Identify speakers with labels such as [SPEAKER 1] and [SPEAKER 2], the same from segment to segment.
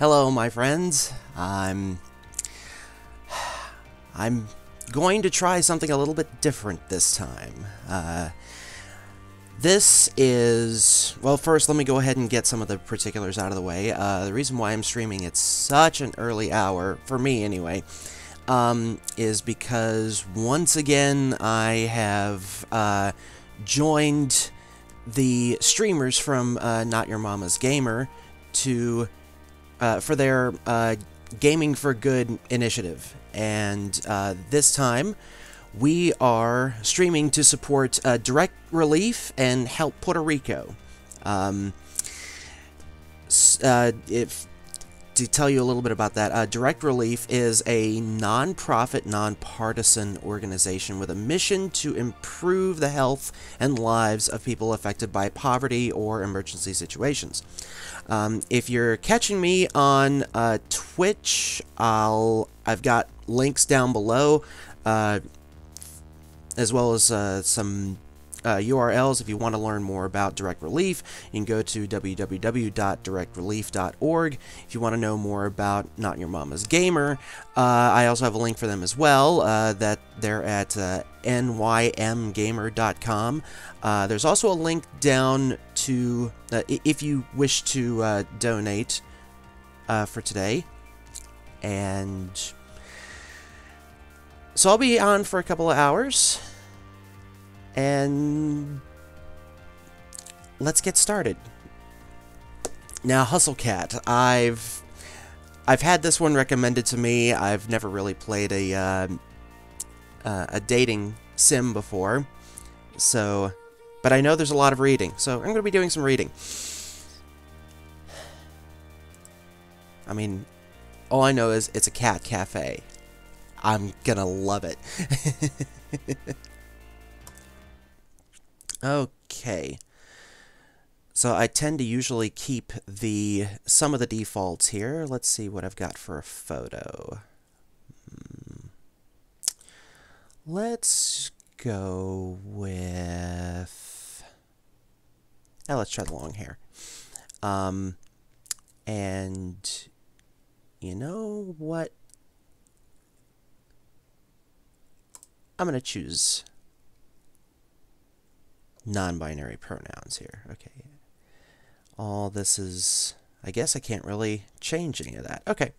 [SPEAKER 1] Hello, my friends. I'm going to try something a little bit different this time. This is... Well, first, let me go ahead and get some of the particulars out of the way. The reason why I'm streaming at such an early hour, for me anyway, is because, once again, I have joined the streamers from Not Your Mama's Gamer to... for their Gaming for Good initiative. And this time, we are streaming to support Direct Relief and Help Puerto Rico. To tell you a little bit about that, Direct Relief is a non-profit, non-partisan organization with a mission to improve the health and lives of people affected by poverty or emergency situations. If you're catching me on Twitch, I've got links down below, as well as some URLs if you want to learn more about Direct Relief. You can go to www.directrelief.org. If you want to know more about Not Your Mama's Gamer, I also have a link for them as well, that they're at nymgamer.com. There's also a link down to, if you wish to donate for today. And so I'll be on for a couple of hours. And let's get started. Now, Hustle Cat, I've had this one recommended to me. I've never really played a dating sim before, so, but I know there's a lot of reading, so I'm going to be doing some reading. I mean, all I know is it's a cat cafe. I'm gonna love it. Okay, so I tend to usually keep some of the defaults here. Let's see what I've got for a photo. Let's go with... Oh, let's try the long hair. And you know what? I'm going to choose non-binary pronouns here. Okay. All this is... I guess I can't really change any of that. Okay.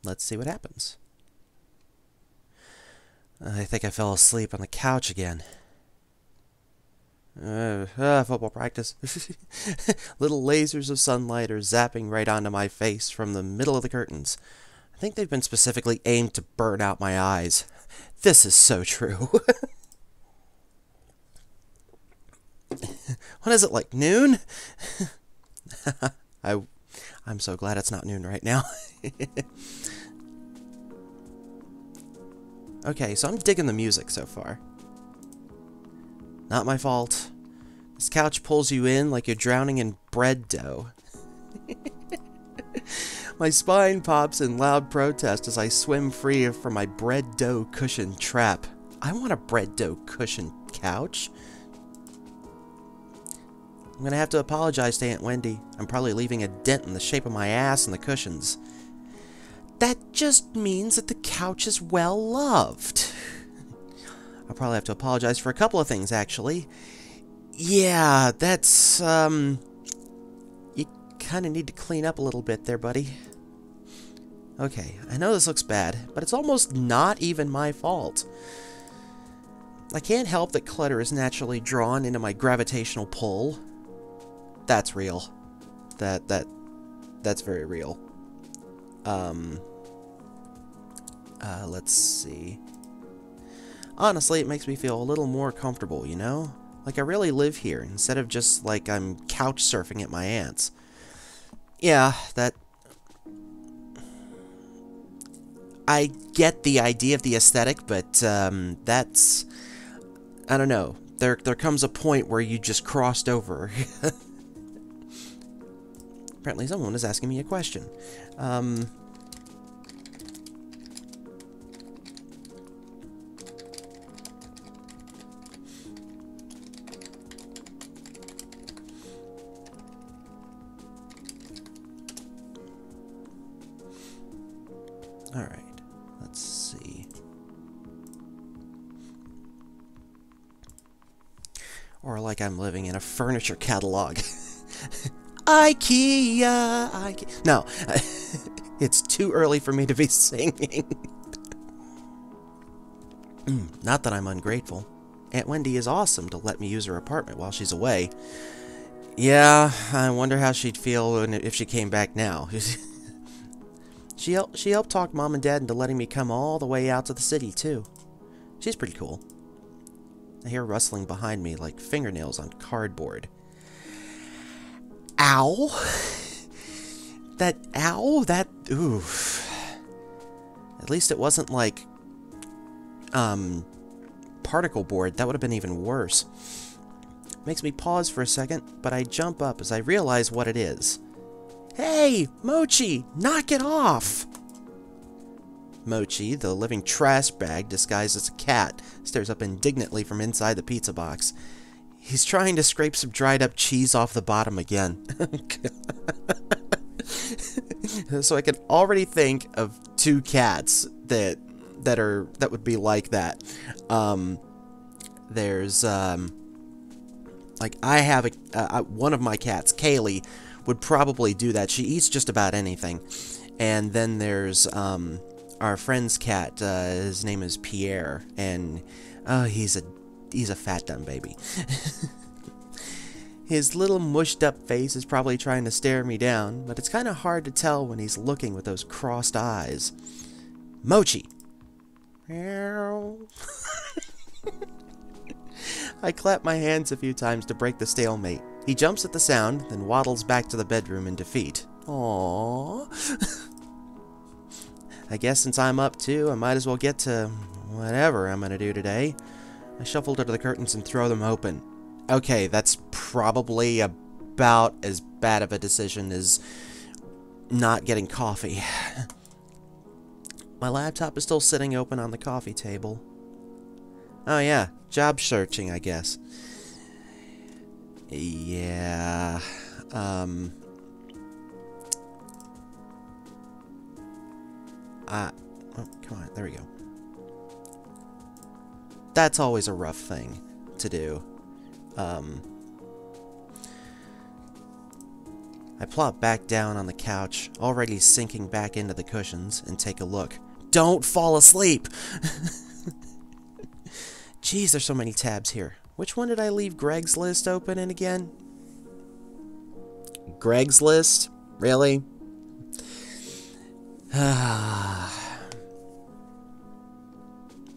[SPEAKER 1] Let's see what happens. I think I fell asleep on the couch again. Football practice. Little lasers of sunlight are zapping right onto my face from the middle of the curtains. I think they've been specifically aimed to burn out my eyes. This is so true. What is it, like noon? I'm so glad it's not noon right now. Okay, so I'm digging the music so far. Not my fault. This couch pulls you in like you're drowning in bread dough. My spine pops in loud protest as I swim free from my bread dough cushion trap. I want a bread dough cushion couch. I'm gonna have to apologize to Aunt Wendy. I'm probably leaving a dent in the shape of my ass in the cushions. That just means that the couch is well loved. I'll probably have to apologize for a couple of things, actually. Yeah, that's, you kind of need to clean up a little bit there, buddy. Okay, I know this looks bad, but it's almost not even my fault. I can't help that clutter is naturally drawn into my gravitational pull. That's real. That's very real. Let's see. Honestly, it makes me feel a little more comfortable, you know? Like I really live here, instead of just like I'm couch surfing at my aunt's. Yeah, I get the idea of the aesthetic, but that's... I don't know. There comes a point where you just crossed over. Apparently someone is asking me a question. Alright, let's see. Or like I'm living in a furniture catalog. IKEA, IKEA. No, it's too early for me to be singing. Not that I'm ungrateful. Aunt Wendy is awesome to let me use her apartment while she's away. Yeah, I wonder how she'd feel if she came back now. She helped talk Mom and Dad into letting me come all the way out to the city, too. She's pretty cool. I hear rustling behind me like fingernails on cardboard. Ow! That, oof. At least it wasn't like, particle board. That would have been even worse. Makes me pause for a second, but I jump up as I realize what it is. Hey, Mochi, knock it off! Mochi, the living trash bag disguised as a cat, stares up indignantly from inside the pizza box. He's trying to scrape some dried up cheese off the bottom again. So I can already think of two cats that would be like that. There's like I have one of my cats, Kaylee, would probably do that. She eats just about anything. And then there's our friend's cat. His name is Pierre, and he's a fat dumb baby. His little mushed up face is probably trying to stare me down, but it's kind of hard to tell when he's looking with those crossed eyes. Mochi. I clap my hands a few times to break the stalemate. He jumps at the sound, then waddles back to the bedroom in defeat. Aww. I guess since I'm up too, I might as well get to whatever I'm gonna do today. I shuffle to the curtains and throw them open. Okay, that's probably about as bad of a decision as not getting coffee. My laptop is still sitting open on the coffee table. Oh yeah, job searching, I guess. Yeah, oh, come on, there we go. That's always a rough thing to do. I plop back down on the couch, already sinking back into the cushions, and take a look. Don't fall asleep! Jeez, there's so many tabs here. Which one did I leave Greg's list open in again? Greg's list? Really?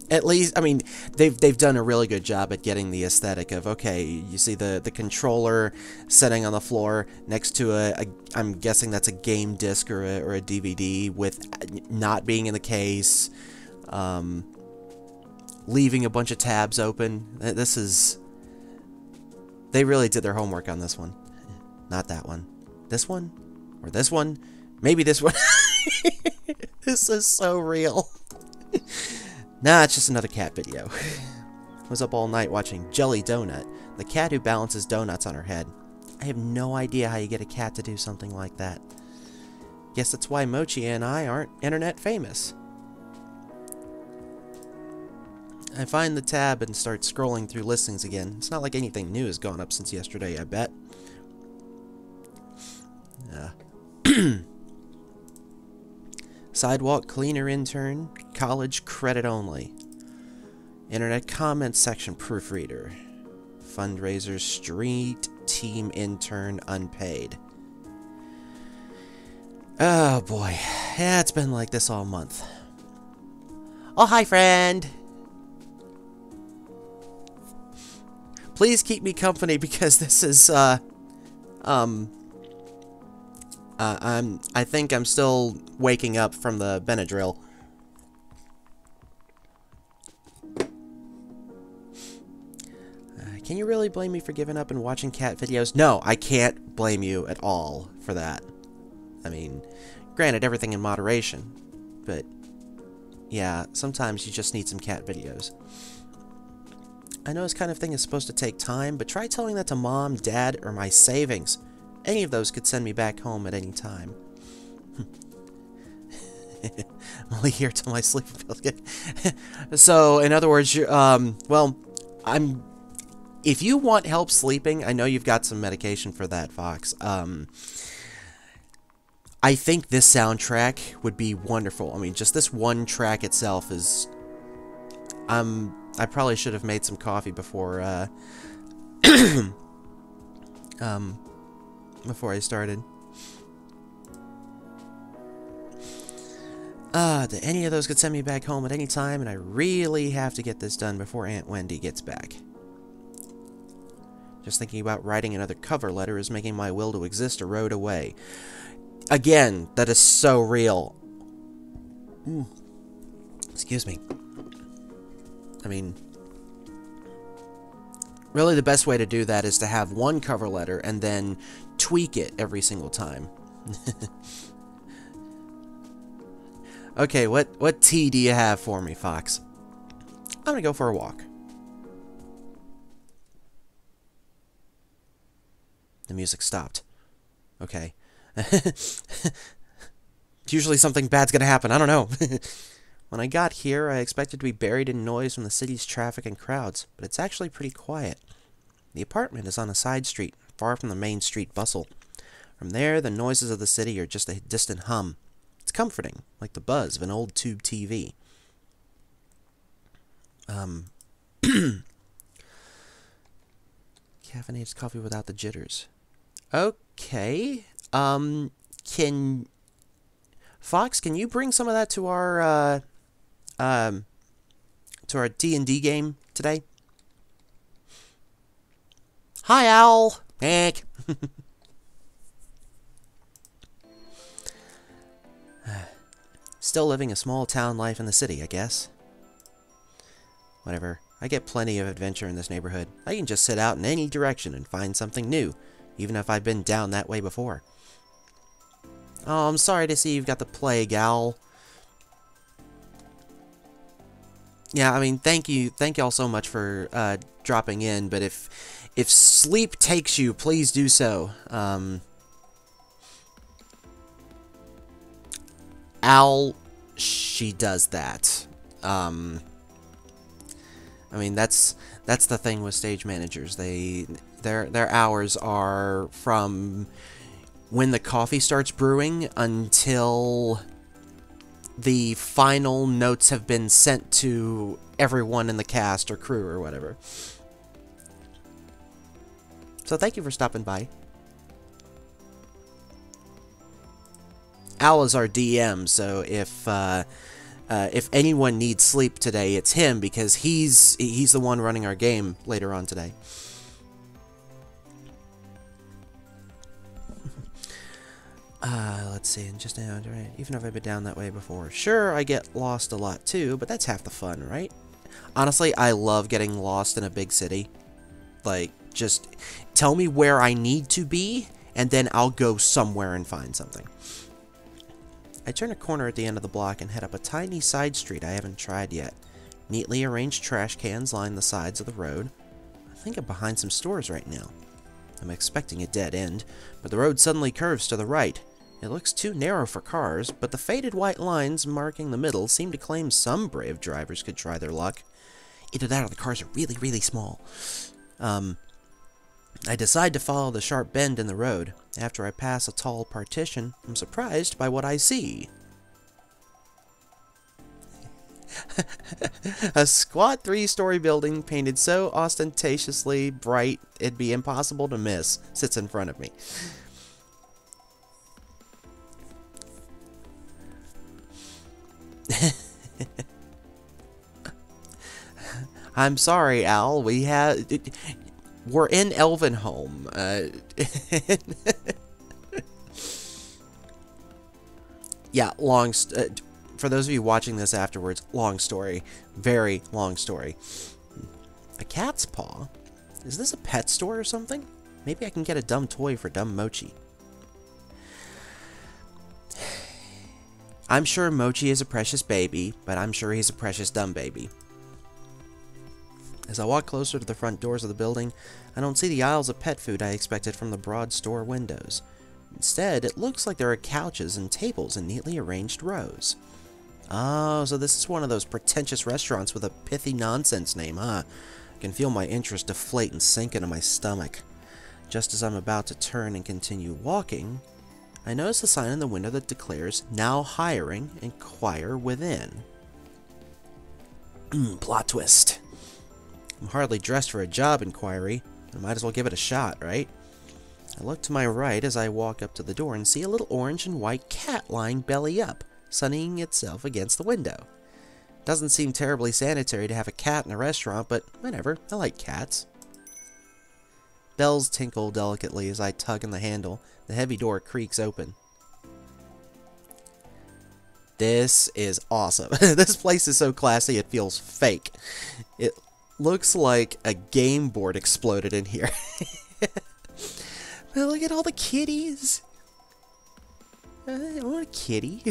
[SPEAKER 1] At least, I mean, they've done a really good job at getting the aesthetic of, okay, you see the controller sitting on the floor next to I'm guessing that's a game disc or a DVD with not being in the case, leaving a bunch of tabs open. They really did their homework on this one. Not that one. This one? Or this one? Maybe this one. This is so real. Nah, it's just another cat video. Was up all night watching Jelly Donut, the cat who balances donuts on her head. I have no idea how you get a cat to do something like that. Guess that's why Mochi and I aren't internet famous. I find the tab and start scrolling through listings again. It's not like anything new has gone up since yesterday, I bet. Sidewalk cleaner intern, college credit only. Internet comments section proofreader. Fundraiser street team intern unpaid. Oh boy. Yeah, it's been like this all month. Oh, hi friend! Please keep me company because this is, I think I'm still waking up from the Benadryl. Can you really blame me for giving up and watching cat videos? No, I can't blame you at all for that. I mean, granted, everything in moderation, but yeah, sometimes you just need some cat videos. I know this kind of thing is supposed to take time, but try telling that to Mom, Dad, or my savings. Any of those could send me back home at any time. I'm only here till my sleep feels good. So, in other words, well, if you want help sleeping, I know you've got some medication for that, Fox. I think this soundtrack would be wonderful. I mean, just this one track itself is... I probably should have made some coffee before, before I started. Any of those could send me back home at any time, and I really have to get this done before Aunt Wendy gets back. Just thinking about writing another cover letter is making my will to exist erode away. Again, that is so real. Excuse me. I mean, really the best way to do that is to have one cover letter and then tweak it every single time. Okay, what tea do you have for me, Fox? I'm gonna go for a walk. The music stopped. Okay. Usually something bad's gonna happen, I don't know. When I got here, I expected to be buried in noise from the city's traffic and crowds, but it's actually pretty quiet. The apartment is on a side street, far from the main street bustle. From there, the noises of the city are just a distant hum. It's comforting, like the buzz of an old tube TV. Caffeinated coffee without the jitters. Okay. Fox, can you bring some of that to our D&D game today? Hi, Owl. Heck. Still living a small town life in the city, I guess. Whatever. I get plenty of adventure in this neighborhood. I can just sit out in any direction and find something new, even if I've been down that way before. Oh, I'm sorry to see you've got the plague, Owl. Yeah, I mean, thank you all so much for dropping in, but if sleep takes you, please do so. Owl, she does that. I mean, that's the thing with stage managers. Their hours are from when the coffee starts brewing until the final notes have been sent to everyone in the cast or crew or whatever. So thank you for stopping by. Al is our DM, so if anyone needs sleep today, it's him, because he's the one running our game later on today. Let's see, just now, right? Even if I've been down that way before. Sure, I get lost a lot too, but that's half the fun, right? Honestly, I love getting lost in a big city. Like, just tell me where I need to be, and then I'll go somewhere and find something. I turn a corner at the end of the block and head up a tiny side street I haven't tried yet. Neatly arranged trash cans line the sides of the road. I think I'm behind some stores right now. I'm expecting a dead end, but the road suddenly curves to the right. It looks too narrow for cars, but the faded white lines marking the middle seem to claim some brave drivers could try their luck. Either that or the cars are really, really small. I decide to follow the sharp bend in the road. After I pass a tall partition, I'm surprised by what I see. A squat 3-story building painted so ostentatiously bright it'd be impossible to miss sits in front of me. I'm sorry, Al. We're in Elvenholm. Yeah, for those of you watching this afterwards, long story. Very long story. A cat's paw? Is this a pet store or something? Maybe I can get a dumb toy for dumb Mochi. I'm sure Mochi is a precious baby, but I'm sure he's a precious dumb baby. As I walk closer to the front doors of the building, I don't see the aisles of pet food I expected from the broad store windows. Instead, it looks like there are couches and tables in neatly arranged rows. Oh, so this is one of those pretentious restaurants with a pithy nonsense name, huh? I can feel my interest deflate and sink into my stomach. Just as I'm about to turn and continue walking, I notice a sign in the window that declares, "Now hiring, inquire within." Plot twist. I'm hardly dressed for a job inquiry. I might as well give it a shot, right? I look to my right as I walk up to the door and see a little orange and white cat lying belly up, sunning itself against the window. Doesn't seem terribly sanitary to have a cat in a restaurant, but whatever, I like cats. Bells tinkle delicately as I tug on the handle. The heavy door creaks open. This is awesome. This place is so classy it feels fake. It looks like a game board exploded in here. But look at all the kitties. I want a kitty.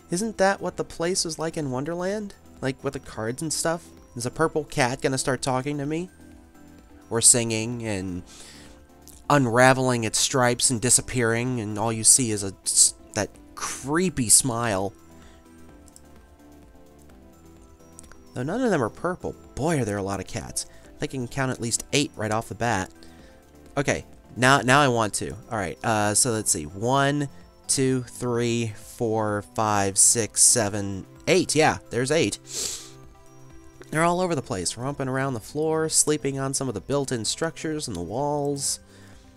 [SPEAKER 1] Isn't that what the place was like in Wonderland? Like with the cards and stuff? Is a purple cat gonna start talking to me? Or singing and unraveling its stripes and disappearing, and all you see is that creepy smile. Though none of them are purple, boy are there a lot of cats. I think I can count at least 8 right off the bat. Okay, now I want to. Alright, so let's see. 1, 2, 3, 4, 5, 6, 7, 8. Yeah, there's 8. They're all over the place, romping around the floor, sleeping on some of the built-in structures and the walls.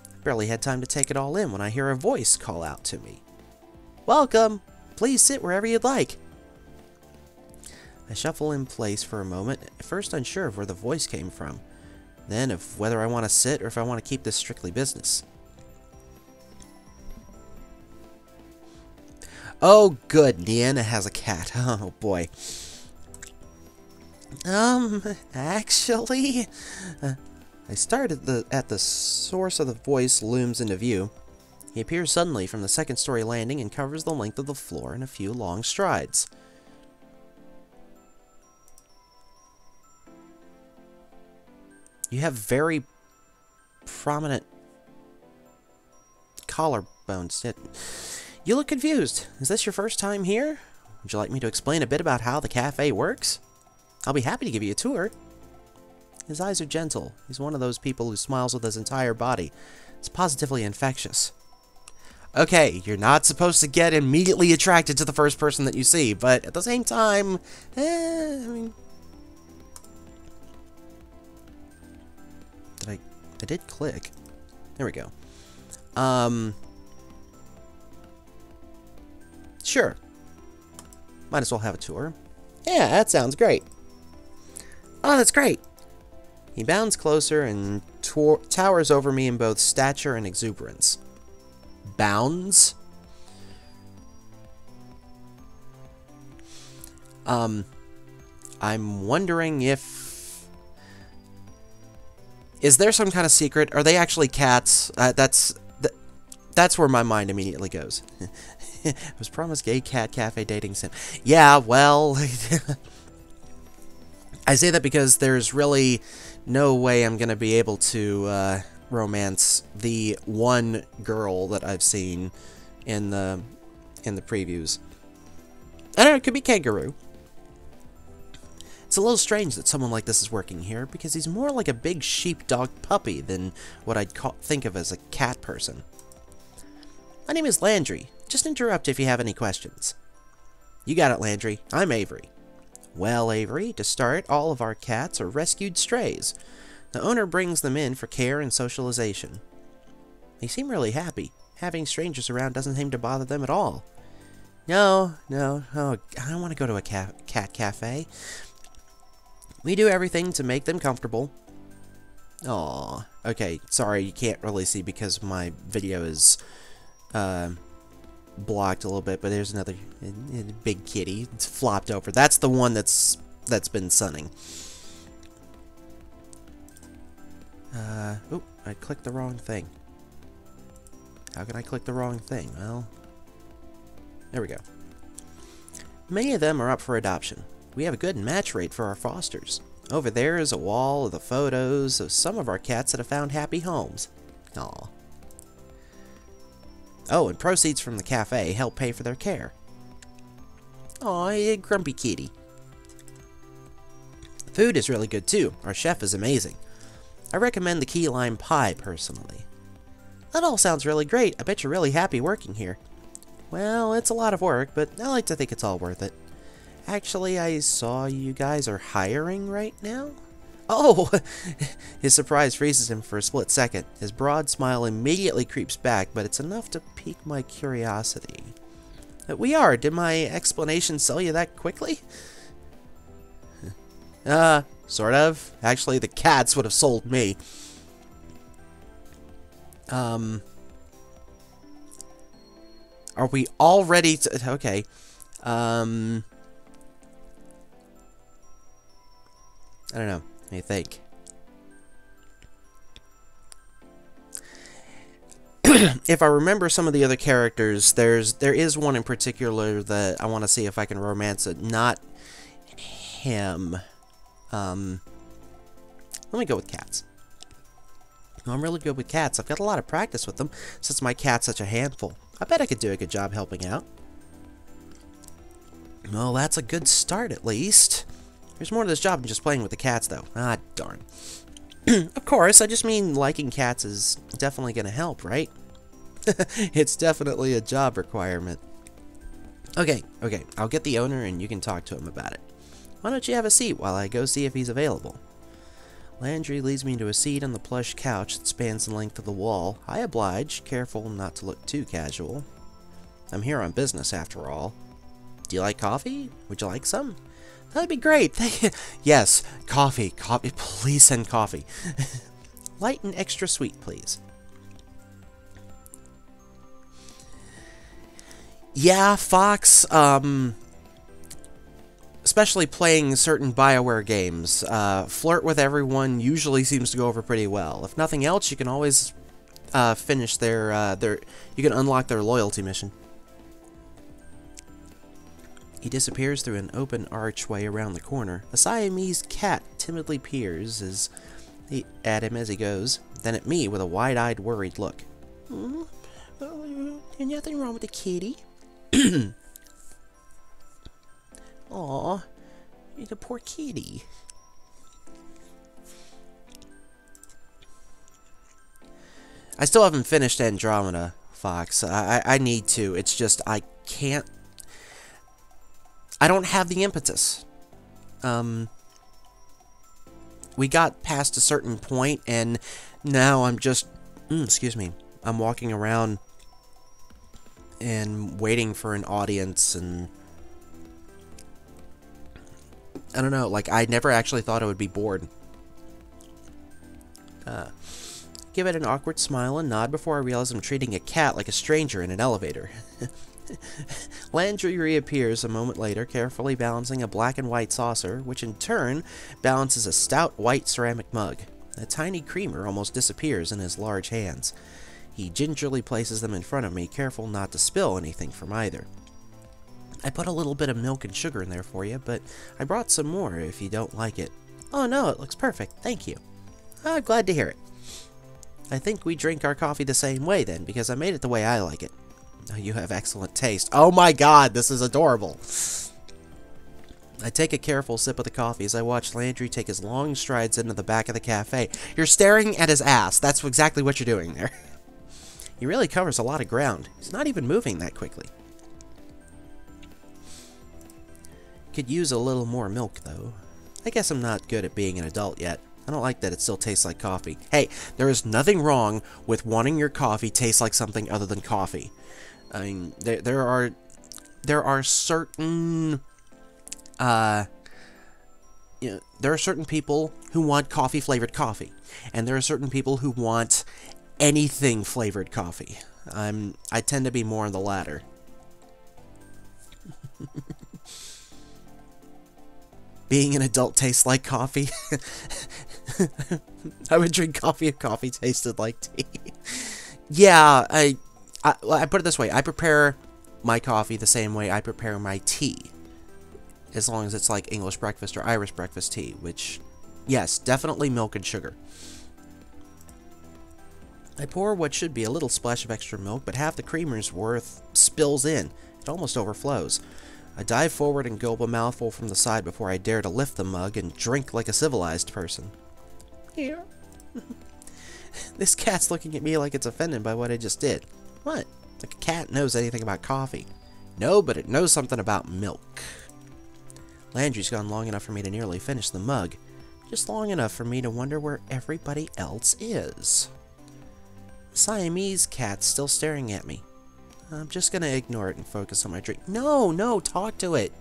[SPEAKER 1] I barely had time to take it all in when I hear a voice call out to me. "Welcome! Please sit wherever you'd like." I shuffle in place for a moment, at first unsure of where the voice came from, then of whether I want to sit or if I want to keep this strictly business. Oh good, Deanna has a cat. Oh boy. Actually... I start at the source of the voice looms into view. He appears suddenly from the second-story landing and covers the length of the floor in a few long strides. You have very prominent collarbones. You look confused. Is this your first time here? Would you like me to explain a bit about how the cafe works? I'll be happy to give you a tour. His eyes are gentle. He's one of those people who smiles with his entire body. It's positively infectious. Okay, you're not supposed to get immediately attracted to the first person that you see, but at the same time, I mean... I did click. There we go. Sure. Might as well have a tour. Yeah, that sounds great. Oh, that's great. He bounds closer and towers over me in both stature and exuberance. Bounds? I'm wondering if... Is there some kind of secret? Are they actually cats? That's where my mind immediately goes. I was promised gay cat cafe dating sim. Yeah, well... I say that because there's really no way I'm going to be able to romance the one girl that I've seen in the previews. I don't know, it could be Kangaroo. It's a little strange that someone like this is working here, because he's more like a big sheepdog puppy than what I'd think of as a cat person. My name is Landry. Just interrupt if you have any questions. You got it, Landry. I'm Avery. Well, Avery, to start, all of our cats are rescued strays. The owner brings them in for care and socialization. They seem really happy. Having strangers around doesn't seem to bother them at all. No, oh, I don't want to go to a cat cafe. We do everything to make them comfortable. Aw, okay, sorry, you can't really see because my video is blocked a little bit, but there's another big kitty. It's flopped over. That's the one that's been sunning. Oh, I clicked the wrong thing. How can I click the wrong thing? Well, there we go. Many of them are up for adoption. We have a good match rate for our fosters. Over there is a wall of the photos of some of our cats that have found happy homes. Aw. Oh, and proceeds from the cafe help pay for their care. Aw, grumpy kitty. Food is really good too. Our chef is amazing. I recommend the key lime pie, personally. That all sounds really great. I bet you're really happy working here. Well, it's a lot of work, but I like to think it's all worth it. Actually, I saw you guys are hiring right now? Oh! His surprise freezes him for a split second. His broad smile immediately creeps back, but it's enough to pique my curiosity. We are. Did my explanation sell you that quickly? Sort of. Actually, the cats would have sold me. Are we all ready to... Okay. I don't know. Let me think. If I remember some of the other characters, there is one in particular that I want to see if I can romance it. Not him. Let me go with cats. I'm really good with cats. I've got a lot of practice with them since my cat's such a handful. I bet I could do a good job helping out. Well, that's a good start at least. There's more to this job than just playing with the cats, though. Ah, darn. Of course, I just mean liking cats is definitely going to help, right? It's definitely a job requirement. Okay, I'll get the owner and you can talk to him about it. Why don't you have a seat while I go see if he's available? Landry leads me to a seat on the plush couch that spans the length of the wall. I oblige, careful not to look too casual. I'm here on business, after all. Do you like coffee? Would you like some? That'd be great. Thank you. Yes, coffee. Coffee. Please send coffee. Light and extra sweet, please. Yeah, Fox, especially playing certain BioWare games, flirt with everyone usually seems to go over pretty well. If nothing else, you can always finish you can unlock their loyalty mission. He disappears through an open archway around the corner. A Siamese cat timidly peers at him as he goes, then at me with a wide-eyed, worried look. There's nothing wrong with the kitty. Aw, the poor kitty. I still haven't finished Andromeda, Fox. I need to. It's just I can't. I don't have the impetus. We got past a certain point, and now I'm just... excuse me. I'm walking around and waiting for an audience, and... I don't know, like, I never actually thought I would be bored. Give it an awkward smile and nod before I realize I'm treating a cat like a stranger in an elevator. Landry reappears a moment later, carefully balancing a black and white saucer, which in turn balances a stout white ceramic mug. A tiny creamer almost disappears in his large hands. He gingerly places them in front of me, careful not to spill anything from either. I put a little bit of milk and sugar in there for you, but I brought some more if you don't like it. Oh no, it looks perfect, thank you. I'm glad to hear it. I think we drink our coffee the same way then, because I made it the way I like it. You have excellent taste. Oh my god, this is adorable. I take a careful sip of the coffee as I watch Landry take his long strides into the back of the cafe. You're staring at his ass. That's exactly what you're doing there. He really covers a lot of ground. He's not even moving that quickly. Could use a little more milk, though. I guess I'm not good at being an adult yet. I don't like that it still tastes like coffee. Hey, there is nothing wrong with wanting your coffee taste like something other than coffee. I mean, there are certain, there are certain people who want coffee-flavored coffee, and there are certain people who want anything-flavored coffee. I tend to be more on the latter. Being an adult tastes like coffee. I would drink coffee if coffee tasted like tea. Yeah, I put it this way. I prepare my coffee the same way I prepare my tea. As long as it's like English breakfast or Irish breakfast tea, which, yes, definitely milk and sugar. I pour what should be a little splash of extra milk, but half the creamer's worth spills in. It almost overflows. I dive forward and gulp a mouthful from the side before I dare to lift the mug and drink like a civilized person. Here. This cat's looking at me like it's offended by what I just did. What? Like a cat knows anything about coffee. No, but it knows something about milk. Landry's gone long enough for me to nearly finish the mug. Just long enough for me to wonder where everybody else is. The Siamese cat's still staring at me. I'm just gonna ignore it and focus on my drink. No, talk to it!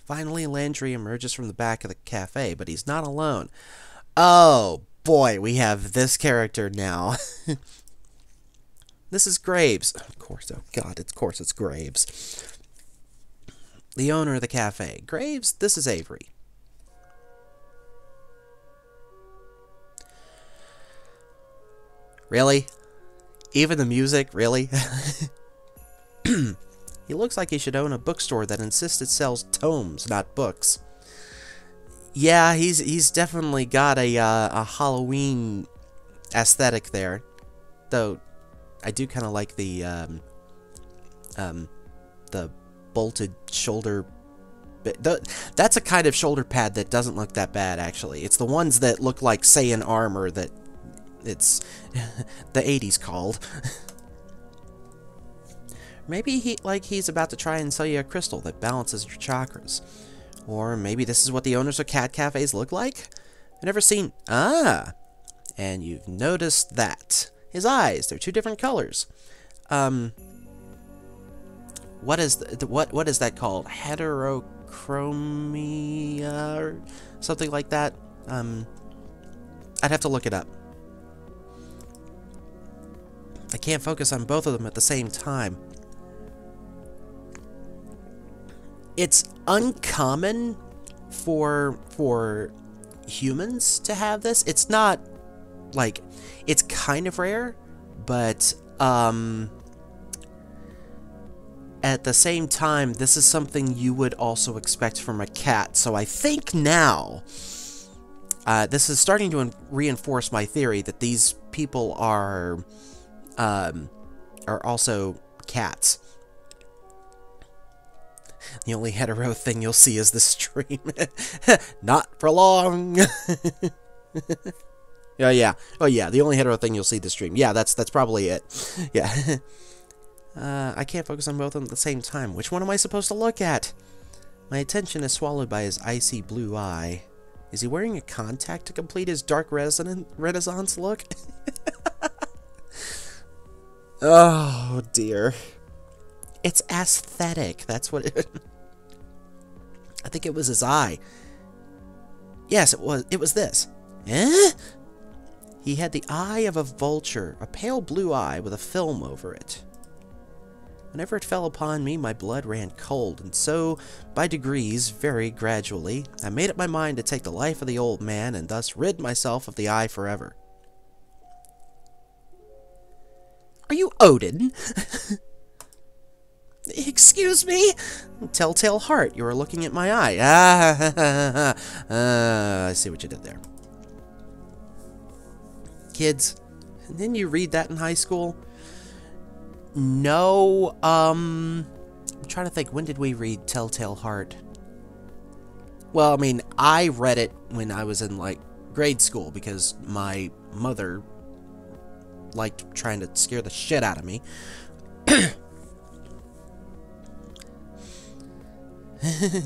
[SPEAKER 1] Finally, Landry emerges from the back of the cafe, but he's not alone. Oh, boy, we have this character now. This is Graves. Of course, oh god, of course it's Graves. The owner of the cafe. Graves, this is Avery. Really? Even the music? Really? He looks like he should own a bookstore that insists it sells tomes, not books. Yeah, he's definitely got a Halloween aesthetic there. Though, I do kind of like the bolted shoulder... That's a kind of shoulder pad that doesn't look that bad, actually. It's the ones that look like Saiyan armor that it's the 80s called. Maybe he's about to try and sell you a crystal that balances your chakras. Or maybe this is what the owners of cat cafes look like? I've never seen... Ah! And you've noticed that. His eyes, they're two different colors. What is what is that called? Heterochromia or something like that? I'd have to look it up. I can't focus on both of them at the same time. It's uncommon for humans to have this. It's not like it's kind of rare, but at the same time, this is something you would also expect from a cat. So I think now this is starting to reinforce my theory that these people are also cats. The only hetero thing you'll see is the stream. Not for long. Oh yeah. The only hetero thing you'll see the stream. Yeah, that's probably it. Yeah. I can't focus on both of them at the same time. Which one am I supposed to look at? My attention is swallowed by his icy blue eye. Is he wearing a contact to complete his dark Renaissance look? Oh dear. It's aesthetic. That's what it... I think it was his eye. Yes, it was. It was this. Eh? He had the eye of a vulture, a pale blue eye with a film over it. Whenever it fell upon me, my blood ran cold, and so, by degrees, very gradually, I made up my mind to take the life of the old man, and thus rid myself of the eye forever. Are you Odin? Excuse me? Telltale heart, you are looking at my eye. I see what you did there. Kids, didn't you read that in high school? No, I'm trying to think, when did we read Telltale Heart? Well, I mean, I read it when I was in, like, grade school, because my mother liked trying to scare the shit out of me.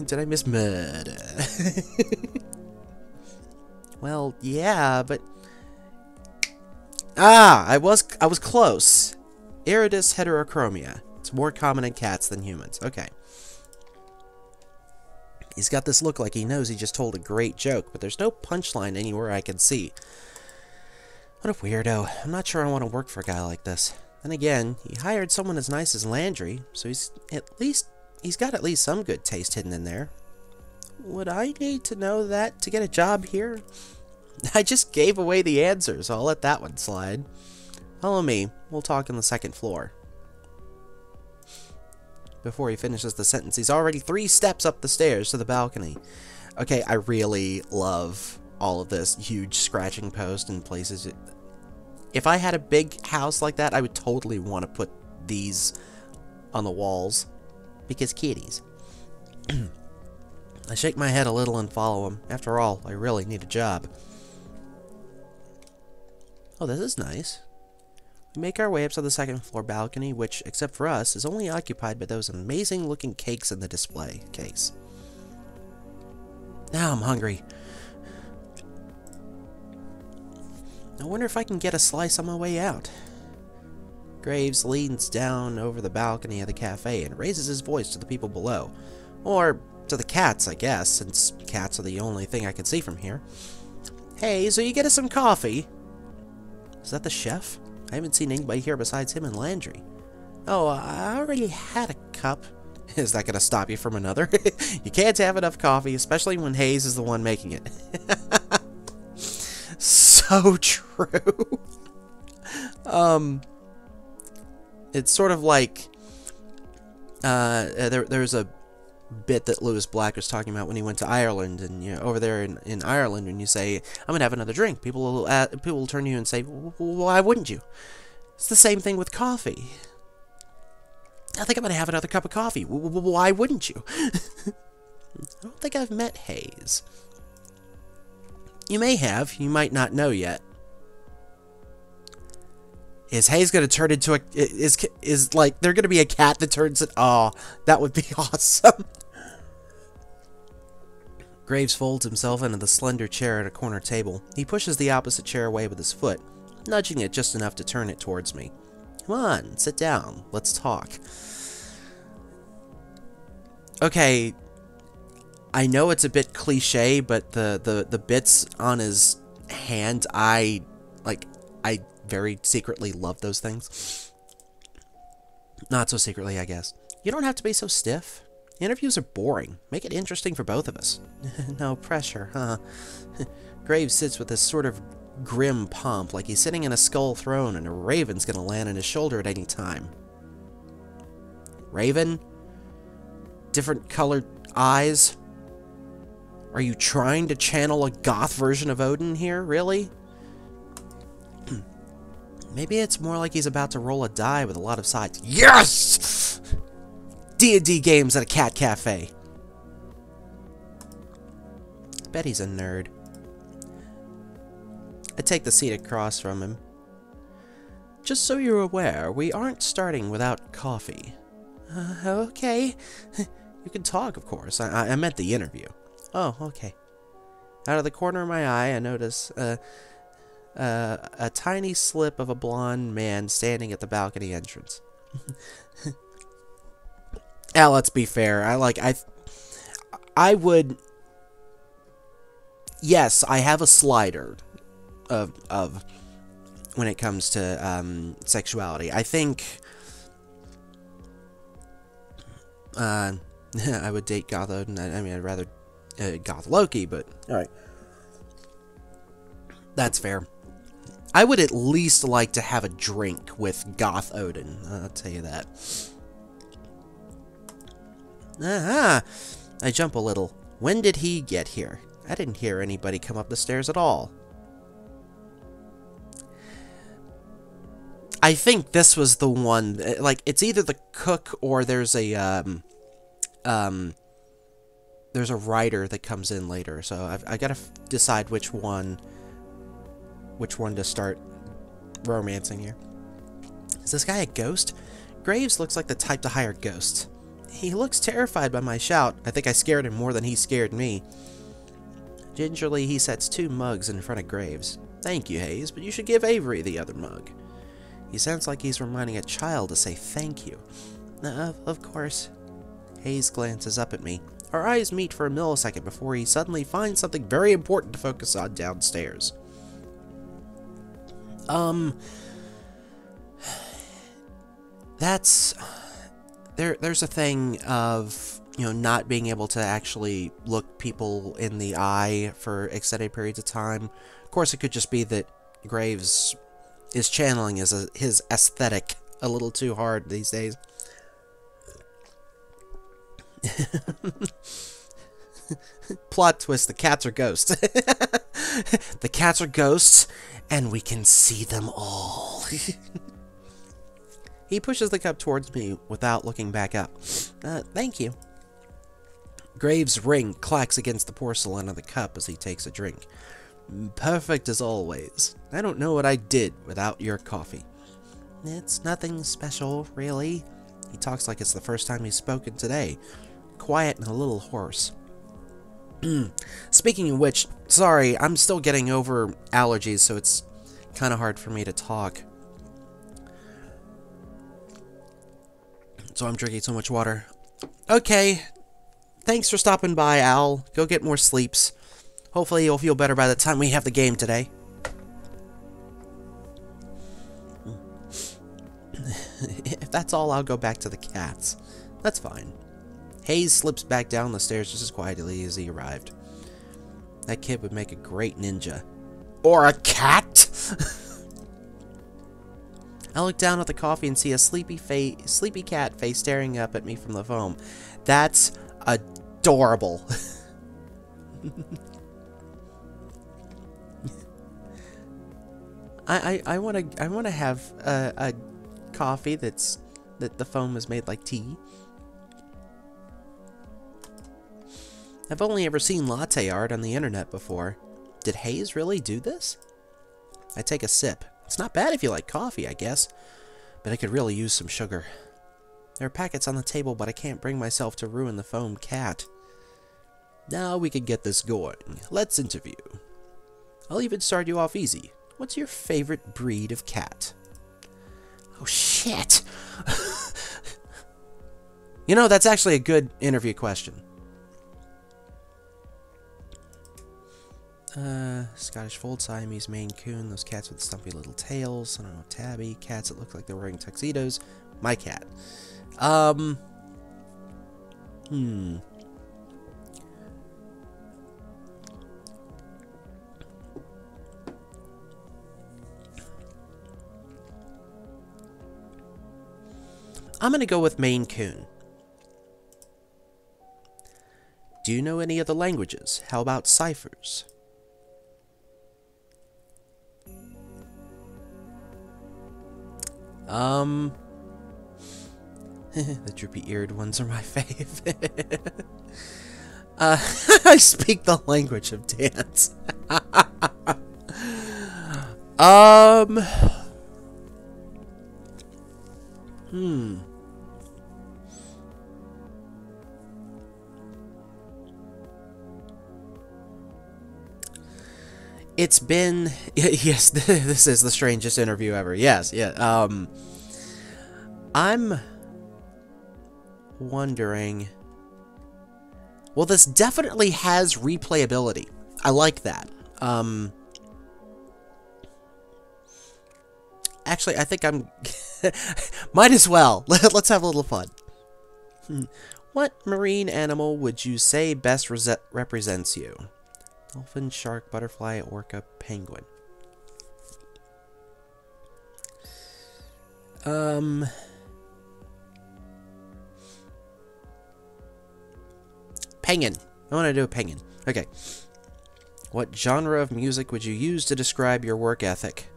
[SPEAKER 1] Did I miss murder? Well, yeah, but... Ah, I was close. Iridis heterochromia. It's more common in cats than humans. Okay. He's got this look like he knows he just told a great joke, but there's no punchline anywhere I can see. What a weirdo. I'm not sure I want to work for a guy like this. Then again, he hired someone as nice as Landry, so he's got at least some good taste hidden in there. Would I need to know that to get a job here? I just gave away the answer, so I'll let that one slide. Follow me. We'll talk on the second floor. Before he finishes the sentence, he's already 3 steps up the stairs to the balcony. Okay, I really love all of this huge scratching post in places. if I had a big house like that, I would totally want to put these on the walls. Because kitties. I shake my head a little and follow him. After all, I really need a job. Oh, this is nice. We make our way up to the second floor balcony, which, except for us, is only occupied by those amazing looking cakes in the display case. Now I'm hungry. I wonder if I can get a slice on my way out. Graves leans down over the balcony of the cafe and raises his voice to the people below. Or to the cats, I guess, since cats are the only thing I can see from here. Hey, so you get us some coffee? Is that the chef? I haven't seen anybody here besides him and Landry. Oh, I already had a cup. Is that gonna stop you from another? You can't have enough coffee, especially when Hayes is the one making it. So true. It's sort of like there's a bit that Lewis Black was talking about when he went to Ireland, and over there in Ireland, when you say, "I'm gonna have another drink," people will turn to you and say, "Why wouldn't you?" It's the same thing with coffee. I think I'm gonna have another cup of coffee. Why wouldn't you? I don't think I've met Hayes. You may have. You might not know yet. Is Hayes gonna turn into a... Is like, there gonna be a cat that turns it... Oh, that would be awesome. Graves folds himself into the slender chair at a corner table. He pushes the opposite chair away with his foot, nudging it just enough to turn it towards me. Come on, sit down. Let's talk. Okay, I know it's a bit cliche, but the bits on his hand, I very secretly love those things. Not so secretly, I guess. You don't have to be so stiff. Interviews are boring. Make it interesting for both of us. No pressure, huh? Graves sits with this sort of grim pomp, like he's sitting in a skull throne and a raven's gonna land on his shoulder at any time. Raven? Different colored eyes? Are you trying to channel a goth version of Odin here, really? Maybe it's more like he's about to roll a die with a lot of sides. Yes! D&D games at a cat cafe. I bet he's a nerd. I take the seat across from him. Just so you're aware, we aren't starting without coffee. Okay. You can talk, of course. I meant the interview. Oh, okay. Out of the corner of my eye, I notice a tiny slip of a blonde man standing at the balcony entrance. Now, let's be fair. I would... Yes, I have a slider of when it comes to sexuality. I think I would date Goth Odin. I mean, I'd rather Goth Loki, but alright. That's fair. I would at least like to have a drink with Goth Odin. I'll tell you that. Aha! I jump a little. When did he get here? I didn't hear anybody come up the stairs at all. I think this was the one, like, it's either the cook or there's a writer that comes in later, so I gotta decide which one to start romancing here. Is this guy a ghost? Graves looks like the type to hire ghosts. He looks terrified by my shout. I think I scared him more than he scared me. Gingerly, he sets 2 mugs in front of Graves. Thank you, Hayes, but you should give Avery the other mug. He sounds like he's reminding a child to say thank you. Of course. Hayes glances up at me. Our eyes meet for a millisecond before he suddenly finds something very important to focus on downstairs. That's... There's a thing of, not being able to actually look people in the eye for extended periods of time. Of course, it could just be that Graves is channeling his aesthetic a little too hard these days. Plot twist, the cats are ghosts. The cats are ghosts, and we can see them all. He pushes the cup towards me without looking back up. Thank you. Graves' ring clacks against the porcelain of the cup as he takes a drink. Perfect as always. I don't know what I did without your coffee. It's nothing special, really. He talks like it's the first time he's spoken today. Quiet and a little hoarse. Speaking of which, sorry, I'm still getting over allergies, so it's kind of hard for me to talk. So I'm drinking so much water. Okay. Thanks for stopping by, Al. Go get more sleeps. Hopefully you'll feel better by the time we have the game today. If that's all, I'll go back to the cats. That's fine. Hayes slips back down the stairs just as quietly as he arrived. That kid would make a great ninja. Or a cat! I look down at the coffee and see a sleepy cat face staring up at me from the foam. That's adorable. I wanna have a coffee that the foam is made like tea. I've only ever seen latte art on the internet before. Did Hayes really do this? I take a sip. It's not bad if you like coffee, I guess, but I could really use some sugar. There are packets on the table, but I can't bring myself to ruin the foam cat. Now we can get this going. Let's interview. I'll even start you off easy. What's your favorite breed of cat? Oh, shit! You know, that's actually a good interview question. Scottish Fold, Siamese, Maine Coon, those cats with stumpy little tails, I don't know, tabby, cats that look like they're wearing tuxedos. My cat. I'm gonna go with Maine Coon. Do you know any other languages? How about ciphers? The droopy-eared ones are my fave. I speak the language of dance. It's been... Yes, this is the strangest interview ever. Yes, yeah. I'm wondering... Well, this definitely has replayability. I like that. Actually, I think I'm... Might as well. Let's have a little fun. What marine animal would you say best represents you? Dolphin, shark, butterfly, orca, penguin. Penguin. I want to do a penguin. Okay. What genre of music would you use to describe your work ethic?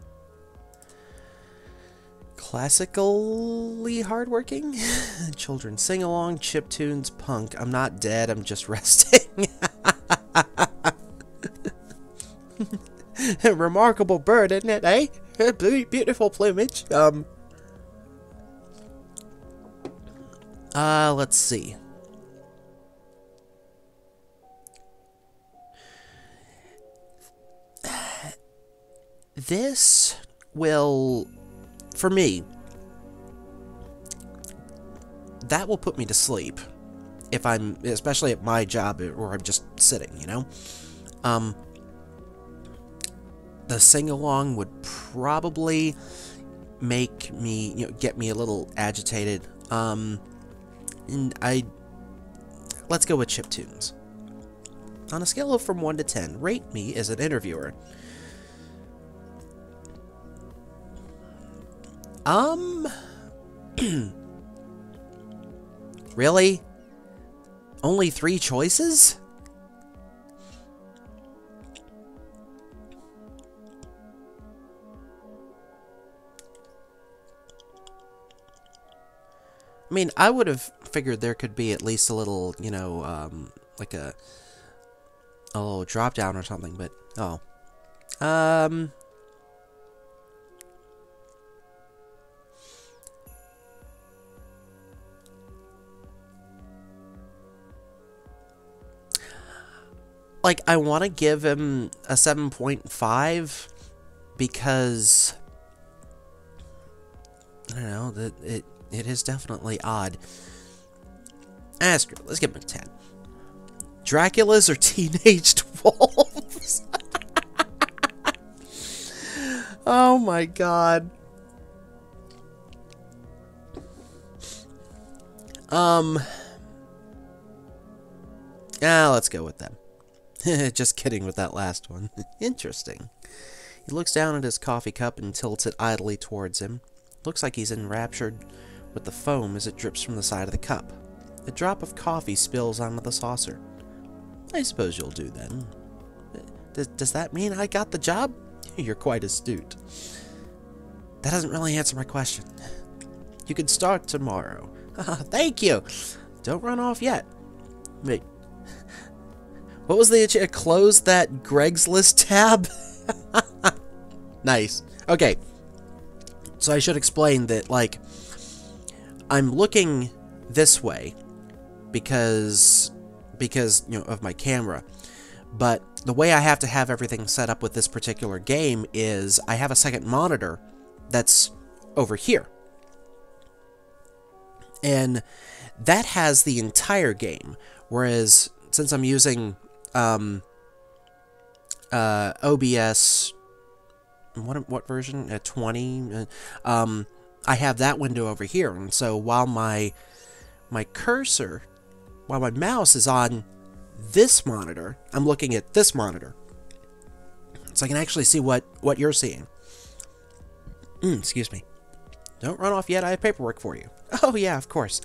[SPEAKER 1] Classically hardworking? Children sing along, chiptunes, punk. I'm not dead, I'm just resting. Remarkable bird, isn't it, eh? Beautiful plumage. Let's see. This will, for me, that will put me to sleep if I'm, especially at my job or I'm just sitting, you know? The sing-along would probably make me, you know, get me a little agitated. And let's go with chiptunes. On a scale of from 1 to 10, rate me as an interviewer. Really? Only 3 choices? I mean, I would have figured there could be at least a little, like a little drop down or something, but oh. Like, I want to give him a 7.5 because I don't know, that it is definitely odd. Screw it, let's give him a 10. Draculas or teenaged wolves? Oh my god. Let's go with them. Just kidding with that last one. Interesting. He looks down at his coffee cup and tilts it idly towards him. Looks like he's enraptured with the foam as it drips from the side of the cup. A drop of coffee spills onto the saucer. I suppose you'll do then. Does that mean I got the job? You're quite astute. That doesn't really answer my question. You can start tomorrow. Thank you! Don't run off yet. Wait. What was the close that Greg's List tab? Nice. Okay. So I should explain that, like, I'm looking this way because of my camera. But the way I have to have everything set up with this particular game is I have a second monitor that's over here. And that has the entire game, whereas since I'm using OBS, what version? 20. I have that window over here, and so while my cursor, while my mouse is on this monitor, I'm looking at this monitor, so I can actually see what you're seeing. Excuse me. Don't run off yet. I have paperwork for you. Oh yeah, of course.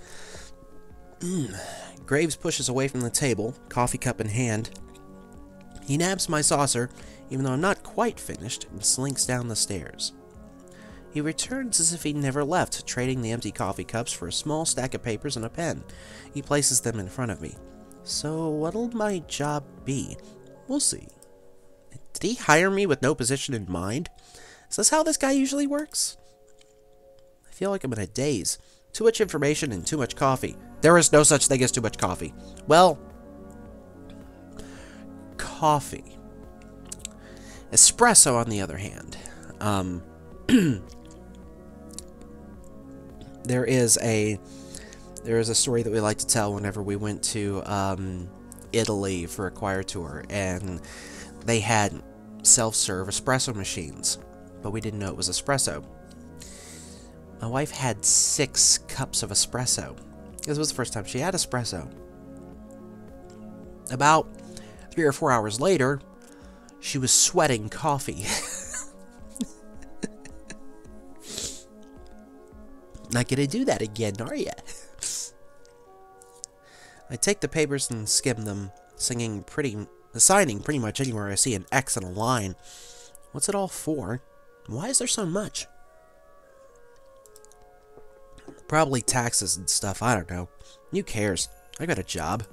[SPEAKER 1] Graves pushes away from the table, coffee cup in hand. He nabs my saucer, even though I'm not quite finished, and slinks down the stairs. He returns as if he never left, trading the empty coffee cups for a small stack of papers and a pen. He places them in front of me. So, what'll my job be? We'll see. Did he hire me with no position in mind? Is this how this guy usually works? I feel like I'm in a daze. Too much information and too much coffee. There is no such thing as too much coffee. Well, coffee. Espresso, on the other hand. There is a story that we like to tell whenever we went to Italy for a choir tour, and they had self-serve espresso machines, but we didn't know it was espresso. My wife had 6 cups of espresso. This was the first time she had espresso. About 3 or 4 hours later, she was sweating coffee. Not gonna do that again, are ya? I take the papers and skim them, signing pretty much anywhere I see an X and a line. What's it all for? Why is there so much? Probably taxes and stuff, I don't know. Who cares? I got a job.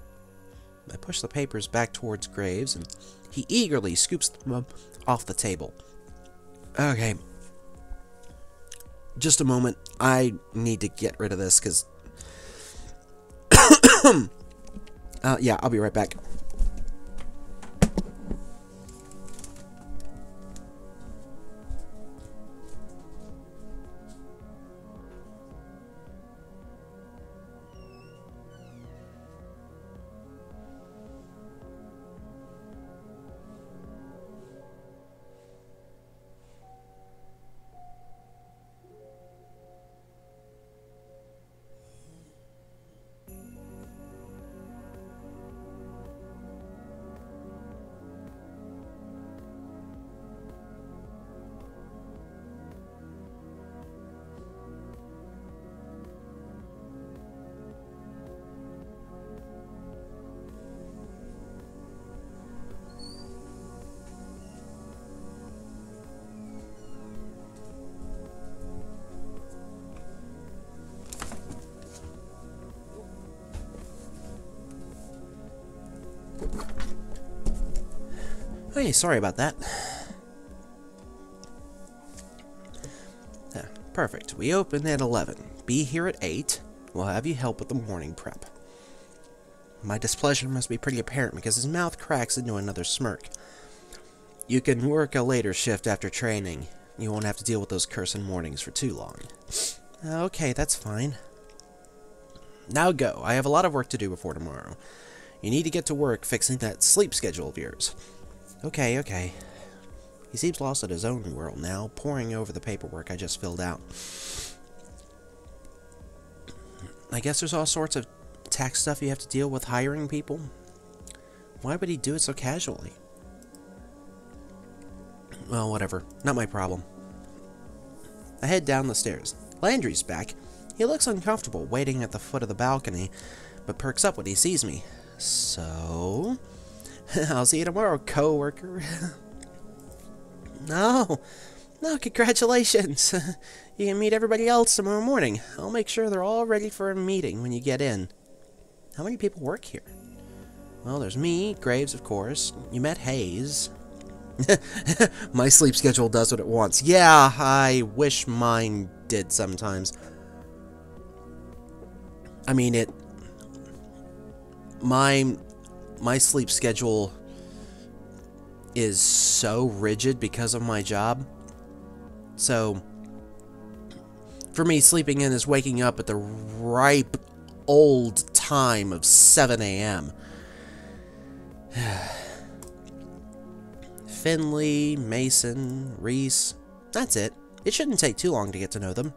[SPEAKER 1] I push the papers back towards Graves, and he eagerly scoops them up off the table. Okay. Just a moment. I need to get rid of this, because... yeah, I'll be right back. Okay, sorry about that. Yeah, perfect. We open at 11. Be here at 8. We'll have you help with the morning prep. My displeasure must be pretty apparent because his mouth cracks into another smirk. You can work a later shift after training. You won't have to deal with those cursing mornings for too long. Okay, that's fine. Now go. I have a lot of work to do before tomorrow. You need to get to work fixing that sleep schedule of yours. Okay, okay. He seems lost in his own world now, poring over the paperwork I just filled out. I guess there's all sorts of tax stuff you have to deal with hiring people. Why would he do it so casually? Well, whatever. Not my problem. I head down the stairs. Landry's back. He looks uncomfortable, waiting at the foot of the balcony, but perks up when he sees me. So... I'll see you tomorrow, co-worker. No, congratulations. You can meet everybody else tomorrow morning. I'll make sure they're all ready for a meeting when you get in. How many people work here? Well, there's me, Graves, of course. You met Hayes. My sleep schedule does what it wants. Yeah, I wish mine did sometimes. I mean, my sleep schedule is so rigid because of my job. So, for me, sleeping in is waking up at the ripe old time of 7 a.m. Finley, Mason, Reese. That's it. It shouldn't take too long to get to know them.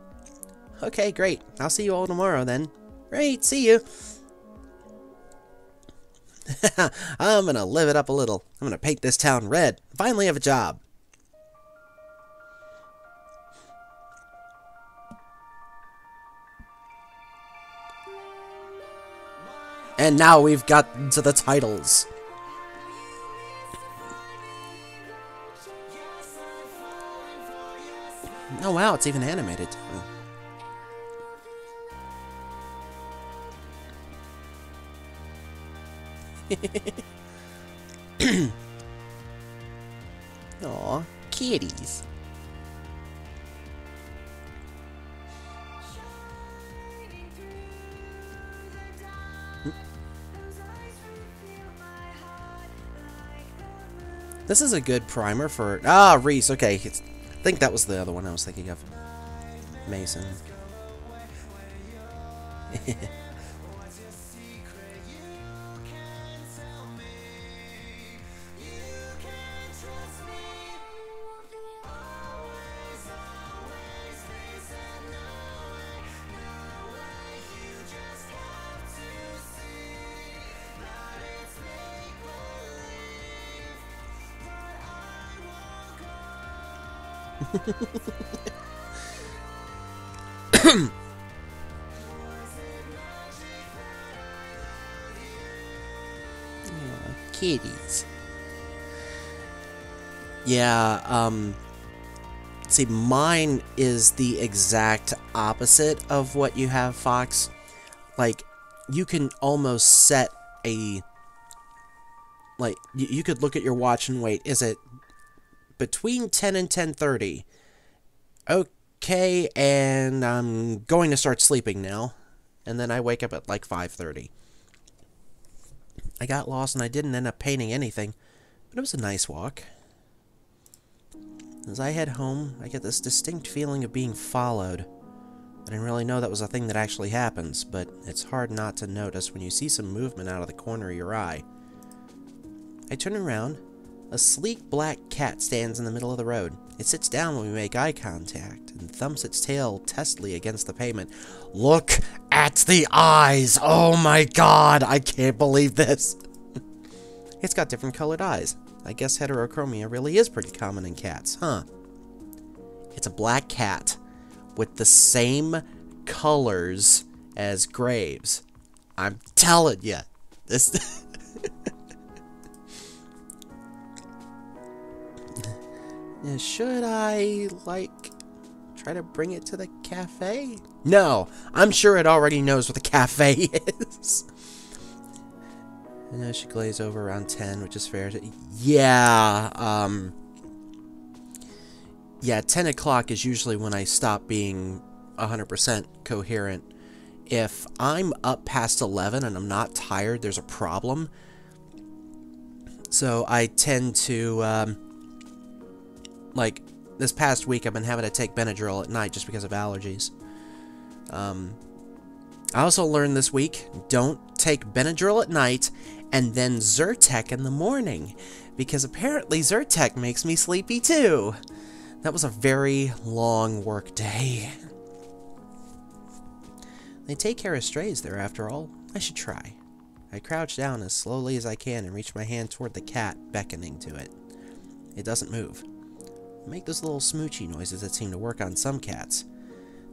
[SPEAKER 1] Okay, great. I'll see you all tomorrow then. Great, see you. I'm gonna live it up a little. I'm gonna paint this town red. Finally have a job. And now we've gotten to the titles. Oh wow, it's even animated. Aw, kitties. This is a good primer for... Ah, Reese, okay. I think that was the other one I was thinking of. Mason. Kitties. Yeah, see, mine is the exact opposite of what you have, Fox. Like, you can almost set a... Like, you could look at your watch and wait, is it between 10 and 10:30? Okay, and I'm going to start sleeping now. And then I wake up at like 5:30. I got lost and I didn't end up painting anything, but it was a nice walk. As I head home, I get this distinct feeling of being followed. I didn't really know that was a thing that actually happens, but it's hard not to notice when you see some movement out of the corner of your eye. I turn around. A sleek black cat stands in the middle of the road. It sits down when we make eye contact and thumps its tail testily against the pavement. Look at the eyes! Oh my god, I can't believe this! It's got different colored eyes. I guess heterochromia really is pretty common in cats, huh? It's a black cat with the same colors as Graves. I'm telling you, this... Should I, like, try to bring it to the cafe? No, I'm sure it already knows what the cafe is. I know she glaze over around 10, which is fair. Yeah, yeah, 10 o'clock is usually when I stop being 100% coherent. If I'm up past 11 and I'm not tired, there's a problem. So I tend to, like, this past week I've been having to take Benadryl at night just because of allergies. I also learned this week, don't take Benadryl at night and then Zyrtec in the morning, because apparently Zyrtec makes me sleepy too. That was a very long work day. They take care of strays there, after all. I should try. I crouch down as slowly as I can and reach my hand toward the cat, beckoning to it. It doesn't move. I make those little smoochy noises that seem to work on some cats.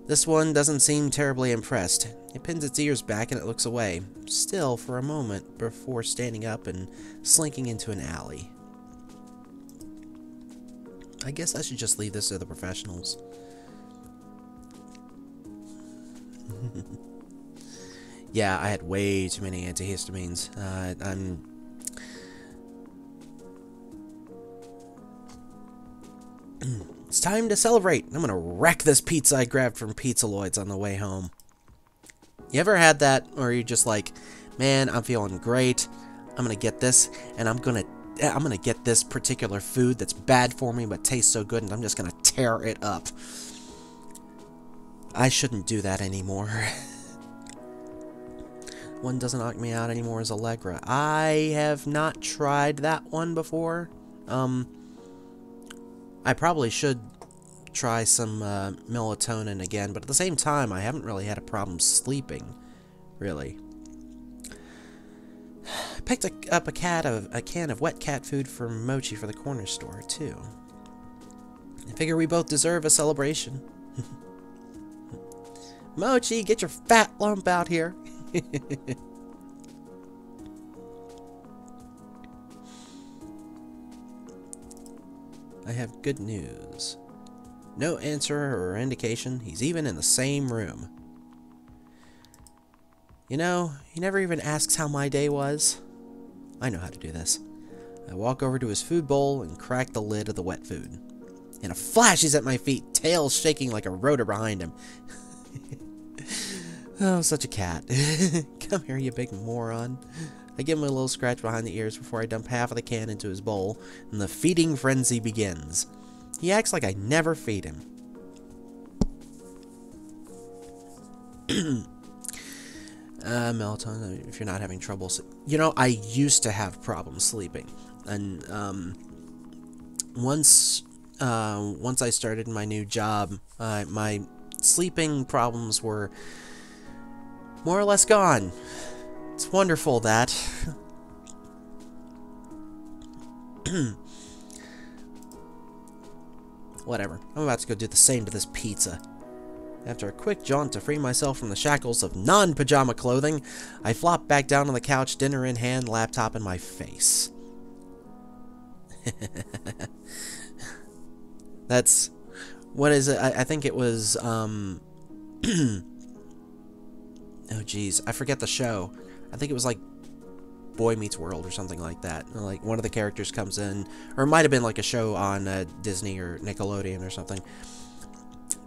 [SPEAKER 1] This one doesn't seem terribly impressed. It pins its ears back and it looks away, still for a moment before standing up and slinking into an alley. I guess I should just leave this to the professionals. Yeah, I had way too many antihistamines. It's time to celebrate. I'm gonna wreck this pizza I grabbed from Pizza Lloyd's on the way home. You ever had that, or you're just like, man, I'm feeling great. I'm gonna get this, and I'm gonna get this particular food that's bad for me but tastes so good, and I'm just gonna tear it up. I shouldn't do that anymore. One doesn't knock me out anymore is Allegra. I have not tried that one before. I probably should try some melatonin again, but at the same time, I haven't really had a problem sleeping, really. I picked up a can of wet cat food from Mochi for the corner store, too. I figure we both deserve a celebration. Mochi, get your fat lump out here. I have good news. No answer or indication. He's even in the same room. You know, he never even asks how my day was. I know how to do this. I walk over to his food bowl and crack the lid of the wet food. In a flash, he's at my feet, tail shaking like a rotor behind him. Oh, such a cat. Come here, you big moron. I give him a little scratch behind the ears before I dump half of the can into his bowl, and the feeding frenzy begins. He acts like I never feed him. Melatonin, if you're not having trouble you know, I used to have problems sleeping. And, once I started my new job, my sleeping problems were more or less gone. It's wonderful that. Whatever. I'm about to go do the same to this pizza. After a quick jaunt to free myself from the shackles of non-pajama clothing, I flop back down on the couch, dinner in hand, laptop in my face. That's... What is it? I think it was, oh, geez. I forget the show. I think it was, like, Boy Meets World or something like that. Like, one of the characters comes in, or it might have been, like, a show on Disney or Nickelodeon or something.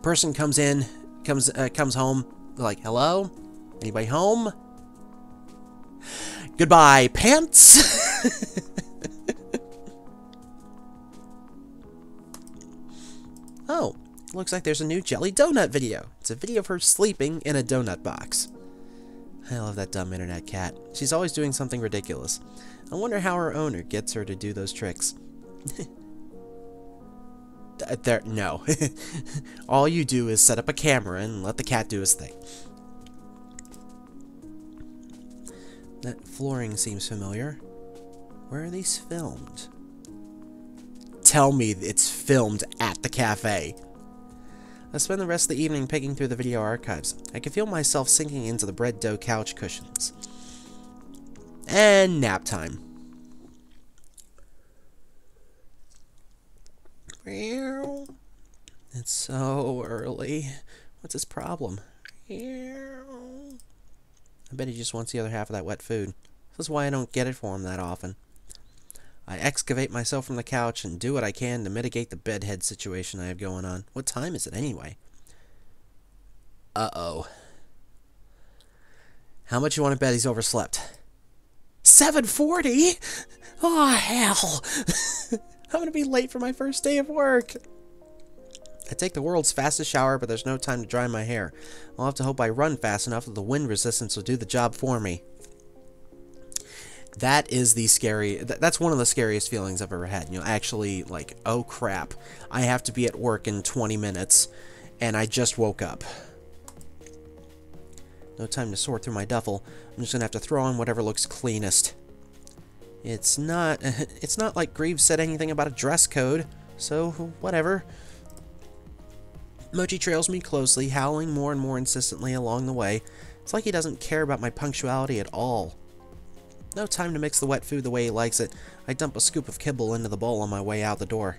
[SPEAKER 1] Person comes in, comes home, like, hello? Anybody home? Goodbye, pants! Oh, looks like there's a new Jelly Donut video. It's a video of her sleeping in a donut box. I love that dumb internet cat. She's always doing something ridiculous. I wonder how her owner gets her to do those tricks. No. All you do is set up a camera and let the cat do his thing. That flooring seems familiar. Where are these filmed? Tell me it's filmed at the cafe. I spend the rest of the evening picking through the video archives. I can feel myself sinking into the bread dough couch cushions. And nap time. It's so early. What's his problem? I bet he just wants the other half of that wet food. This is why I don't get it for him that often. I excavate myself from the couch and do what I can to mitigate the bedhead situation I have going on. What time is it anyway? Uh-oh. How much you want to bet he's overslept? 7:40? Oh, hell. I'm going to be late for my first day of work. I take the world's fastest shower, but there's no time to dry my hair. I'll have to hope I run fast enough that the wind resistance will do the job for me. That is the scary... That's one of the scariest feelings I've ever had. You know, actually, like, oh crap. I have to be at work in 20 minutes, and I just woke up. No time to sort through my duffel. I'm just gonna have to throw on whatever looks cleanest. It's not like Greaves said anything about a dress code, so whatever. Mochi trails me closely, howling more and more insistently along the way. It's like he doesn't care about my punctuality at all. No time to mix the wet food the way he likes it. I dump a scoop of kibble into the bowl on my way out the door.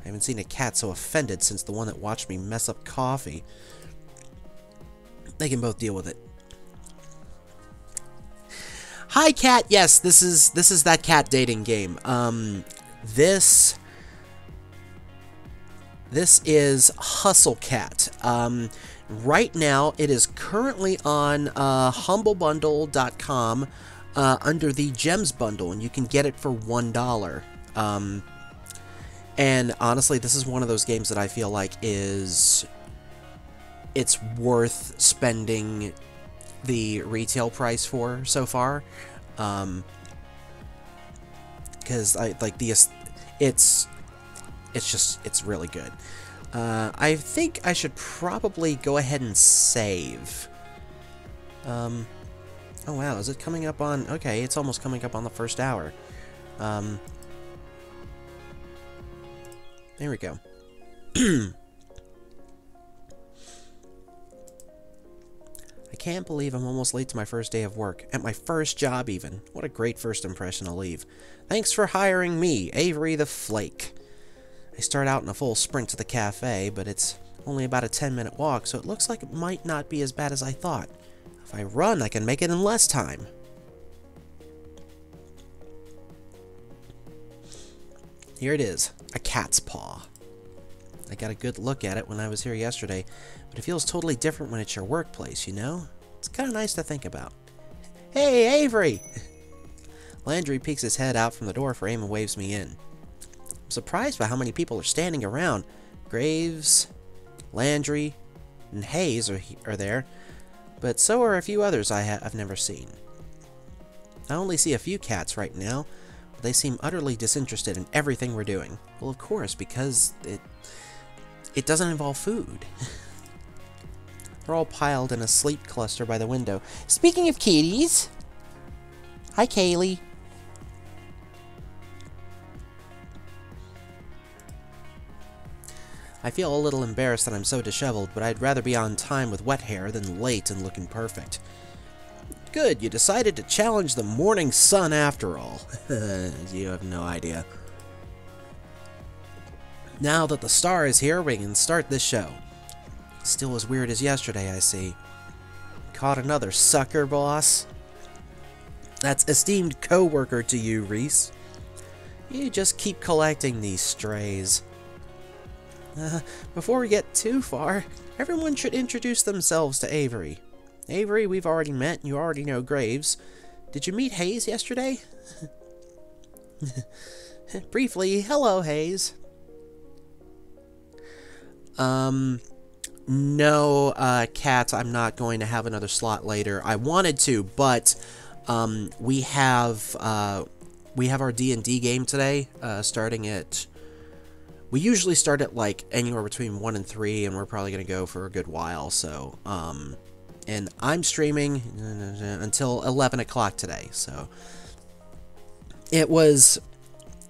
[SPEAKER 1] I haven't seen a cat so offended since the one that watched me mess up coffee. They can both deal with it. Hi, cat. Yes, this is that cat dating game. This is Hustle Cat. Right now, it is currently on humblebundle.com under the Gems bundle, and you can get it for $1. And honestly, this is one of those games that I feel like it's worth spending the retail price for so far, because it's really good. I think I should probably go ahead and save. Oh wow, is it coming up on... Okay, it's almost coming up on the first hour. There we go. I can't believe I'm almost late to my first day of work. At my first job, even. What a great first impression to leave. Thanks for hiring me, Avery the Flake. I start out in a full sprint to the cafe, but it's only about a 10-minute walk, so it looks like it might not be as bad as I thought. If I run, I can make it in less time. Here it is, a cat's paw. I got a good look at it when I was here yesterday, but it feels totally different when it's your workplace, you know? It's kind of nice to think about. Hey, Avery! Landry peeks his head out from the door frame and waves me in. I'm surprised by how many people are standing around. Graves, Landry, and Hayes are there, but so are a few others I've never seen. I only see a few cats right now, but they seem utterly disinterested in everything we're doing. Well, of course, because it doesn't involve food. They're all piled in a sleep cluster by the window. Speaking of kitties... Hi, Kaylee. I feel a little embarrassed that I'm so disheveled, but I'd rather be on time with wet hair than late and looking perfect. Good, you decided to challenge the morning sun after all. You have no idea. Now that the star is here, we can start this show. Still as weird as yesterday, I see. Caught another sucker, boss? That's esteemed co-worker to you, Reese. You just keep collecting these strays. Before we get too far, everyone should introduce themselves to Avery. Avery, we've already met, and you already know Graves. Did you meet Hayes yesterday? Briefly, hello, Hayes. No, Kat, I'm not going to have another slot later. I wanted to, but, we have our D&D game today, starting at... We usually start at, like, anywhere between 1 and 3, and we're probably going to go for a good while, so, and I'm streaming until 11 o'clock today, so... It was...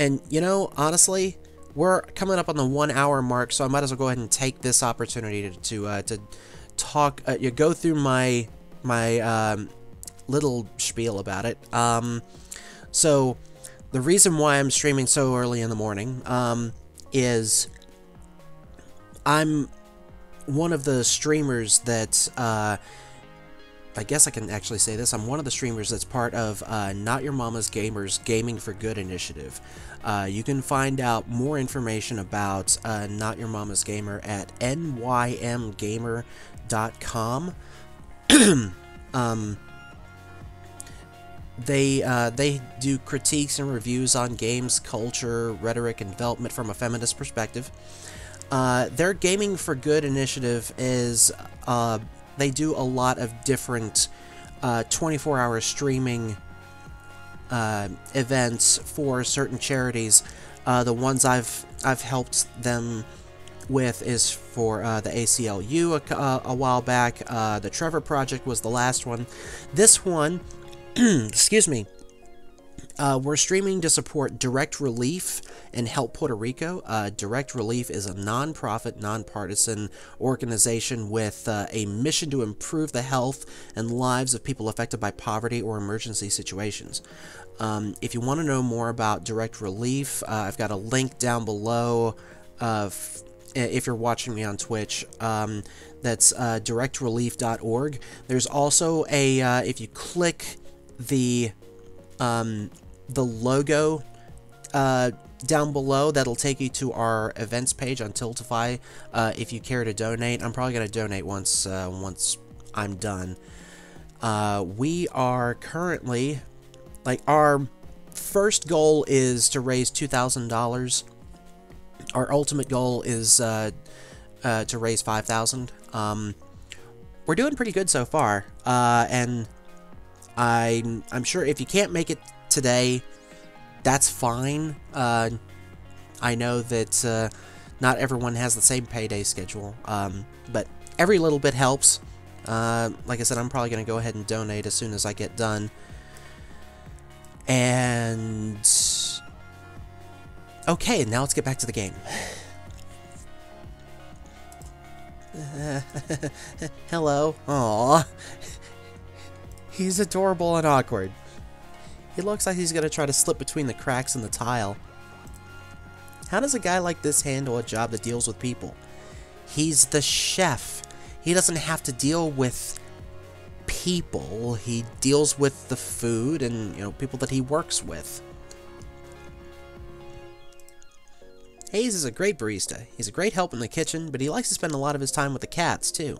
[SPEAKER 1] And, you know, honestly... We're coming up on the 1 hour mark, so I might as well go ahead and take this opportunity to talk, go through my little spiel about it. So the reason why I'm streaming so early in the morning is I'm one of the streamers that I guess I can actually say this. I'm one of the streamers that's part of Not Your Mama's Gamers Gaming for Good initiative. You can find out more information about Not Your Mama's Gamer at nymgamer.com. They do critiques and reviews on games, culture, rhetoric, and development from a feminist perspective. Their Gaming for Good initiative is, they do a lot of different 24-hour streaming events for certain charities. The ones I've helped them with is for the ACLU a while back. The Trevor Project was the last one. This one, excuse me, we're streaming to support Direct Relief and Help Puerto Rico. Direct Relief is a non-profit, non-partisan organization with a mission to improve the health and lives of people affected by poverty or emergency situations. If you want to know more about Direct Relief, I've got a link down below if you're watching me on Twitch. That's directrelief.org. There's also a, if you click the logo down below, that'll take you to our events page on Tiltify. If you care to donate, I'm probably going to donate once I'm done. We are currently, like, our first goal is to raise $2,000. Our ultimate goal is to raise $5,000. We're doing pretty good so far, and I'm sure if you can't make it today, that's fine. I know that not everyone has the same payday schedule, but every little bit helps. Like I said, I'm probably going to go ahead and donate as soon as I get done. And okay, now let's get back to the game. Hello. Aww. He's adorable and awkward. He looks like he's going to try to slip between the cracks in the tile. How does a guy like this handle a job that deals with people? He's the chef. He doesn't have to deal with people. He deals with the food and, you know, people that he works with. Hayes is a great barista. He's a great help in the kitchen, but he likes to spend a lot of his time with the cats, too.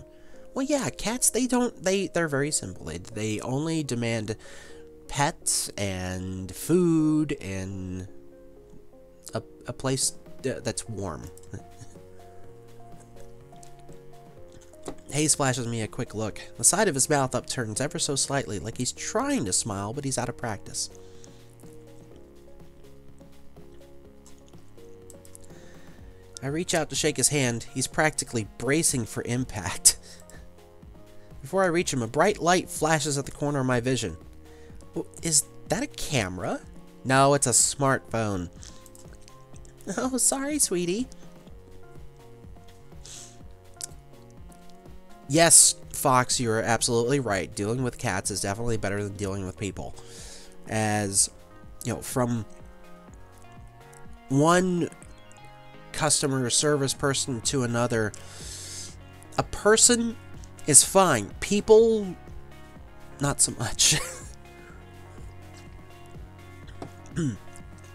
[SPEAKER 1] Well, yeah, cats, they're very simple. They only demand pets and food and a place that's warm. Hayes flashes me a quick look. The side of his mouth upturns ever so slightly, like he's trying to smile, but he's out of practice. I reach out to shake his hand. He's practically bracing for impact. Before I reach him, a bright light flashes at the corner of my vision. Is that a camera? No, it's a smartphone. Oh, sorry, sweetie. Yes, Fox, you're absolutely right. Dealing with cats is definitely better than dealing with people. As, you know, from one customer service person to another, a person is fine. People, not so much.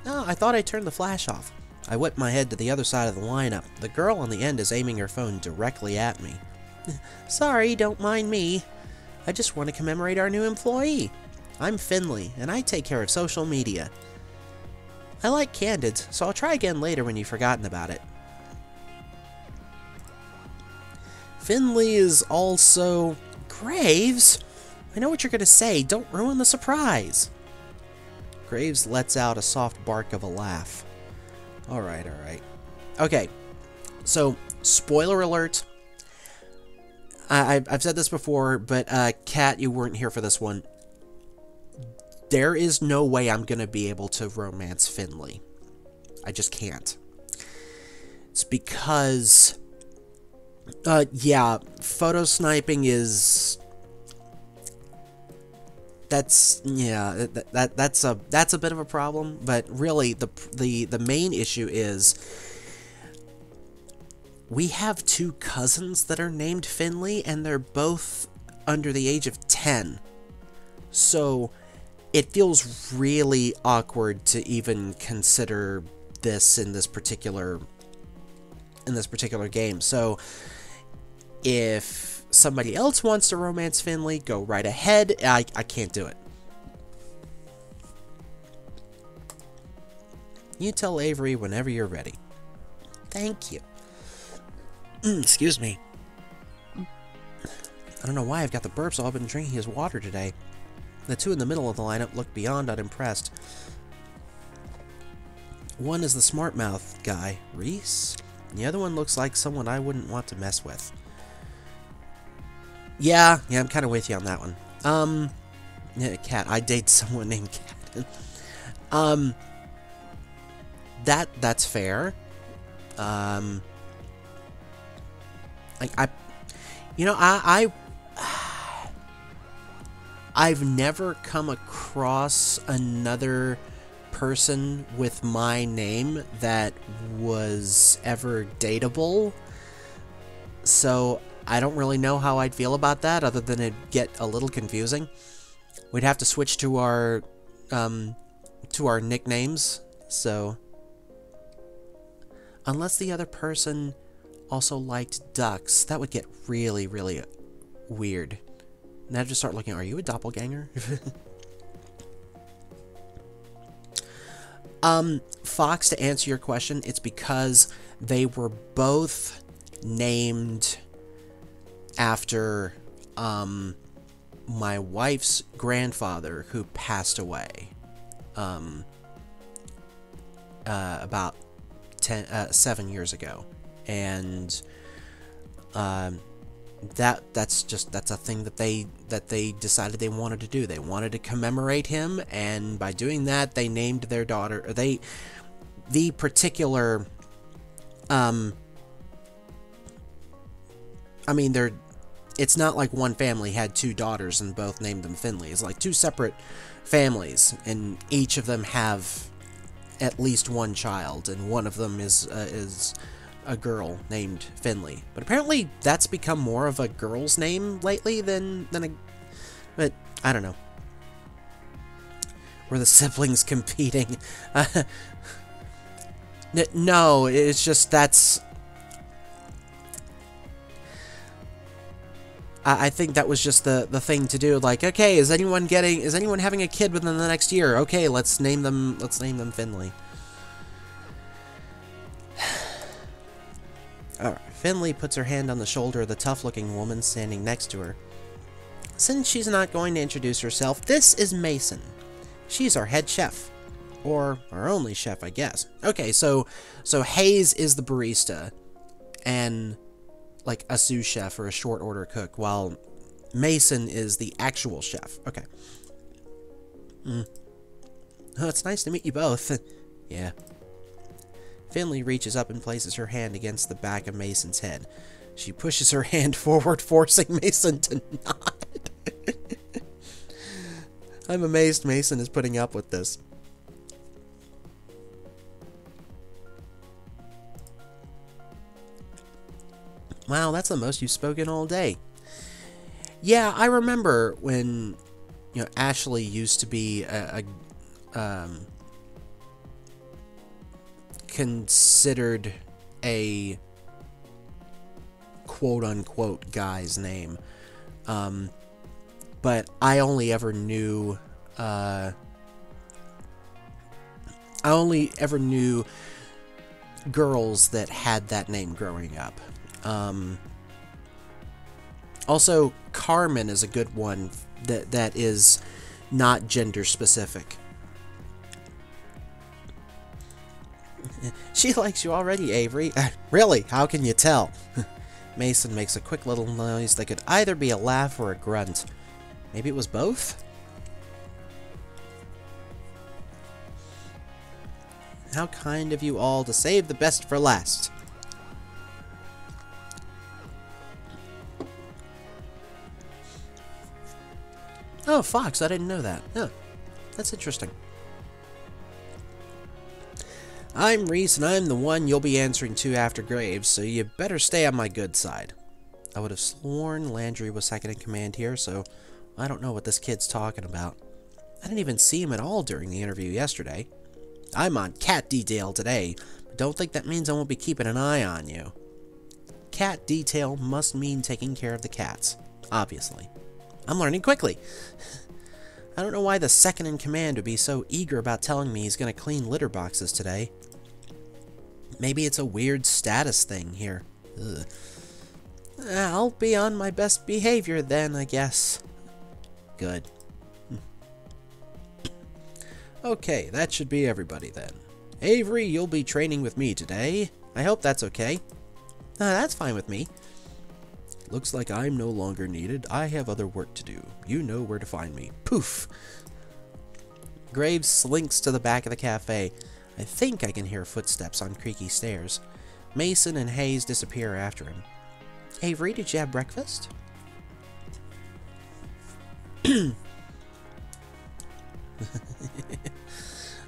[SPEAKER 1] Oh, I thought I turned the flash off. I whip my head to the other side of the lineup. The girl on the end is aiming her phone directly at me. Sorry, don't mind me. I just want to commemorate our new employee. I'm Finley, and I take care of social media. I like candids, so I'll try again later when you've forgotten about it. Finley is also... Graves? I know what you're going to say. Don't ruin the surprise. Graves lets out a soft bark of a laugh. Alright, alright. Okay, so, spoiler alert. I've said this before, but, Kat, you weren't here for this one. There is no way I'm going to be able to romance Finley. I just can't. It's because... yeah, photo sniping is... That's a bit of a problem, but really the main issue is we have two cousins that are named Finley, and they're both under the age of 10. So it feels really awkward to even consider this in this particular game. So if somebody else wants to romance Finley, go right ahead. I can't do it. You tell Avery whenever you're ready. Thank you. Excuse me. I don't know why I've got the burps. All I've been drinking is water today. The two in the middle of the lineup look beyond unimpressed. One is the smart mouth guy, Reese. The other one looks like someone I wouldn't want to mess with. Yeah, I'm kind of with you on that one. Yeah, Cat. I date someone named Cat. That's fair. I've never come across another person with my name that was ever dateable, so I don't really know how I'd feel about that, other than it'd get a little confusing. We'd have to switch to our nicknames, so... Unless the other person also liked ducks, that would get really, really weird. And I'd just start looking, are you a doppelganger? Fox, to answer your question, it's because they were both named after, my wife's grandfather, who passed away, about 7 years ago, and that's a thing that they decided they wanted to do. They wanted to commemorate him, and by doing that, they named their daughter. The particular, I mean, it's not like one family had two daughters and both named them Finley. It's like two separate families, and each of them have at least one child, and one of them is a girl named Finley. But apparently that's become more of a girl's name lately than a... But, I don't know. Were the siblings competing? No, it's just that's... I think that was just the thing to do. Like, okay, is anyone having a kid within the next year? Okay, let's name them Finley. Alright, Finley puts her hand on the shoulder of the tough-looking woman standing next to her. Since she's not going to introduce herself, this is Mason. She's our head chef. Or our only chef, I guess. Okay, so Hayes is the barista, and like a sous chef or a short order cook, while Mason is the actual chef. Okay. Oh, it's nice to meet you both. Yeah. Finley reaches up and places her hand against the back of Mason's head. She pushes her hand forward, forcing Mason to nod. I'm amazed Mason is putting up with this. Wow, that's the most you've spoken all day. Yeah, I remember when, Ashley used to be considered a quote-unquote guy's name. But I only ever knew, girls that had that name growing up. Also, Carmen is a good one that is not gender specific. She likes you already, Avery. Really? How can you tell? Mason makes a quick little noise that could either be a laugh or a grunt. Maybe it was both? How kind of you all to save the best for last. Oh, Fox, I didn't know that. Oh, that's interesting. I'm Reese, and I'm the one you'll be answering to after Graves, so you better stay on my good side. I would have sworn Landry was second in command here, so I don't know what this kid's talking about. I didn't even see him at all during the interview yesterday. I'm on cat detail today, but don't think that means I won't be keeping an eye on you. Cat detail must mean taking care of the cats, obviously. I'm learning quickly. I don't know why the second in command would be so eager about telling me he's going to clean litter boxes today. Maybe it's a weird status thing here. Ugh. I'll be on my best behavior then, I guess. Good. Okay, that should be everybody then. Avery, you'll be training with me today. I hope that's okay. That's fine with me. Looks like I'm no longer needed. I have other work to do. You know where to find me. Poof! Graves slinks to the back of the cafe. I think I can hear footsteps on creaky stairs. Mason and Hayes disappear after him. Avery, did you have breakfast?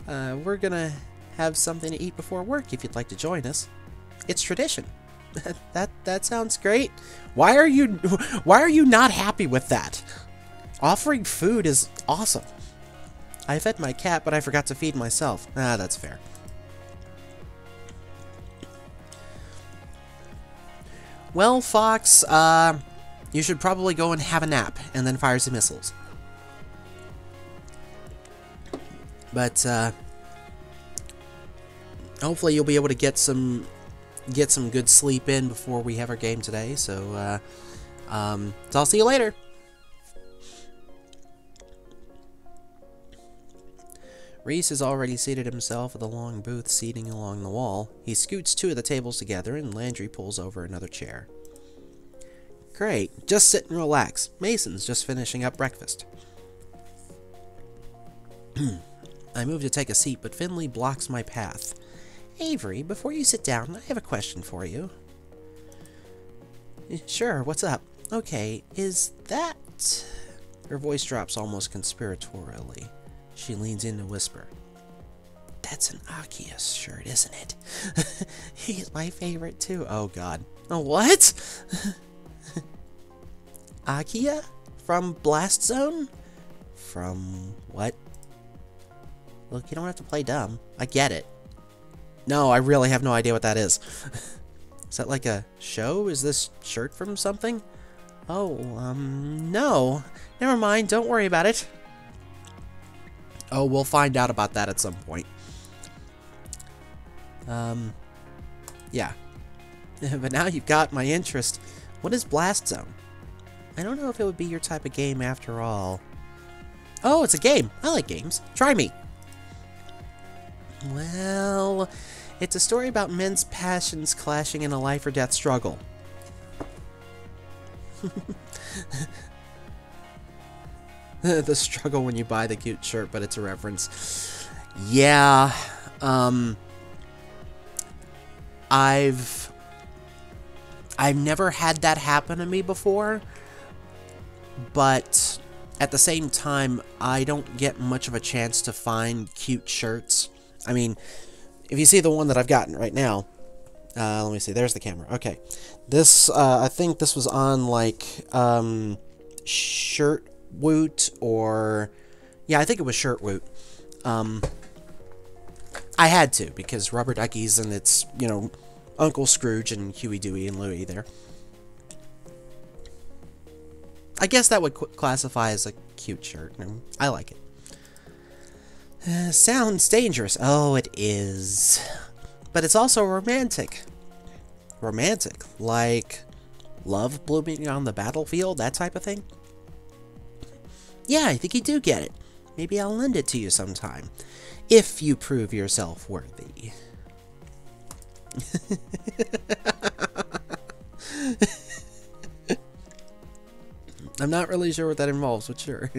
[SPEAKER 1] We're gonna have something to eat before work if you'd like to join us. It's tradition. That sounds great. Why are you not happy with that? Offering food is awesome. I fed my cat, but I forgot to feed myself. That's fair. Well, Fox, you should probably go and have a nap, and then fire some missiles. But, hopefully you'll be able to get some good sleep in before we have our game today, so, I'll see you later. Reese has already seated himself at the long booth seating along the wall. He scoots two of the tables together, and Landry pulls over another chair. Great, just sit and relax. Mason's just finishing up breakfast. I move to take a seat, but Finley blocks my path. Avery, before you sit down, I have a question for you. Sure, what's up? Okay, is that... Her voice drops almost conspiratorially. She leans in to whisper. That's an Akia's shirt, isn't it? He's my favorite too. Oh god. Oh, what? Akia? From Blast Zone? From what? Look, you don't have to play dumb. I get it. No, I really have no idea what that is. Is that like a show? Is this shirt from something? Oh, no. Never mind, don't worry about it. Oh, we'll find out about that at some point. Yeah. But now you've got my interest. What is Blast Zone? I don't know if it would be your type of game after all. Oh, it's a game. I like games. Try me. Well, it's a story about men's passions clashing in a life or death struggle. The struggle when you buy the cute shirt, but it's a reference. Yeah, I've never had that happen to me before, but at the same time, I don't get much of a chance to find cute shirts. I mean, if you see the one that I've gotten right now, let me see, there's the camera. Okay, this, I think this was on, like, Shirt Woot, or yeah, I think it was Shirt Woot. I had to, because Rubber Duckies, and it's, you know, Uncle Scrooge and Huey, Dewey, and Louie there. I guess that would classify as a cute shirt. I like it. Sounds dangerous. Oh, it is. But it's also romantic. Romantic, like love blooming on the battlefield, that type of thing. Yeah, I think you do get it. Maybe I'll lend it to you sometime, if you prove yourself worthy. I'm not really sure what that involves, but sure.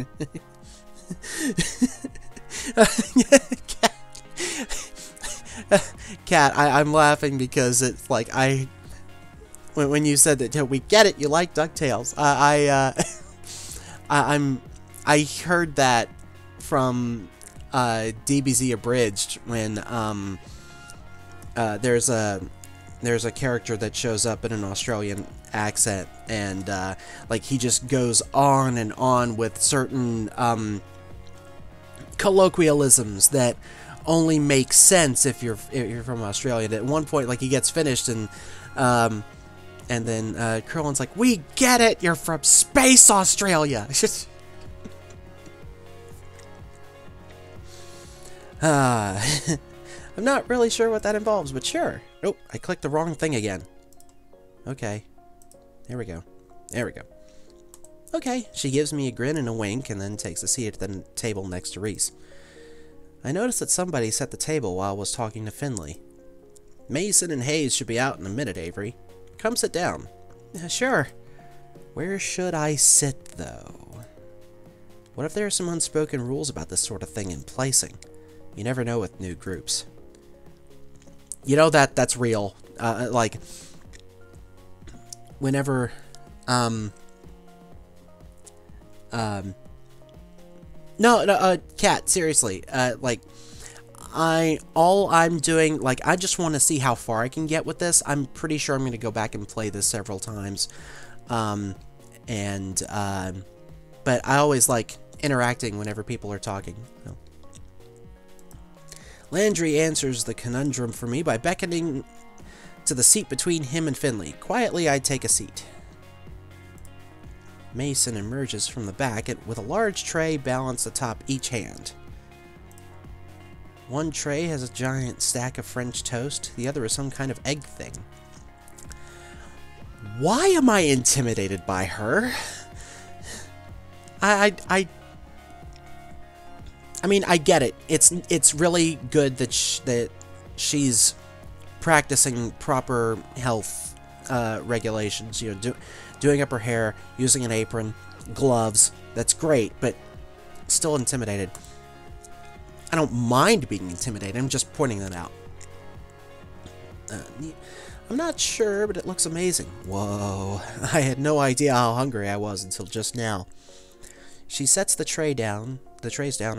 [SPEAKER 1] Cat, I'm laughing because it's like when you said that we get it, you like DuckTales. I heard that from DBZ Abridged when there's a character that shows up in an Australian accent, and like he just goes on and on with certain colloquialisms that only make sense if you're from Australia. And at one point, like, he gets finished, and then Curlin's like, "We get it, you're from space Australia." I'm not really sure what that involves, but sure. Oh, I clicked the wrong thing again. Okay. There we go. There we go. Okay, she gives me a grin and a wink, and then takes a seat at the table next to Reese. I noticed that somebody set the table while I was talking to Finley. "Mason and Hayes should be out in a minute, Avery. Come sit down." Sure. Where should I sit, though? What if there are some unspoken rules about this sort of thing in placing? You never know with new groups. You know, that's real. Like, whenever, no, Kat, seriously, like, all I'm doing, like, I just want to see how far I can get with this. I'm pretty sure I'm going to go back and play this several times, but I always like interacting whenever people are talking, so. Landry answers the conundrum for me by beckoning to the seat between him and Finley. Quietly, I take a seat. Mason emerges from the back with a large tray balanced atop each hand. One tray has a giant stack of French toast, the other is some kind of egg thing. Why am I intimidated by her? I mean, I get it. It's really good that she's practicing proper health regulations. You know, doing up her hair, using an apron, gloves. That's great, but still intimidated. I don't mind being intimidated. I'm just pointing that out. I'm not sure, but it looks amazing. Whoa! I had no idea how hungry I was until just now. She sets the trays down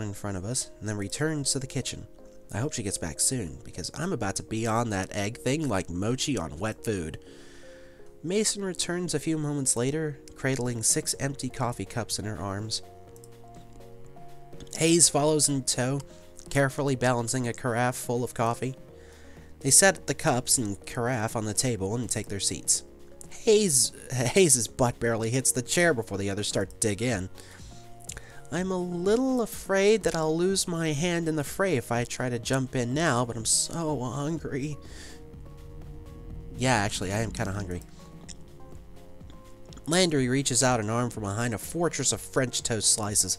[SPEAKER 1] in front of us, and then returns to the kitchen. I hope she gets back soon, because I'm about to be on that egg thing like mochi on wet food. Mason returns a few moments later, cradling 6 empty coffee cups in her arms. Hayes follows in tow, carefully balancing a carafe full of coffee. They set the cups and carafe on the table and take their seats. Hayes' butt barely hits the chair before the others start to dig in. I'm a little afraid that I'll lose my hand in the fray if I try to jump in now, but I'm so hungry. Yeah, actually, I am kind of hungry. Landry reaches out an arm from behind a fortress of French toast slices.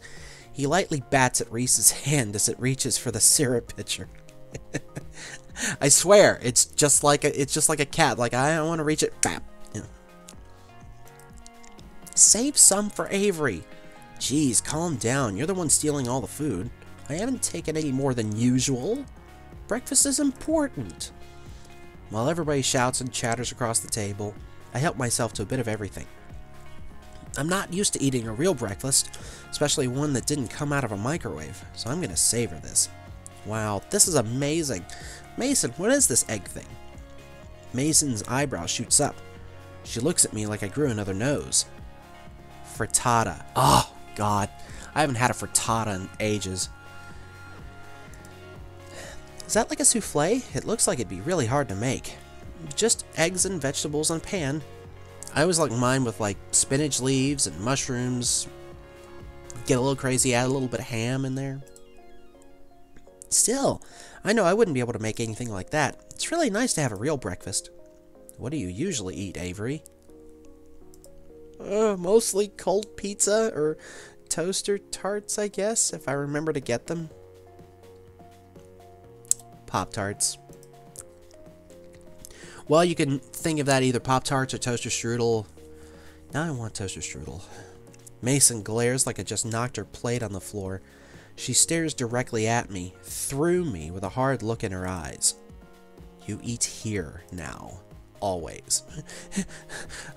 [SPEAKER 1] He lightly bats at Reese's hand as it reaches for the syrup pitcher. I swear, it's just like a cat. Like, I don't want to reach it. Bap. Yeah. Save some for Avery. Jeez, calm down. You're the one stealing all the food. I haven't taken any more than usual. Breakfast is important. While everybody shouts and chatters across the table, I help myself to a bit of everything. I'm not used to eating a real breakfast, especially one that didn't come out of a microwave, so I'm gonna savor this. Wow, this is amazing. Mason, what is this egg thing? Mason's eyebrow shoots up. She looks at me like I grew another nose. Frittata. Oh, God. I haven't had a frittata in ages. Is that like a souffle? It looks like it'd be really hard to make. Just eggs and vegetables in a pan. I always like mine with, like, spinach leaves and mushrooms. Get a little crazy, add a little bit of ham in there. Still, I know I wouldn't be able to make anything like that. It's really nice to have a real breakfast. What do you usually eat, Avery? Mostly cold pizza or toaster tarts, I guess, if I remember to get them. Pop-Tarts. Well, you can think of that either Pop-Tarts or toaster strudel. Now I want toaster strudel. Mason glares like I just knocked her plate on the floor. She stares directly at me, through me, with a hard look in her eyes. You eat here now. Always.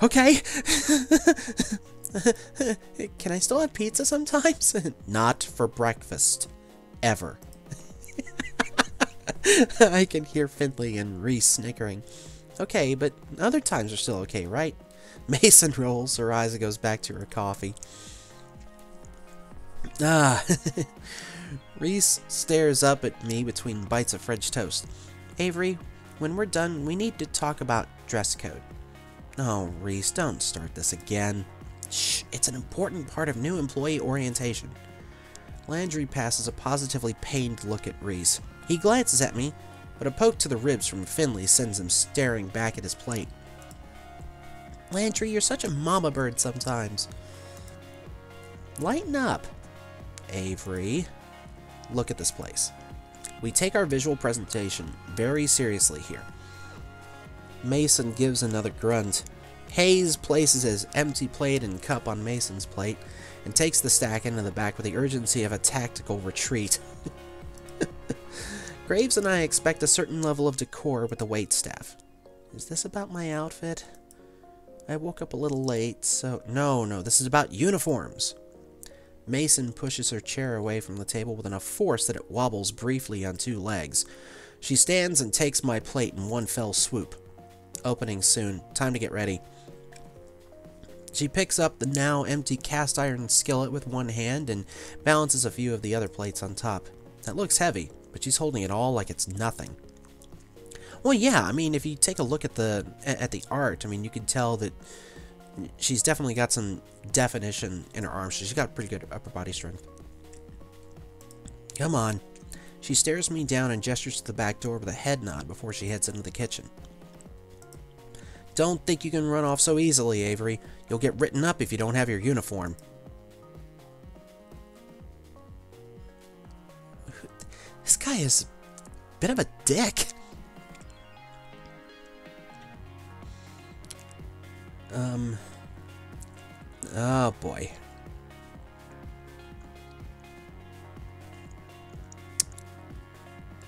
[SPEAKER 1] Okay. Can I still have pizza sometimes? Not for breakfast. Ever. I can hear Finley and Reese snickering. Okay, but other times are still okay, right? Mason rolls her eyes and goes back to her coffee. Ah. Reese stares up at me between bites of French toast. Avery, when we're done, we need to talk about dress code. Oh, Reese, don't start this again. Shh, it's an important part of new employee orientation. Landry passes a positively pained look at Reese. He glances at me, but a poke to the ribs from Finley sends him staring back at his plate. Landry, you're such a mama bird sometimes. Lighten up. Avery, look at this place. We take our visual presentation very seriously here. Mason gives another grunt. Hayes places his empty plate and cup on Mason's plate and takes the stack into the back with the urgency of a tactical retreat. Graves and I expect a certain level of decor with the waitstaff. Is this about my outfit? I woke up a little late, so... No, this is about uniforms. Mason pushes her chair away from the table with enough force that it wobbles briefly on two legs. She stands and takes my plate in one fell swoop. Opening soon. Time to get ready. She picks up the now empty cast iron skillet with one hand and balances a few of the other plates on top. That looks heavy, but she's holding it all like it's nothing. Well, yeah, I mean, if you take a look at the art, I mean, you can tell that she's definitely got some definition in her arms. She's got pretty good upper body strength. Come on. She stares me down and gestures to the back door with a head nod before she heads into the kitchen. Don't think you can run off so easily, Avery. You'll get written up if you don't have your uniform. This guy is a bit of a dick. Oh boy.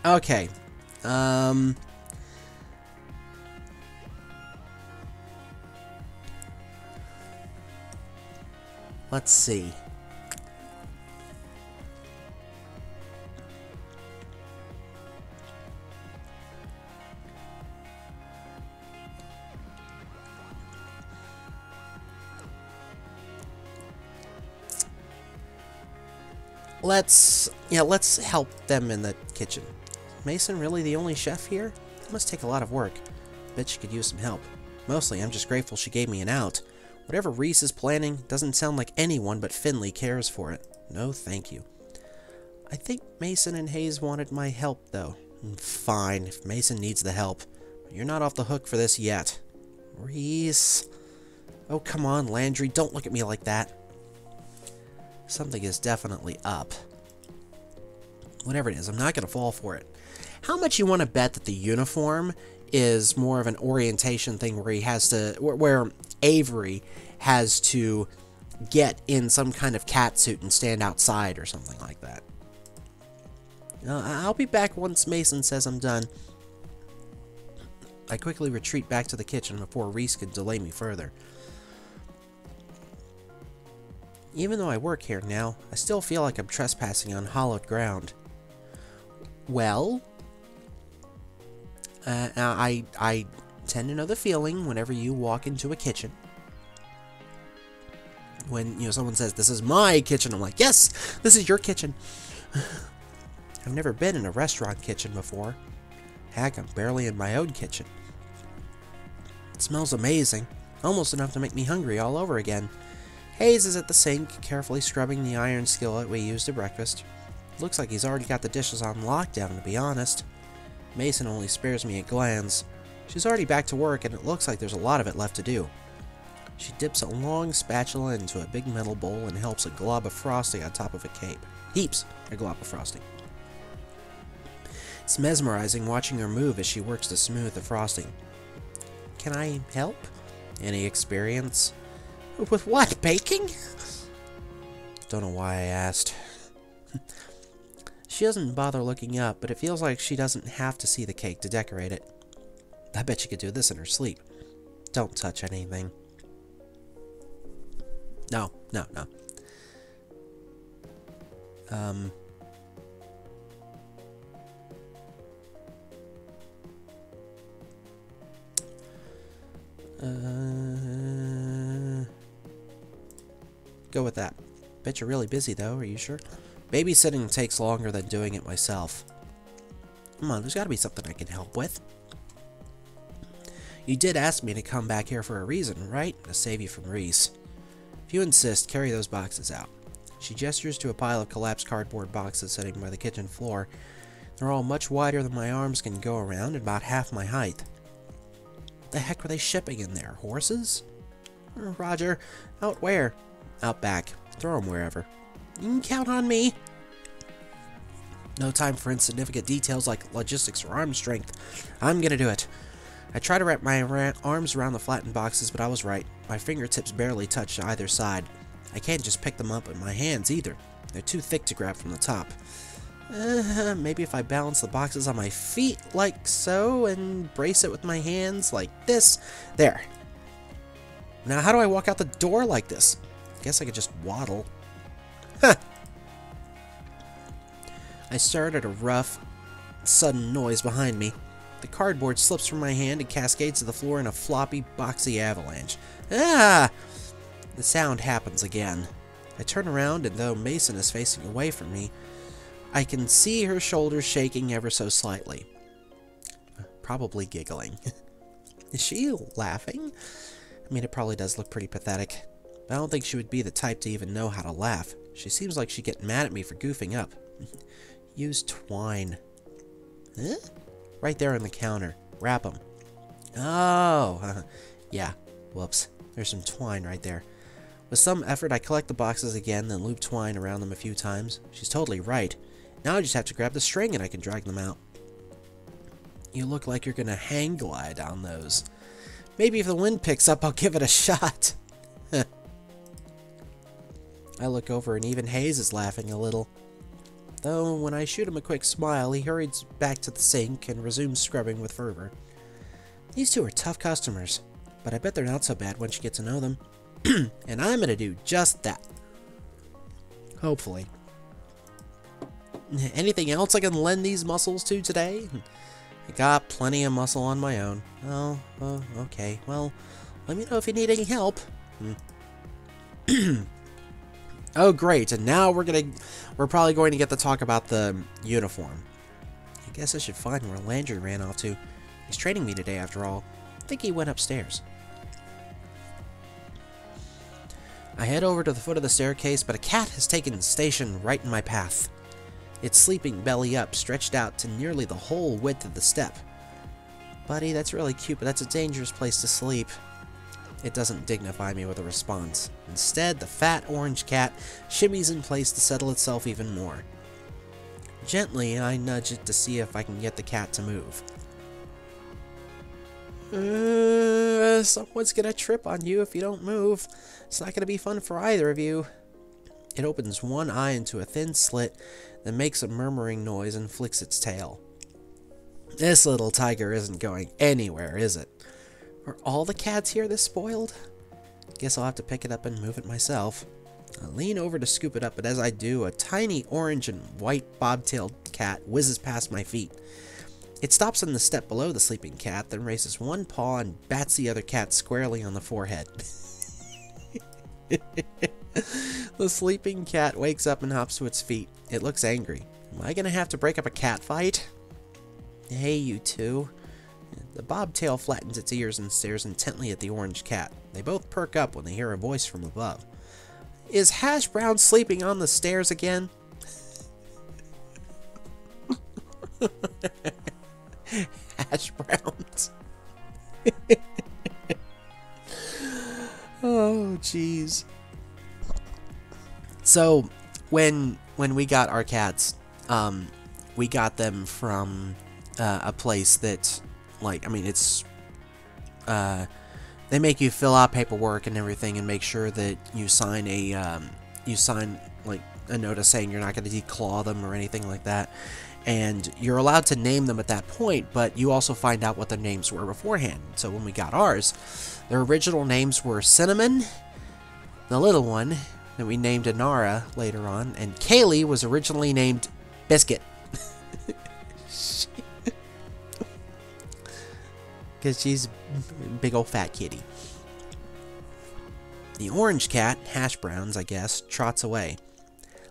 [SPEAKER 1] Okay. Let's see. Let's help them in the kitchen. Mason really the only chef here? It must take a lot of work. Bet she could use some help. Mostly, I'm just grateful she gave me an out. Whatever Reese is planning doesn't sound like anyone but Finley cares for it. No, thank you. I think Mason and Hayes wanted my help, though. Fine, if Mason needs the help. But you're not off the hook for this yet. Reese. Oh, come on, Landry, don't look at me like that. Something is definitely up. Whatever it is, I'm not going to fall for it. How much you want to bet that the uniform is more of an orientation thing where he has to... where Avery has to get in some kind of catsuit and stand outside or something like that. I'll be back once Mason says I'm done. I quickly retreat back to the kitchen before Reese can delay me further. Even though I work here now, I still feel like I'm trespassing on hallowed ground. Well, I tend to know the feeling whenever you walk into a kitchen. When, someone says, "This is my kitchen," I'm like, "Yes, this is your kitchen." I've never been in a restaurant kitchen before. Heck, I'm barely in my own kitchen. It smells amazing, almost enough to make me hungry all over again. Hayes is at the sink, carefully scrubbing the iron skillet we used at breakfast. Looks like he's already got the dishes on lockdown, to be honest. Mason only spares me a glance. She's already back to work, and it looks like there's a lot of it left to do. She dips a long spatula into a big metal bowl and helps a glob of frosting on top of a cape. Heaps a glob of frosting. It's mesmerizing watching her move as she works to smooth the frosting. Can I help? Any experience? With what? Baking? Don't know why I asked. She doesn't bother looking up, but it feels like she doesn't have to see the cake to decorate it. I bet she could do this in her sleep. Don't touch anything. No. Go with that. Bet you're really busy, though. Are you sure? Babysitting takes longer than doing it myself. Come on, there's got to be something I can help with. You did ask me to come back here for a reason, right? To save you from Reese. If you insist, carry those boxes out. She gestures to a pile of collapsed cardboard boxes sitting by the kitchen floor. They're all much wider than my arms can go around and about half my height. What the heck were they shipping in there? Horses? Roger. Out where? Out back. Throw them wherever. You can count on me. No time for insignificant details like logistics or arm strength. I'm gonna do it. I tried to wrap my arms around the flattened boxes, but I was right. My fingertips barely touched either side. I can't just pick them up in my hands either. They're too thick to grab from the top. Maybe if I balance the boxes on my feet like so and brace it with my hands like this. There. Now how do I walk out the door like this? Guess I could just waddle. Huh. I start at a rough, sudden noise behind me. The cardboard slips from my hand and cascades to the floor in a floppy, boxy avalanche. Ah! The sound happens again. I turn around, and though Mason is facing away from me, I can see her shoulders shaking ever so slightly. Probably giggling. Is she laughing? I mean, it probably does look pretty pathetic. But I don't think she would be the type to even know how to laugh. She seems like she'd get mad at me for goofing up. Use twine. Huh? Right there on the counter. Wrap them. Oh, yeah. Whoops. There's some twine right there. With some effort, I collect the boxes again, then loop twine around them a few times. She's totally right. Now I just have to grab the string and I can drag them out. You look like you're gonna hang glide on those. Maybe if the wind picks up, I'll give it a shot. I look over and even Hayes is laughing a little. Though, when I shoot him a quick smile, he hurries back to the sink and resumes scrubbing with fervor. These two are tough customers, but I bet they're not so bad once you get to know them. And I'm gonna do just that. Hopefully. Anything else I can lend these muscles to today? I got plenty of muscle on my own. Oh, okay. Well, let me know if you need any help. Oh, great. And now we're probably going to get to talk about the uniform. I guess I should find where Landry ran off to. He's training me today, after all. I think he went upstairs. I head over to the foot of the staircase, but a cat has taken station right in my path. It's sleeping belly up, stretched out to nearly the whole width of the step. Buddy, that's really cute, but that's a dangerous place to sleep. It doesn't dignify me with a response. Instead, the fat orange cat shimmies in place to settle itself even more. Gently, I nudge it to see if I can get the cat to move. Someone's gonna trip on you if you don't move. It's not gonna be fun for either of you. It opens one eye into a thin slit, then makes a murmuring noise and flicks its tail. This little tiger isn't going anywhere, is it? Are all the cats here this spoiled? Guess I'll have to pick it up and move it myself. I lean over to scoop it up, but as I do, a tiny orange and white bobtailed cat whizzes past my feet. It stops on the step below the sleeping cat, then raises one paw and bats the other cat squarely on the forehead. The sleeping cat wakes up and hops to its feet. It looks angry. Am I gonna have to break up a cat fight? Hey, you two. The bobtail flattens its ears and stares intently at the orange cat. They both perk up when they hear a voice from above. Is Hash Brown sleeping on the stairs again? Hash Browns. Oh, jeez. So, when we got our cats, we got them from a place that, like, I mean, it's, they make you fill out paperwork and everything and make sure that you sign like, a notice saying you're not going to declaw them or anything like that. And you're allowed to name them at that point, but you also find out what their names were beforehand. So when we got ours, their original names were Cinnamon, the little one, that we named Inara later on, and Kaylee was originally named Biscuit. Because she's a big old fat kitty. The orange cat, Hash Browns, I guess, trots away.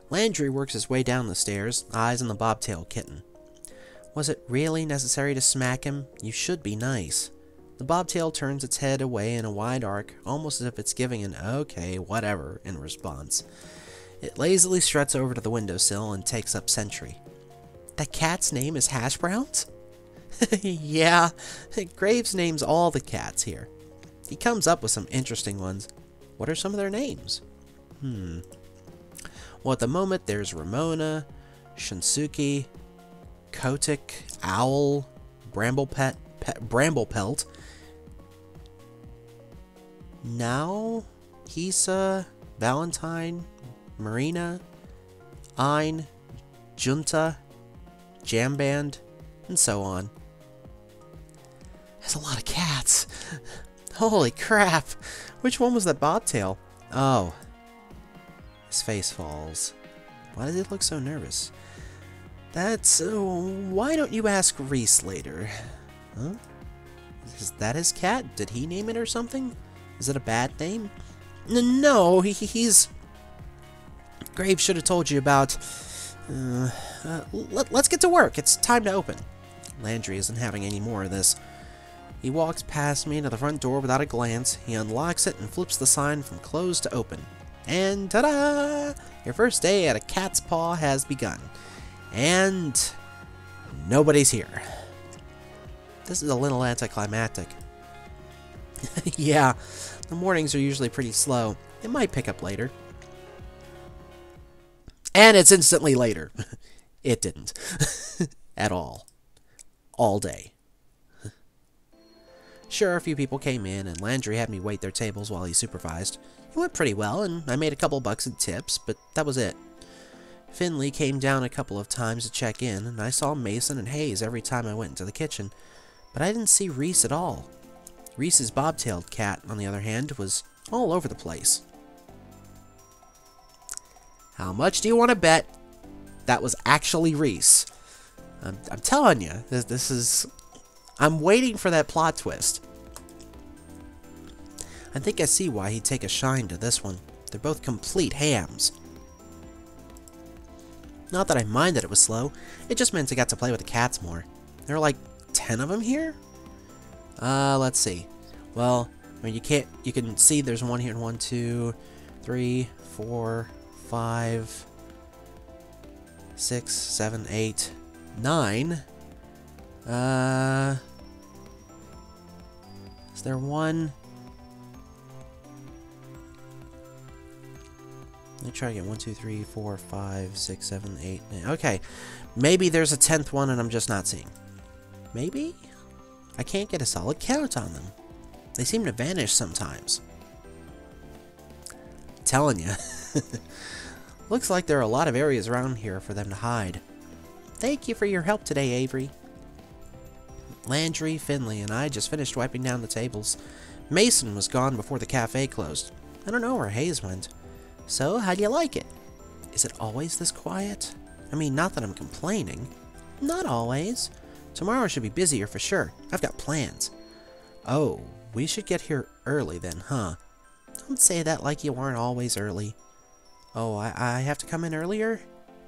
[SPEAKER 1] Landry works his way down the stairs, eyes on the bobtail kitten. Was it really necessary to smack him? You should be nice. The bobtail turns its head away in a wide arc, almost as if it's giving an okay, whatever in response. It lazily struts over to the windowsill and takes up sentry. That cat's name is Hash Browns? Yeah, Graves names all the cats here. He comes up with some interesting ones. What are some of their names? Well, at the moment, there's Ramona, Shunsuke, Kotick, Owl, Bramblepelt, now, Hisa, Valentine, Marina, Ein, Junta, Jamband, and so on. That's a lot of cats. Holy crap! Which one was that bobtail? Oh. His face falls. Why does he look so nervous? That's... why don't you ask Reese later? Huh? Is that his cat? Did he name it or something? Is it a bad name? No, he's... Graves should have told you about... let's get to work. It's time to open. Landry isn't having any more of this. He walks past me to the front door without a glance. He unlocks it and flips the sign from closed to open. And ta-da! Your first day at a cat's paw has begun. And nobody's here. This is a little anticlimactic. Yeah, the mornings are usually pretty slow. It might pick up later. And it's instantly later. It didn't. At all. All day. Sure, a few people came in, and Landry had me wait their tables while he supervised. It went pretty well, and I made a couple bucks in tips, but that was it. Finley came down a couple of times to check in, and I saw Mason and Hayes every time I went into the kitchen. But I didn't see Reese at all. Reese's bobtailed cat, on the other hand, was all over the place. How much do you want to bet that was actually Reese? I'm telling you, this is... I'm waiting for that plot twist. I think I see why he'd take a shine to this one. They're both complete hams. Not that I minded it was slow, it just meant I got to play with the cats more. There are like 10 of them here? Let's see. Well, I mean, you can see there's one here. 1, 2, 3, 4, 5, 6, 7, 8, 9. Is there one? Let me try again. 1, 2, 3, 4, 5, 6, 7, 8, 9. Okay. Maybe there's a 10th one and I'm just not seeing. Maybe? I can't get a solid count on them. They seem to vanish sometimes. I'm telling you. Looks like there are a lot of areas around here for them to hide. Thank you for your help today, Avery. Landry, Finley, and I just finished wiping down the tables. Mason was gone before the cafe closed. I don't know where Hayes went. So, how do you like it? Is it always this quiet? I mean, not that I'm complaining. Not always. Tomorrow should be busier for sure. I've got plans. Oh, we should get here early then, huh? Don't say that like you aren't always early. Oh, I have to come in earlier?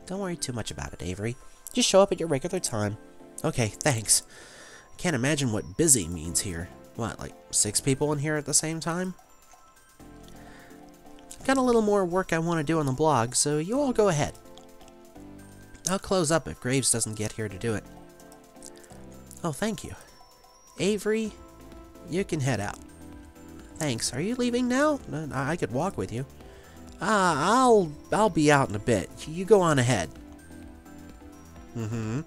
[SPEAKER 1] Don't worry too much about it, Avery. Just show up at your regular time. Okay, thanks. I can't imagine what busy means here. What, like 6 people in here at the same time? Got a little more work I want to do on the blog, so you all go ahead. I'll close up if Graves doesn't get here to do it. Oh, thank you. Avery, you can head out. Thanks. Are you leaving now? I could walk with you. I'll be out in a bit. You go on ahead. Mm-hmm.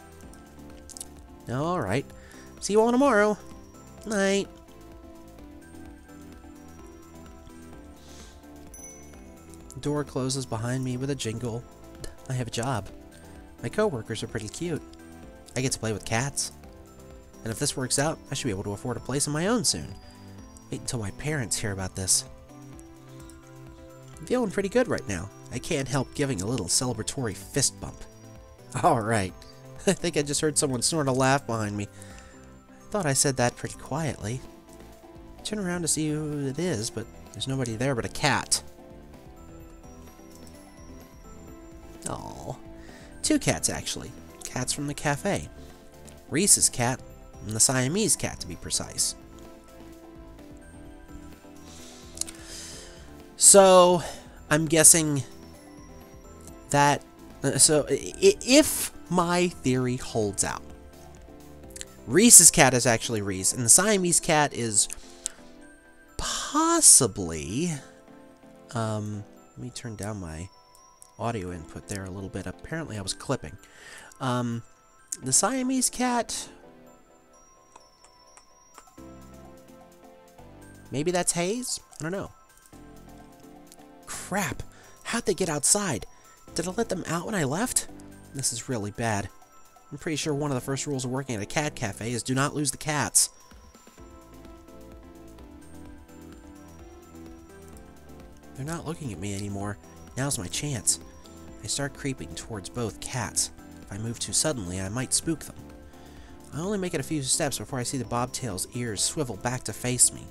[SPEAKER 1] Alright. See you all tomorrow. Night. The door closes behind me with a jingle. I have a job. My coworkers are pretty cute. I get to play with cats. And if this works out, I should be able to afford a place of my own soon. Wait until my parents hear about this. I'm feeling pretty good right now. I can't help giving a little celebratory fist bump. Alright. I think I just heard someone snort a laugh behind me. I thought I said that pretty quietly. I turn around to see who it is, but There's nobody there but a cat. Oh, 2 cats actually. Cats from the cafe. Reese's cat, and the Siamese cat to be precise. So, I'm guessing that... if my theory holds out, Reese's cat is actually Reese, and the Siamese cat is possibly... let me turn down my audio input there a little bit. Apparently I was clipping. The Siamese cat... maybe that's Hayes? I don't know. Crap! How'd they get outside? Did I let them out when I left? This is really bad. I'm pretty sure one of the first rules of working at a cat cafe is do not lose the cats. They're not looking at me anymore. Now's my chance. I start creeping towards both cats. If I move too suddenly, I might spook them. I only make it a few steps before I see the bobtail's ears swivel back to face me.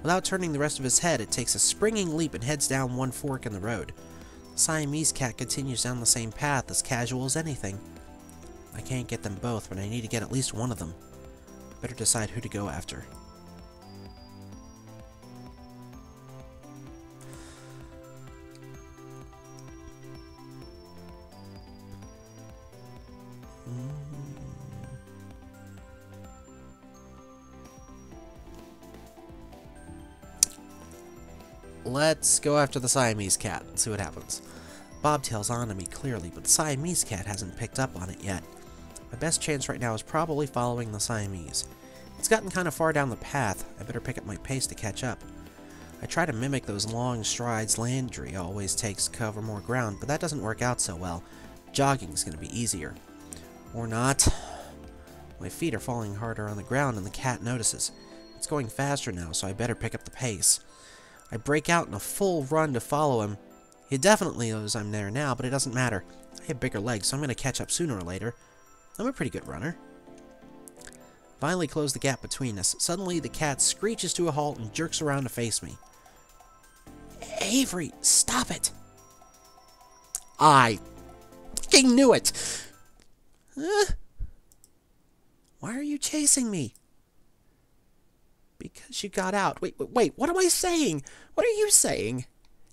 [SPEAKER 1] Without turning the rest of his head, it takes a springing leap and heads down one fork in the road. The Siamese cat continues down the same path, as casual as anything. I can't get them both, but I need to get at least one of them. Better decide who to go after. Let's go after the Siamese cat and see what happens. Bobtail's on to me clearly, but the Siamese cat hasn't picked up on it yet. My best chance right now is probably following the Siamese. It's gotten kind of far down the path. I better pick up my pace to catch up. I try to mimic those long strides Landry always takes to cover more ground, but that doesn't work out so well. Jogging's going to be easier. Or not. My feet are falling harder on the ground and the cat notices. It's going faster now, so I better pick up the pace. I break out in a full run to follow him. He definitely knows I'm there now, but it doesn't matter. I have bigger legs, so I'm going to catch up sooner or later. I'm a pretty good runner. Finally close the gap between us. Suddenly, the cat screeches to a halt and jerks around to face me. Avery, stop it! I fucking knew it! Why are you chasing me? Because you got out. Wait, what am I saying? What are you saying?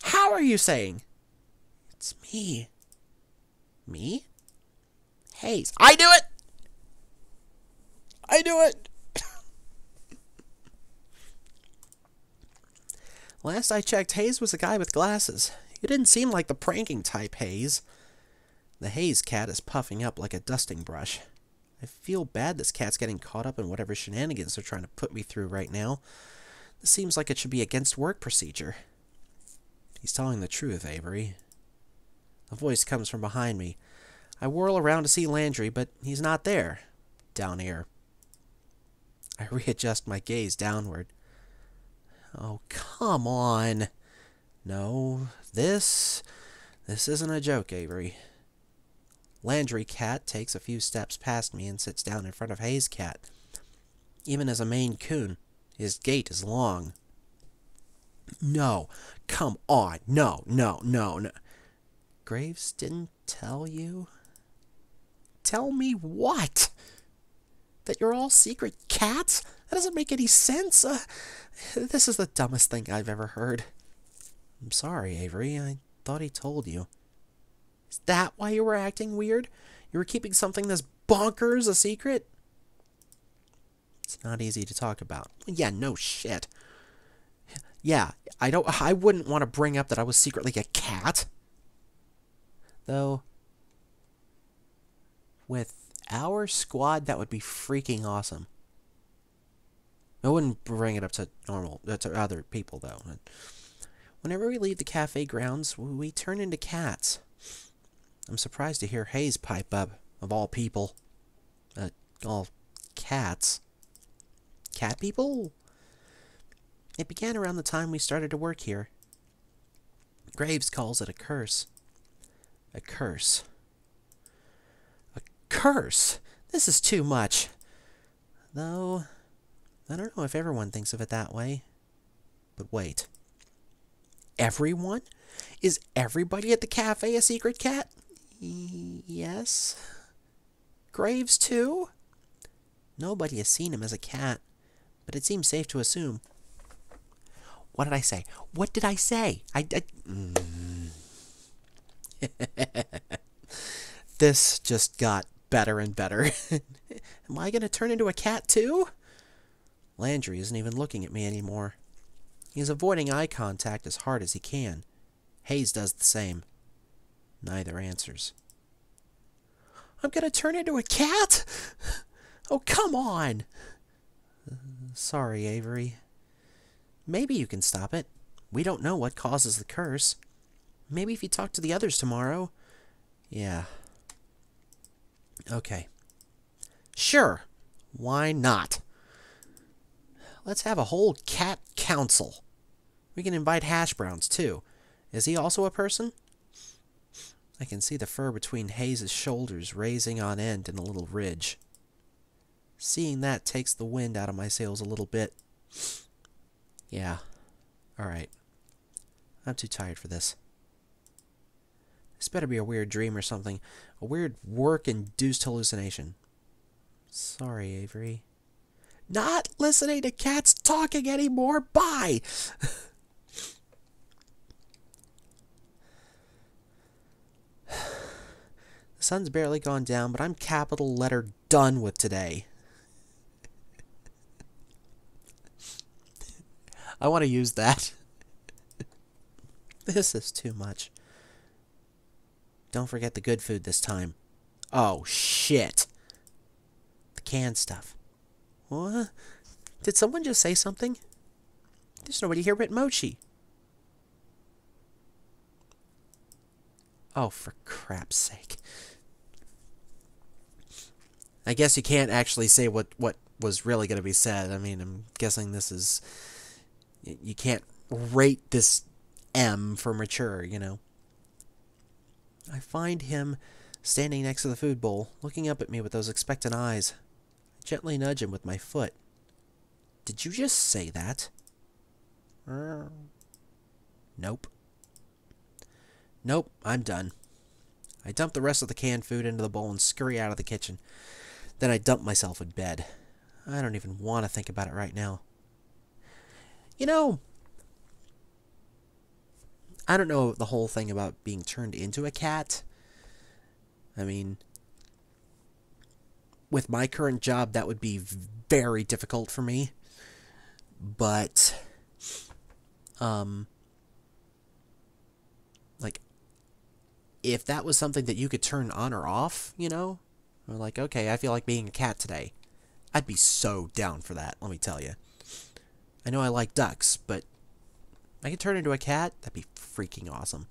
[SPEAKER 1] How are you saying? It's me. Me? Hayes. I knew it! I knew it! Last I checked, Hayes was a guy with glasses. He didn't seem like the pranking type Hayes. The Hayes cat is puffing up like a dusting brush. I feel bad this cat's getting caught up in whatever shenanigans they're trying to put me through right now. This seems like it should be against work procedure. He's telling the truth, Avery. A voice comes from behind me. I whirl around to see Landry, but he's not there. Down here. I readjust my gaze downward. Oh, come on. No, this isn't a joke, Avery. Landry cat takes a few steps past me and sits down in front of Hayes cat. Even as a Maine Coon, his gait is long. No, come on, no. Graves didn't tell you? Tell me what? That you're all secret cats? That doesn't make any sense. This is the dumbest thing I've ever heard. I'm sorry, Avery. I thought he told you. Is that why you were acting weird? You were keeping something this bonkers a secret? It's not easy to talk about. Yeah, no shit. Yeah, I wouldn't want to bring up that I was secretly a cat. Though, with our squad, that would be freaking awesome. I wouldn't bring it up to to other people, though. Whenever we leave the cafe grounds, we turn into cats. I'm surprised to hear Hayes pipe up, of all people. All cats. Cat people? It began around the time we started to work here. Graves calls it a curse. A curse. A curse? This is too much. Though, I don't know if everyone thinks of it that way. But wait. Everyone? Is everybody at the cafe a secret cat? Yes. Graves, too? Nobody has seen him as a cat, but it seems safe to assume. What did I say? What did I say? This just got better and better. Am I going to turn into a cat, too? Landry isn't even looking at me anymore. He's avoiding eye contact as hard as he can. Hayes does the same. Neither answers. I'm going to turn into a cat? Oh, come on! Sorry, Avery. Maybe you can stop it. We don't know what causes the curse. Maybe if you talk to the others tomorrow. Yeah. Okay. Sure. Why not? Let's have a whole cat council. We can invite Hash Browns, too. Is he also a person? I can see the fur between Hayes' shoulders raising on end in a little ridge. Seeing that takes the wind out of my sails a little bit. Yeah. Alright. I'm too tired for this. This better be a weird dream or something. A weird work-induced hallucination. Sorry, Avery. Not listening to cats talking anymore. Bye! The sun's barely gone down, but I'm capital letter done with today. I want to use that. This is too much. Don't forget the good food this time. Oh, shit. The canned stuff. What? Did someone just say something? There's nobody here but Mochi. Oh, for crap's sake. I guess you can't actually say what was really going to be said. I mean, I'm guessing this is... You can't rate this M for mature, you know. I find him standing next to the food bowl, looking up at me with those expectant eyes. I gently nudge him with my foot. Did you just say that? Nope. Nope, I'm done. I dump the rest of the canned food into the bowl and scurry out of the kitchen. Then I dump myself in bed. I don't even want to think about it right now. You know, I don't know the whole thing about being turned into a cat. I mean, with my current job, that would be very difficult for me. But, like, if that was something that you could turn on or off, you know, or like, okay, I feel like being a cat today, I'd be so down for that, let me tell you. I know I like ducks, but I could turn into a cat, that'd be freaking awesome.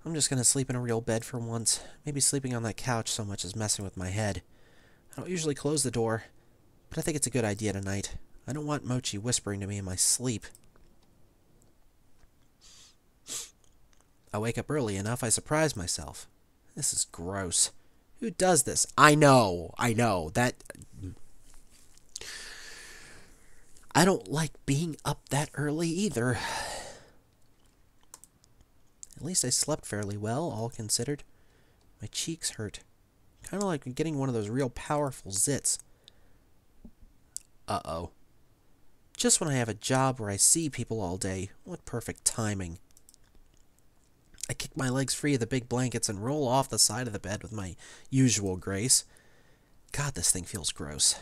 [SPEAKER 1] I'm just gonna sleep in a real bed for once. Maybe sleeping on that couch so much is messing with my head. I don't usually close the door, but I think it's a good idea tonight. I don't want Mochi whispering to me in my sleep. I wake up early enough, I surprise myself. This is gross. Who does this? I know. That... I don't like being up that early either. At least I slept fairly well, all considered. My cheeks hurt. Kind of like getting one of those real powerful zits. Uh-oh. Just when I have a job where I see people all day. What perfect timing. I kick my legs free of the big blankets and roll off the side of the bed with my usual grace. God, this thing feels gross.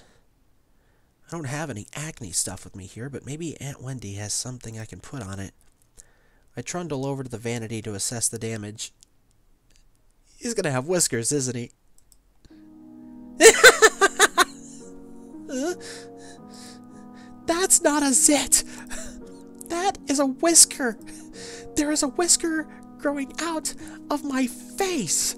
[SPEAKER 1] I don't have any acne stuff with me here, but maybe Aunt Wendy has something I can put on it. I trundle over to the vanity to assess the damage. He's gonna have whiskers, isn't he? That's not a zit! That is a whisker! There is a whisker growing out of my face!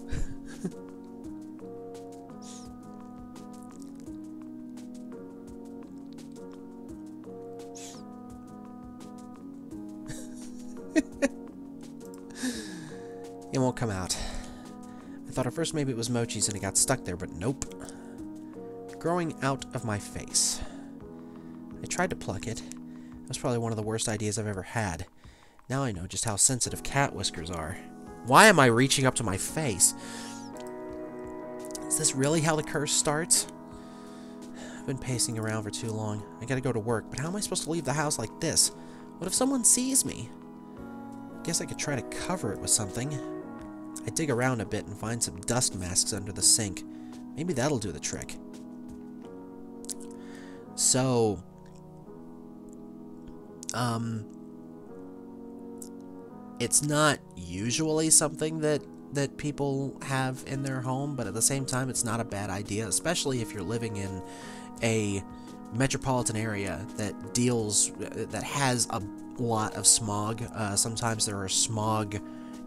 [SPEAKER 1] It won't come out. I thought at first maybe it was Mochi's and it got stuck there, but nope. Growing out of my face. I tried to pluck it. That was probably one of the worst ideas I've ever had. Now I know just how sensitive cat whiskers are. Why am I reaching up to my face? Is this really how the curse starts? I've been pacing around for too long. I gotta go to work, but how am I supposed to leave the house like this? What if someone sees me? I guess I could try to cover it with something. I dig around a bit and find some dust masks under the sink. Maybe that'll do the trick. So, it's not usually something that people have in their home, but at the same time, it's not a bad idea, especially if you're living in a metropolitan area that has a lot of smog. Sometimes there are smog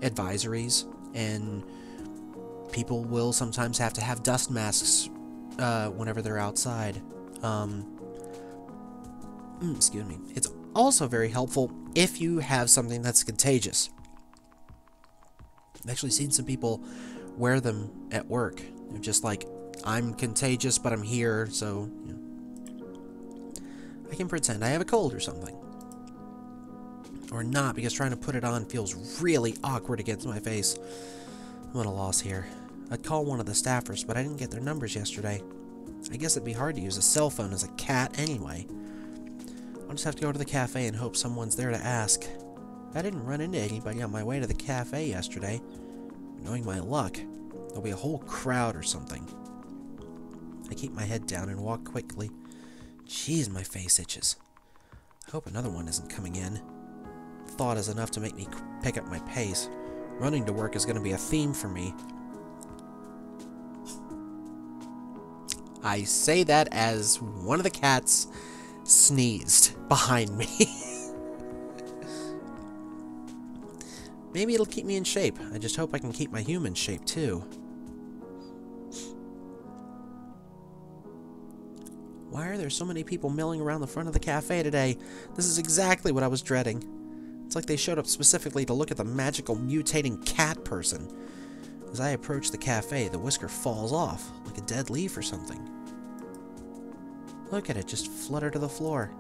[SPEAKER 1] advisories, and people will sometimes have to have dust masks whenever they're outside. Excuse me. It's also very helpful if you have something that's contagious. I've actually seen some people wear them at work. They're just like, I'm contagious, but I'm here, so you know, I can pretend I have a cold or something. Or not, because trying to put it on feels really awkward against my face. I'm at a loss here. I'd call one of the staffers, but I didn't get their numbers yesterday. I guess it'd be hard to use a cell phone as a cat anyway. I'll just have to go to the cafe and hope someone's there to ask. I didn't run into anybody on my way to the cafe yesterday. Knowing my luck, there'll be a whole crowd or something. I keep my head down and walk quickly. Jeez, my face itches. I hope another one isn't coming in. Thought is enough to make me pick up my pace. Running to work is going to be a theme for me. I say that as one of the cats sneezed behind me. Maybe it'll keep me in shape. I just hope I can keep my human shape, too. Why are there so many people milling around the front of the cafe today? This is exactly what I was dreading. It's like they showed up specifically to look at the magical mutating cat person. As I approach the cafe, the whisker falls off, like a dead leaf or something. Look at it just flutter to the floor.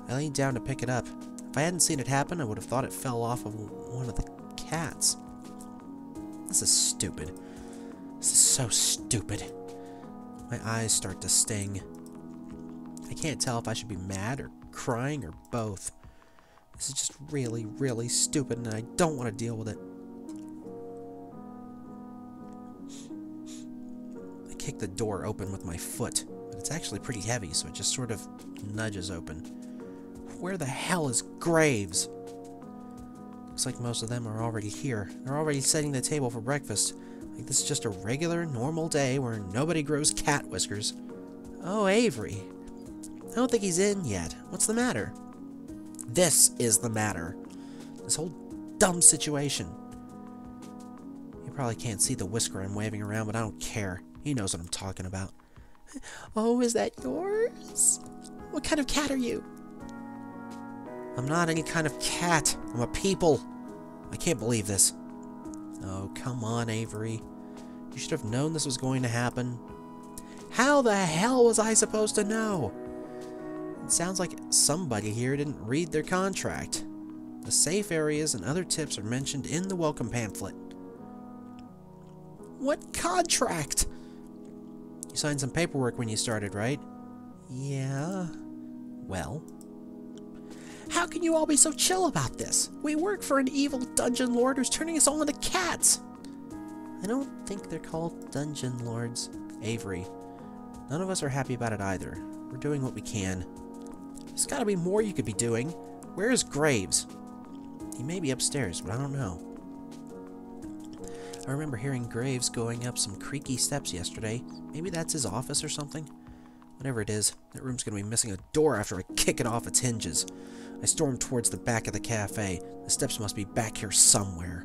[SPEAKER 1] I leaned down to pick it up. If I hadn't seen it happen, I would have thought it fell off of one of the cats. This is stupid. This is so stupid. My eyes start to sting. I can't tell if I should be mad or crying or both. This is just really, really stupid, and I don't want to deal with it. I kick the door open with my foot, but it's actually pretty heavy, so it just sort of nudges open. Where the hell is Graves? Looks like most of them are already here. They're already setting the table for breakfast. Like this is just a regular, normal day where nobody grows cat whiskers. Oh, Avery. I don't think he's in yet. What's the matter? This is the matter. This whole dumb situation. You probably can't see the whisker I'm waving around, but I don't care. He knows what I'm talking about. Oh, is that yours? What kind of cat are you? I'm not any kind of cat. I'm a people. I can't believe this. Oh, come on, Avery. You should have known this was going to happen. How the hell was I supposed to know? It sounds like somebody here didn't read their contract. The safe areas and other tips are mentioned in the welcome pamphlet. What contract? You signed some paperwork when you started, right? Yeah. Well? How can you all be so chill about this? We work for an evil dungeon lord who's turning us all into cats. I don't think they're called dungeon lords, Avery. None of us are happy about it either. We're doing what we can. There's gotta be more you could be doing. Where is Graves? He may be upstairs, but I don't know. I remember hearing Graves going up some creaky steps yesterday. Maybe that's his office or something. Whatever it is, that room's gonna be missing a door after I kick it off its hinges. I storm towards the back of the cafe. The steps must be back here somewhere.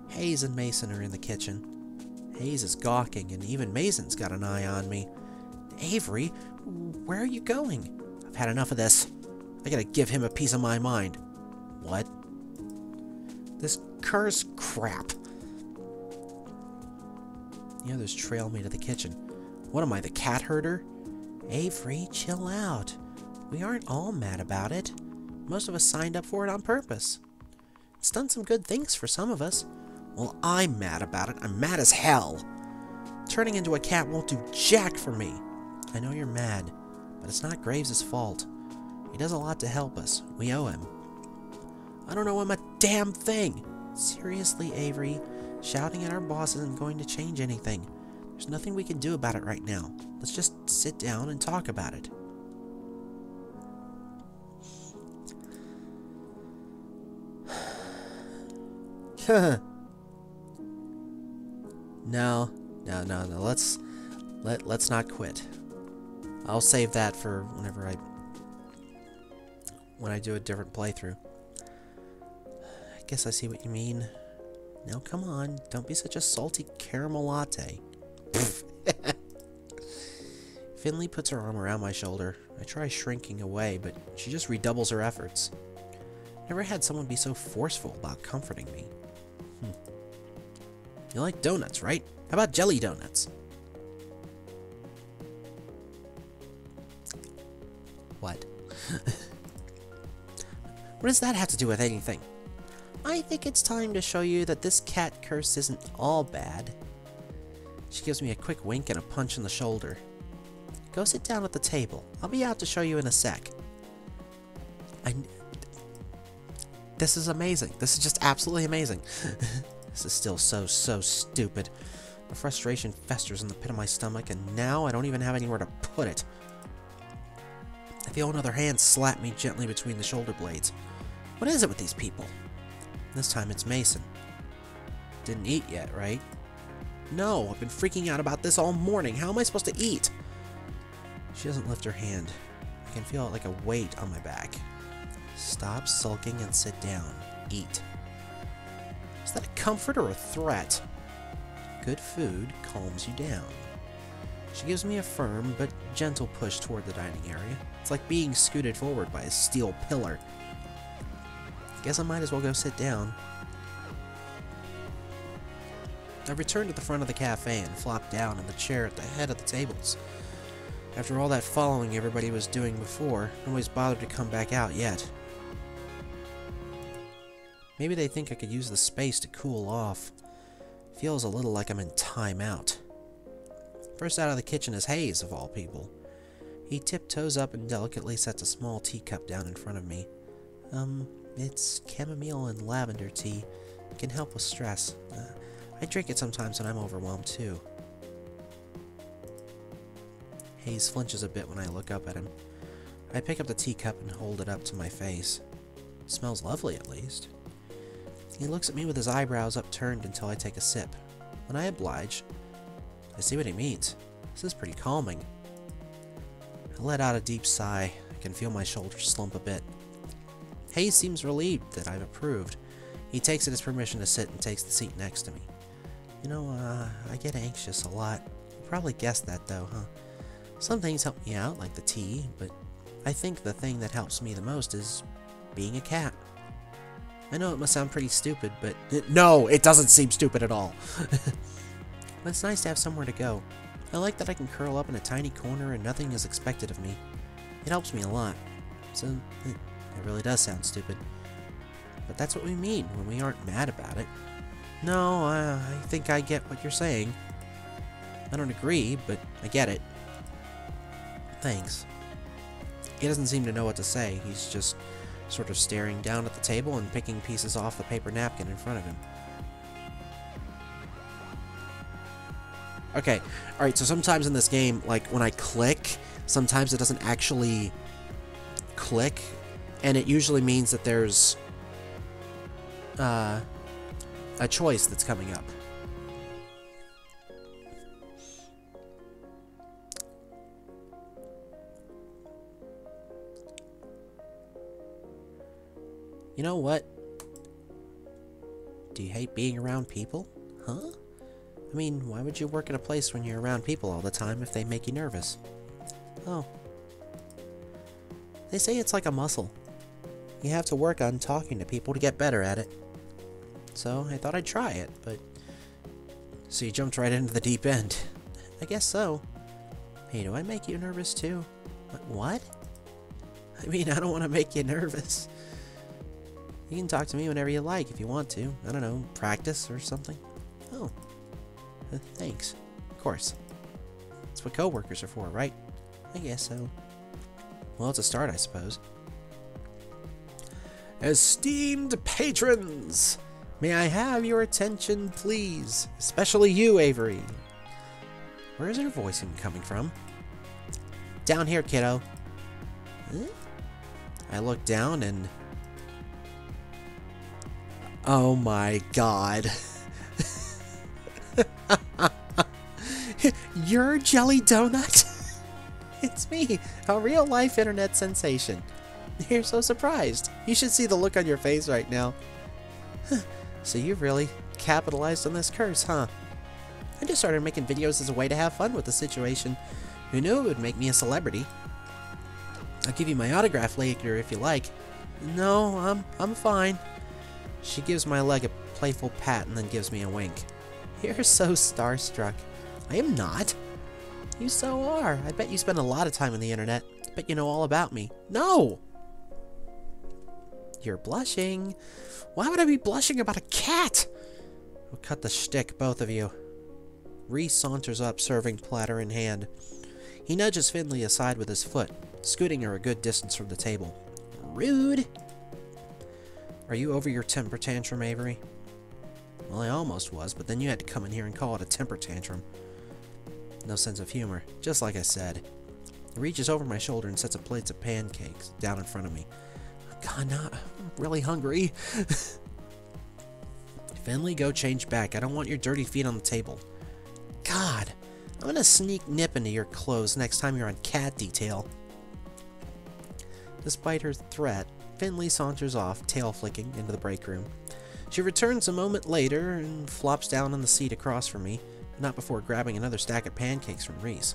[SPEAKER 1] Hayes and Mason are in the kitchen. Hayes is gawking, and even Mason's got an eye on me. Avery, where are you going? I've had enough of this. I gotta give him a piece of my mind. What? This curse crap. The others trail me to the kitchen. What am I, the cat herder? Avery, chill out. We aren't all mad about it. Most of us signed up for it on purpose. It's done some good things for some of us. Well, I'm mad about it. I'm mad as hell. Turning into a cat won't do jack for me. I know you're mad, but it's not Graves' fault. He does a lot to help us. We owe him. I don't owe him a damn thing. Seriously, Avery, shouting at our boss isn't going to change anything. There's nothing we can do about it right now. Let's just sit down and talk about it. No. Let's not quit. I'll save that for when I do a different playthrough. I guess I see what you mean. Now come on, don't be such a salty caramel latte. Finley puts her arm around my shoulder. I try shrinking away, but she just redoubles her efforts. Never had someone be so forceful about comforting me. You like donuts, right? How about jelly donuts? What? What does that have to do with anything? I think it's time to show you that this cat curse isn't all bad. She gives me a quick wink and a punch in the shoulder. Go sit down at the table. I'll be out to show you in a sec. This is amazing. This is just absolutely amazing. This is still so stupid. The frustration festers in the pit of my stomach, and now I don't even have anywhere to put it. I feel another hand slap me gently between the shoulder blades. What is it with these people? This time it's Mason. Didn't eat yet, right? No, I've been freaking out about this all morning. How am I supposed to eat? She doesn't lift her hand. I can feel it like a weight on my back. Stop sulking and sit down. Eat. Is that a comfort or a threat? Good food calms you down. She gives me a firm but gentle push toward the dining area. It's like being scooted forward by a steel pillar. Guess I might as well go sit down. I returned to the front of the cafe and flopped down in the chair at the head of the tables. After all that following everybody was doing before, nobody's bothered to come back out yet. Maybe they think I could use the space to cool off. Feels a little like I'm in timeout. First out of the kitchen is Hayes, of all people. He tiptoes up and delicately sets a small teacup down in front of me. It's chamomile and lavender tea. It can help with stress. I drink it sometimes when I'm overwhelmed, too. Hayes flinches a bit when I look up at him. I pick up the teacup and hold it up to my face. It smells lovely, at least. He looks at me with his eyebrows upturned until I take a sip. When I oblige, I see what he means. This is pretty calming. I let out a deep sigh. I can feel my shoulders slump a bit. Hayes seems relieved that I've approved. He takes it as permission to sit and takes the seat next to me. You know, I get anxious a lot. You probably guessed that, though, huh? Some things help me out, like the tea, but I think the thing that helps me the most is being a cat. I know it must sound pretty stupid, but no, it doesn't seem stupid at all. But it's nice to have somewhere to go. I like that I can curl up in a tiny corner and nothing is expected of me. It helps me a lot. So, it really does sound stupid. But that's what we mean when we aren't mad about it. No, I think I get what you're saying. I don't agree, but I get it. Thanks. He doesn't seem to know what to say. He's just sort of staring down at the table and picking pieces off the paper napkin in front of him. Okay, alright, so sometimes in this game, like, when I click, sometimes it doesn't actually click, and it usually means that there's a choice that's coming up. You know what? Do you hate being around people? Huh? I mean, why would you work in a place when you're around people all the time if they make you nervous? Oh. They say it's like a muscle. You have to work on talking to people to get better at it. So, I thought I'd try it, but... So you jumped right into the deep end. I guess so. Hey, do I make you nervous too? What? I mean, I don't want to make you nervous. You can talk to me whenever you like if you want to. I don't know, practice or something. Oh, thanks. Of course. That's what coworkers are for, right? I guess so. Well, it's a start, I suppose. Esteemed patrons, may I have your attention, please? Especially you, Avery. Where is her voice even coming from? Down here, kiddo. Huh? I look down and... oh my god. You're Jelly Donut? It's me, a real-life internet sensation. You're so surprised. You should see the look on your face right now. So you've really capitalized on this curse, huh? I just started making videos as a way to have fun with the situation. Who knew it would make me a celebrity? I'll give you my autograph later if you like. No, I'm fine. She gives my leg a playful pat and then gives me a wink. You're so starstruck. I am not. You so are. I bet you spend a lot of time on the internet. I bet you know all about me. No! You're blushing. Why would I be blushing about a cat? We'll cut the shtick, both of you. Reese saunters up, serving platter in hand. He nudges Finley aside with his foot, scooting her a good distance from the table. Rude! Are you over your temper tantrum, Avery? Well, I almost was, but then you had to come in here and call it a temper tantrum. No sense of humor, just like I said. He reaches over my shoulder and sets up plates of pancakes down in front of me. God, no, I'm really hungry. Finley, go change back. I don't want your dirty feet on the table. God, I'm gonna sneak nip into your clothes next time you're on cat detail. Despite her threat, Finley saunters off, tail flicking, into the break room. She returns a moment later and flops down on the seat across from me, but not before grabbing another stack of pancakes from Reese.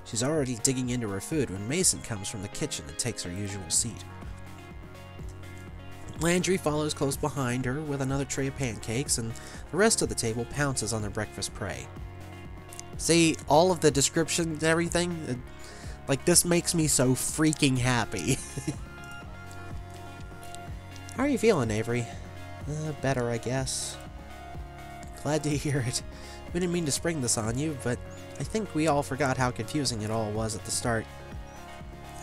[SPEAKER 1] She's already digging into her food when Mason comes from the kitchen and takes her usual seat. Landry follows close behind her with another tray of pancakes, and the rest of the table pounces on their breakfast prey. See, all of the descriptions and everything, like, this makes me so freaking happy. How are you feeling, Avery? Better, I guess. Glad to hear it. We didn't mean to spring this on you, but I think we all forgot how confusing it all was at the start.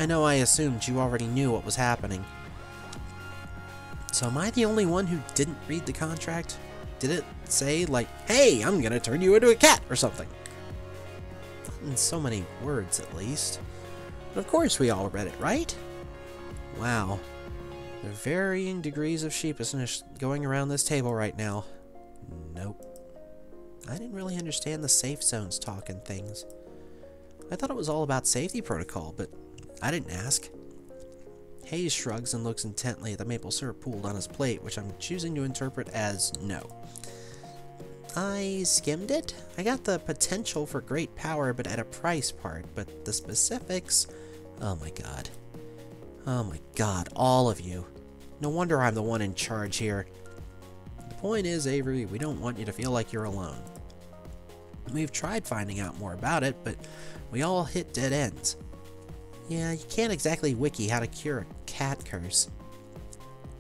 [SPEAKER 1] I know I assumed you already knew what was happening. So am I the only one who didn't read the contract? Did it say, like, hey, I'm gonna turn you into a cat, or something? Not in so many words, at least. But of course we all read it, right? Wow. There are varying degrees of sheepishness going around this table right now. Nope. I didn't really understand the safe zones talk and things. I thought it was all about safety protocol, but I didn't ask. Hayes shrugs and looks intently at the maple syrup pooled on his plate, which I'm choosing to interpret as no. I skimmed it. I got the potential for great power, but at a price part, but the specifics... oh my god. Oh my god, all of you. No wonder I'm the one in charge here. The point is, Avery, we don't want you to feel like you're alone. We've tried finding out more about it, but we all hit dead ends. Yeah, you can't exactly wiki how to cure a cat curse.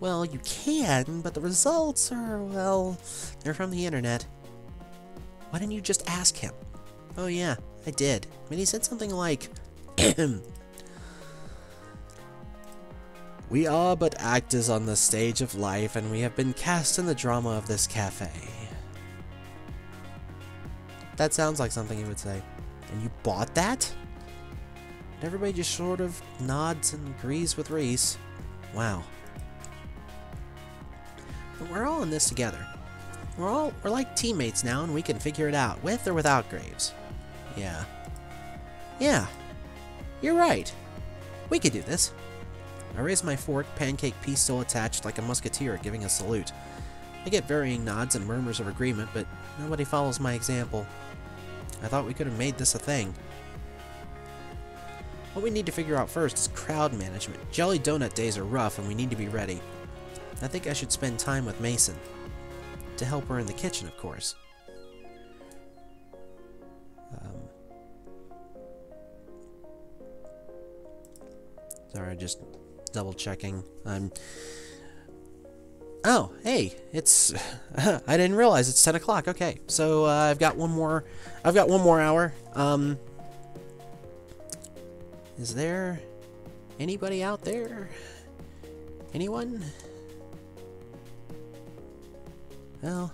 [SPEAKER 1] Well, you can, but the results are, well, they're from the internet. Why didn't you just ask him? Oh yeah, I did. I mean, he said something like, we are but actors on the stage of life, and we have been cast in the drama of this cafe. That sounds like something he would say. And you bought that? And everybody just sort of nods and agrees with Reese. Wow. But we're all in this together. We're like teammates now, and we can figure it out, with or without Graves. Yeah. Yeah. You're right. We could do this. I raise my fork, pancake piece still attached like a musketeer giving a salute. I get varying nods and murmurs of agreement, but nobody follows my example. I thought we could have made this a thing. What we need to figure out first is crowd management. Jelly Donut days are rough, and we need to be ready. I think I should spend time with Mason. To help her in the kitchen, of course. Sorry, I just double checking. Oh, hey, it's... I didn't realize it's 10 o'clock. Okay, so I've got one more hour. Is there anybody out there? Anyone? Well...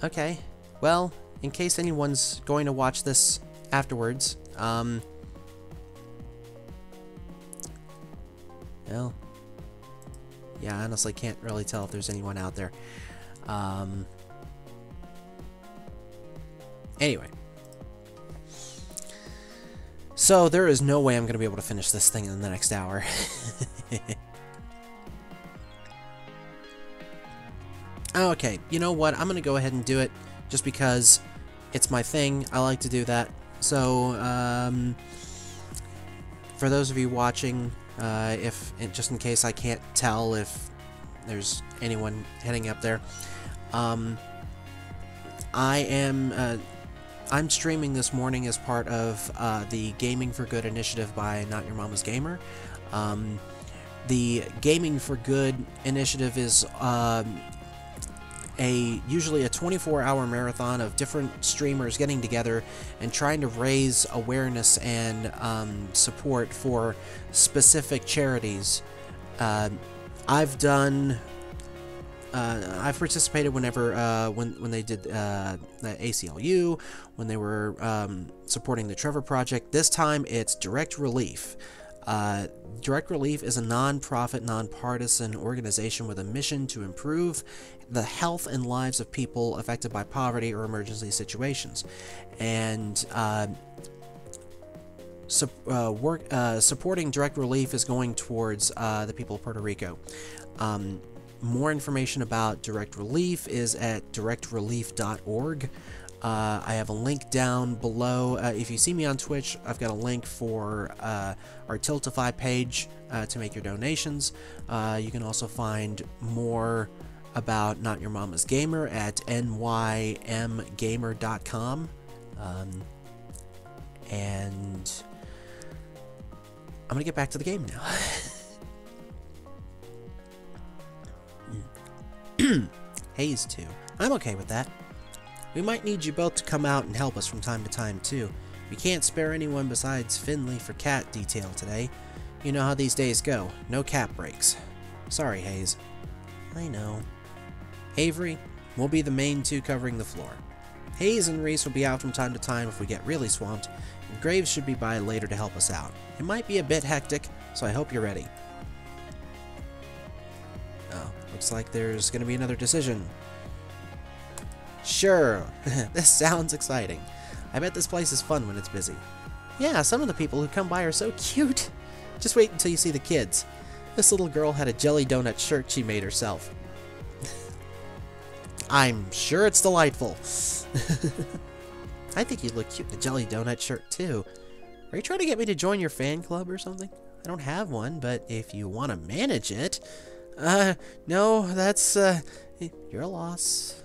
[SPEAKER 1] Okay, well, in case anyone's going to watch this afterwards, well, yeah, I honestly can't really tell if there's anyone out there. Anyway. So, there is no way I'm going to be able to finish this thing in the next hour. Okay, you know what? I'm going to go ahead and do it just because it's my thing. I like to do that. So, for those of you watching, just in case I can't tell if there's anyone heading up there, I'm streaming this morning as part of the Gaming for Good initiative by Not Your Mama's Gamer. The Gaming for Good initiative is usually a 24-hour marathon of different streamers getting together and trying to raise awareness and support for specific charities. I've participated whenever when they did the ACLU, when they were supporting the Trevor Project. This time it's Direct Relief. Direct Relief is a non-profit, non-partisan organization with a mission to improve the health and lives of people affected by poverty or emergency situations. And supporting Direct Relief is going towards the people of Puerto Rico. More information about Direct Relief is at directrelief.org. I have a link down below. If you see me on Twitch, I've got a link for our Tiltify page to make your donations. You can also find more about Not Your Mama's Gamer at nymgamer.com. And I'm going to get back to the game now. Haze too. I'm okay with that. We might need you both to come out and help us from time to time, too. We can't spare anyone besides Finley for cat detail today. You know how these days go. No cat breaks. Sorry, Haze. I know. Avery, we'll be the main two covering the floor. Hayes and Reese will be out from time to time if we get really swamped, and Graves should be by later to help us out. It might be a bit hectic, so I hope you're ready. Oh, looks like there's gonna be another decision. Sure, this sounds exciting. I bet this place is fun when it's busy. Yeah, some of the people who come by are so cute. Just wait until you see the kids. This little girl had a jelly donut shirt she made herself. I'm sure it's delightful. I think you look cute in a jelly donut shirt too. Are you trying to get me to join your fan club or something? I don't have one, but if you want to manage it... no, that's, your loss.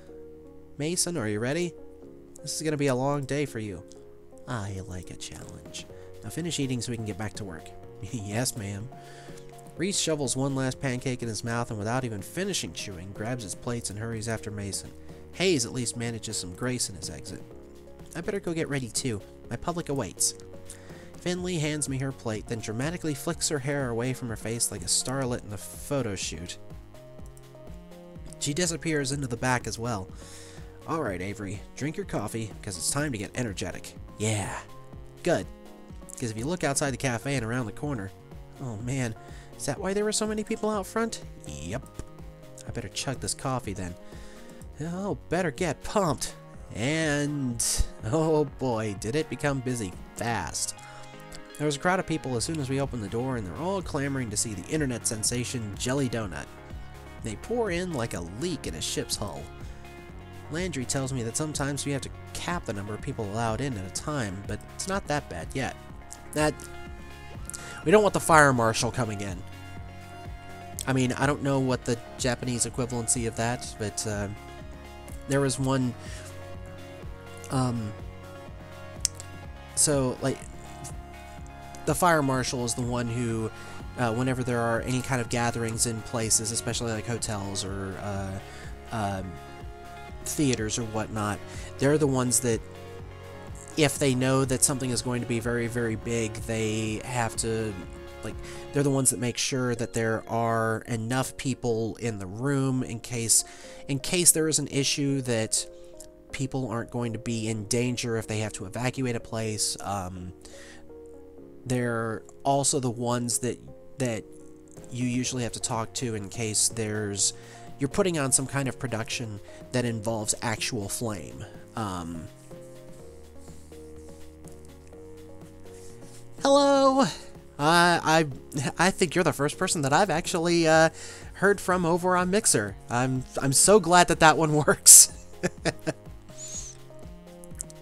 [SPEAKER 1] Mason, are you ready? This is gonna be a long day for you. I like a challenge. Now finish eating so we can get back to work. Yes, ma'am. Reese shovels one last pancake in his mouth and without even finishing chewing, grabs his plates and hurries after Mason. Hayes at least manages some grace in his exit. I better go get ready too. My public awaits. Finley hands me her plate, then dramatically flicks her hair away from her face like a starlet in a photo shoot. She disappears into the back as well. Alright, Avery, drink your coffee, because it's time to get energetic. Yeah. Good. Because if you look outside the cafe and around the corner... Oh man, is that why there were so many people out front? Yep. I better chug this coffee then. Oh, better get pumped. And... oh boy, did it become busy fast. There was a crowd of people as soon as we opened the door, and they're all clamoring to see the internet sensation Jelly Donut. They pour in like a leak in a ship's hull. Landry tells me that sometimes we have to cap the number of people allowed in at a time, but it's not that bad yet. We don't want the fire marshal coming in. I mean, I don't know what the Japanese equivalency of that, but there was one So, like, the fire marshal is the one who, whenever there are any kind of gatherings in places, especially like hotels or theaters or whatnot, they're the ones that, if they know that something is going to be very, very big, they have to, like, they're the ones that make sure that there are enough people in the room in case there is an issue, that people aren't going to be in danger if they have to evacuate a place. They're also the ones that you usually have to talk to in case you're putting on some kind of production that involves actual flame. Hello! I think you're the first person that I've actually heard from over on Mixer. I'm so glad that one works.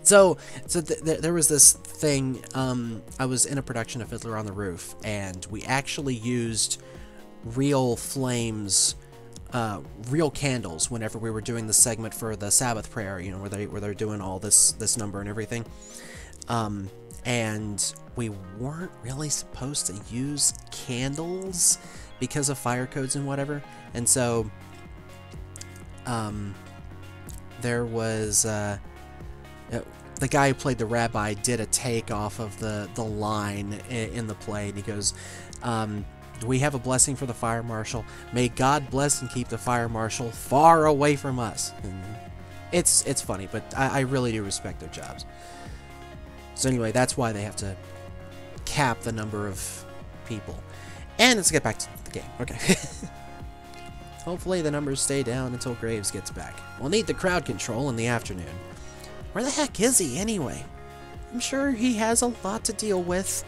[SPEAKER 1] So there was this thing, I was in a production of Fiddler on the Roof, and we actually used real flames, real candles whenever we were doing the segment for the Sabbath prayer, you know, where they're doing all this number and everything. And we weren't really supposed to use candles because of fire codes and whatever. And so, there was, the guy who played the rabbi did a take off of the line in the play, and he goes, we have a blessing for the fire marshal. May God bless and keep the fire marshal far away from us. And it's funny, but I really do respect their jobs. So anyway, that's why they have to cap the number of people. And let's get back to the game. Okay. Hopefully the numbers stay down until Graves gets back. We'll need the crowd control in the afternoon. Where the heck is he anyway? I'm sure he has a lot to deal with.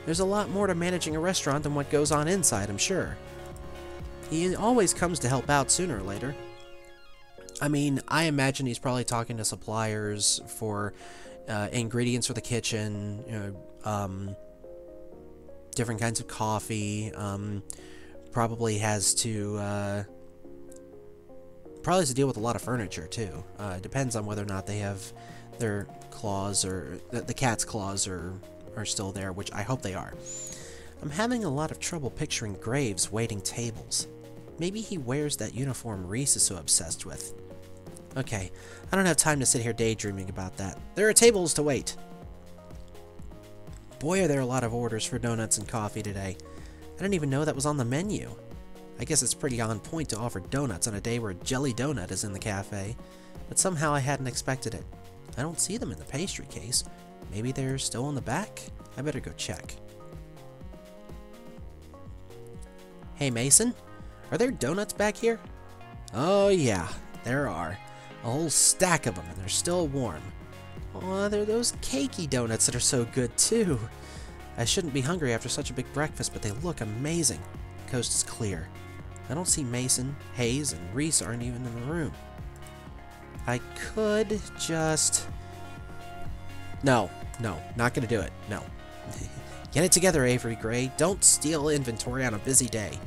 [SPEAKER 1] There's a lot more to managing a restaurant than what goes on inside, I'm sure. He always comes to help out sooner or later. I mean, I imagine he's probably talking to suppliers for ingredients for the kitchen, you know, different kinds of coffee. Probably has to deal with a lot of furniture too. Depends on whether or not they have their claws, or the cat's claws are still there, which I hope they are. I'm having a lot of trouble picturing Graves waiting tables. Maybe he wears that uniform Reese is so obsessed with. Okay, I don't have time to sit here daydreaming about that. There are tables to wait. Boy, are there a lot of orders for donuts and coffee today. I didn't even know that was on the menu. I guess it's pretty on point to offer donuts on a day where a jelly donut is in the cafe, but somehow I hadn't expected it. I don't see them in the pastry case. Maybe they're still in the back? I better go check. Hey Mason, are there donuts back here? Oh yeah, there are. A whole stack of them, and they're still warm. Aw, they're those cakey donuts that are so good too. I shouldn't be hungry after such a big breakfast, but they look amazing. The coast is clear. I don't see Mason, Hayes, and Reese aren't even in the room. I could just... No, not gonna do it. No. Get it together, Avery Gray. Don't steal inventory on a busy day.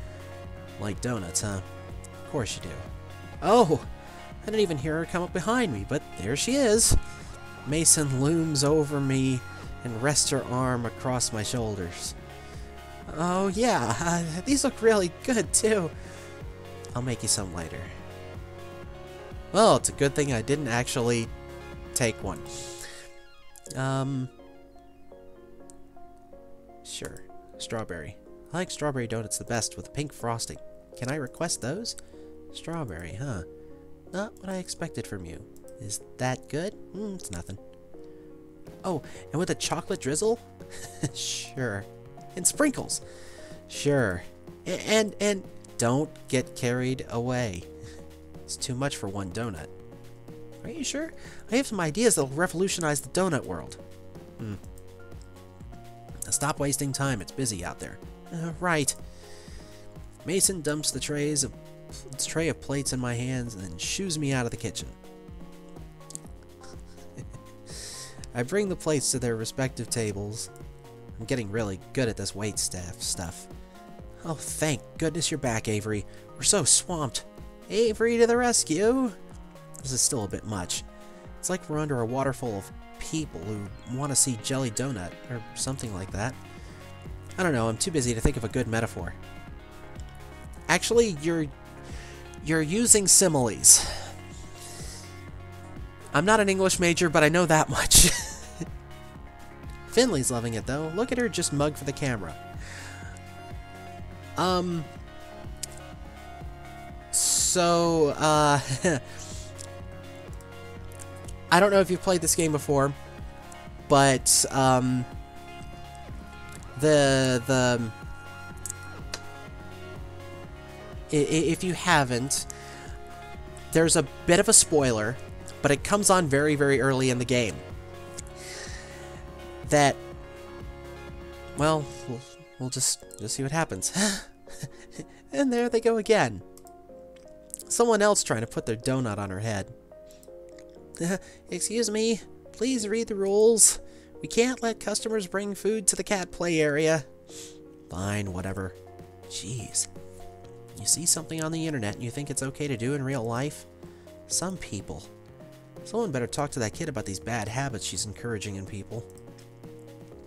[SPEAKER 1] Like donuts, huh? Of course you do. Oh! I didn't even hear her come up behind me, but there she is. Mason looms over me and rests her arm across my shoulders. Oh yeah, these look really good too. I'll make you some later. Well, it's a good thing I didn't actually take one. Sure. Strawberry. I like strawberry donuts the best with pink frosting. Can I request those? Strawberry, huh? Not what I expected from you. Is that good? It's nothing. Oh, and with a chocolate drizzle? Sure. And sprinkles? Sure. And don't get carried away. It's too much for one donut. Are you sure? I have some ideas that'll revolutionize the donut world. Now stop wasting time. It's busy out there. Right. Mason dumps the tray of plates in my hands and then shoos me out of the kitchen. I bring the plates to their respective tables. I'm getting really good at this wait staff stuff. Oh, thank goodness you're back, Avery. We're so swamped. Avery to the rescue! This is still a bit much. It's like we're under a waterfall of people who want to see Jelly Donut, or something like that. I don't know, I'm too busy to think of a good metaphor. Actually, you're using similes. I'm not an English major, but I know that much. Finley's loving it, though. Look at her just mug for the camera. So, I don't know if you've played this game before, but, if you haven't, there's a bit of a spoiler, but it comes on very, very early in the game. That, well, we'll just see what happens. And there they go again. Someone else trying to put their donut on her head. Excuse me, please read the rules. We can't let customers bring food to the cat play area. Fine, whatever. Jeez. You see something on the internet and you think it's okay to do in real life? Some people. Someone better talk to that kid about these bad habits she's encouraging in people.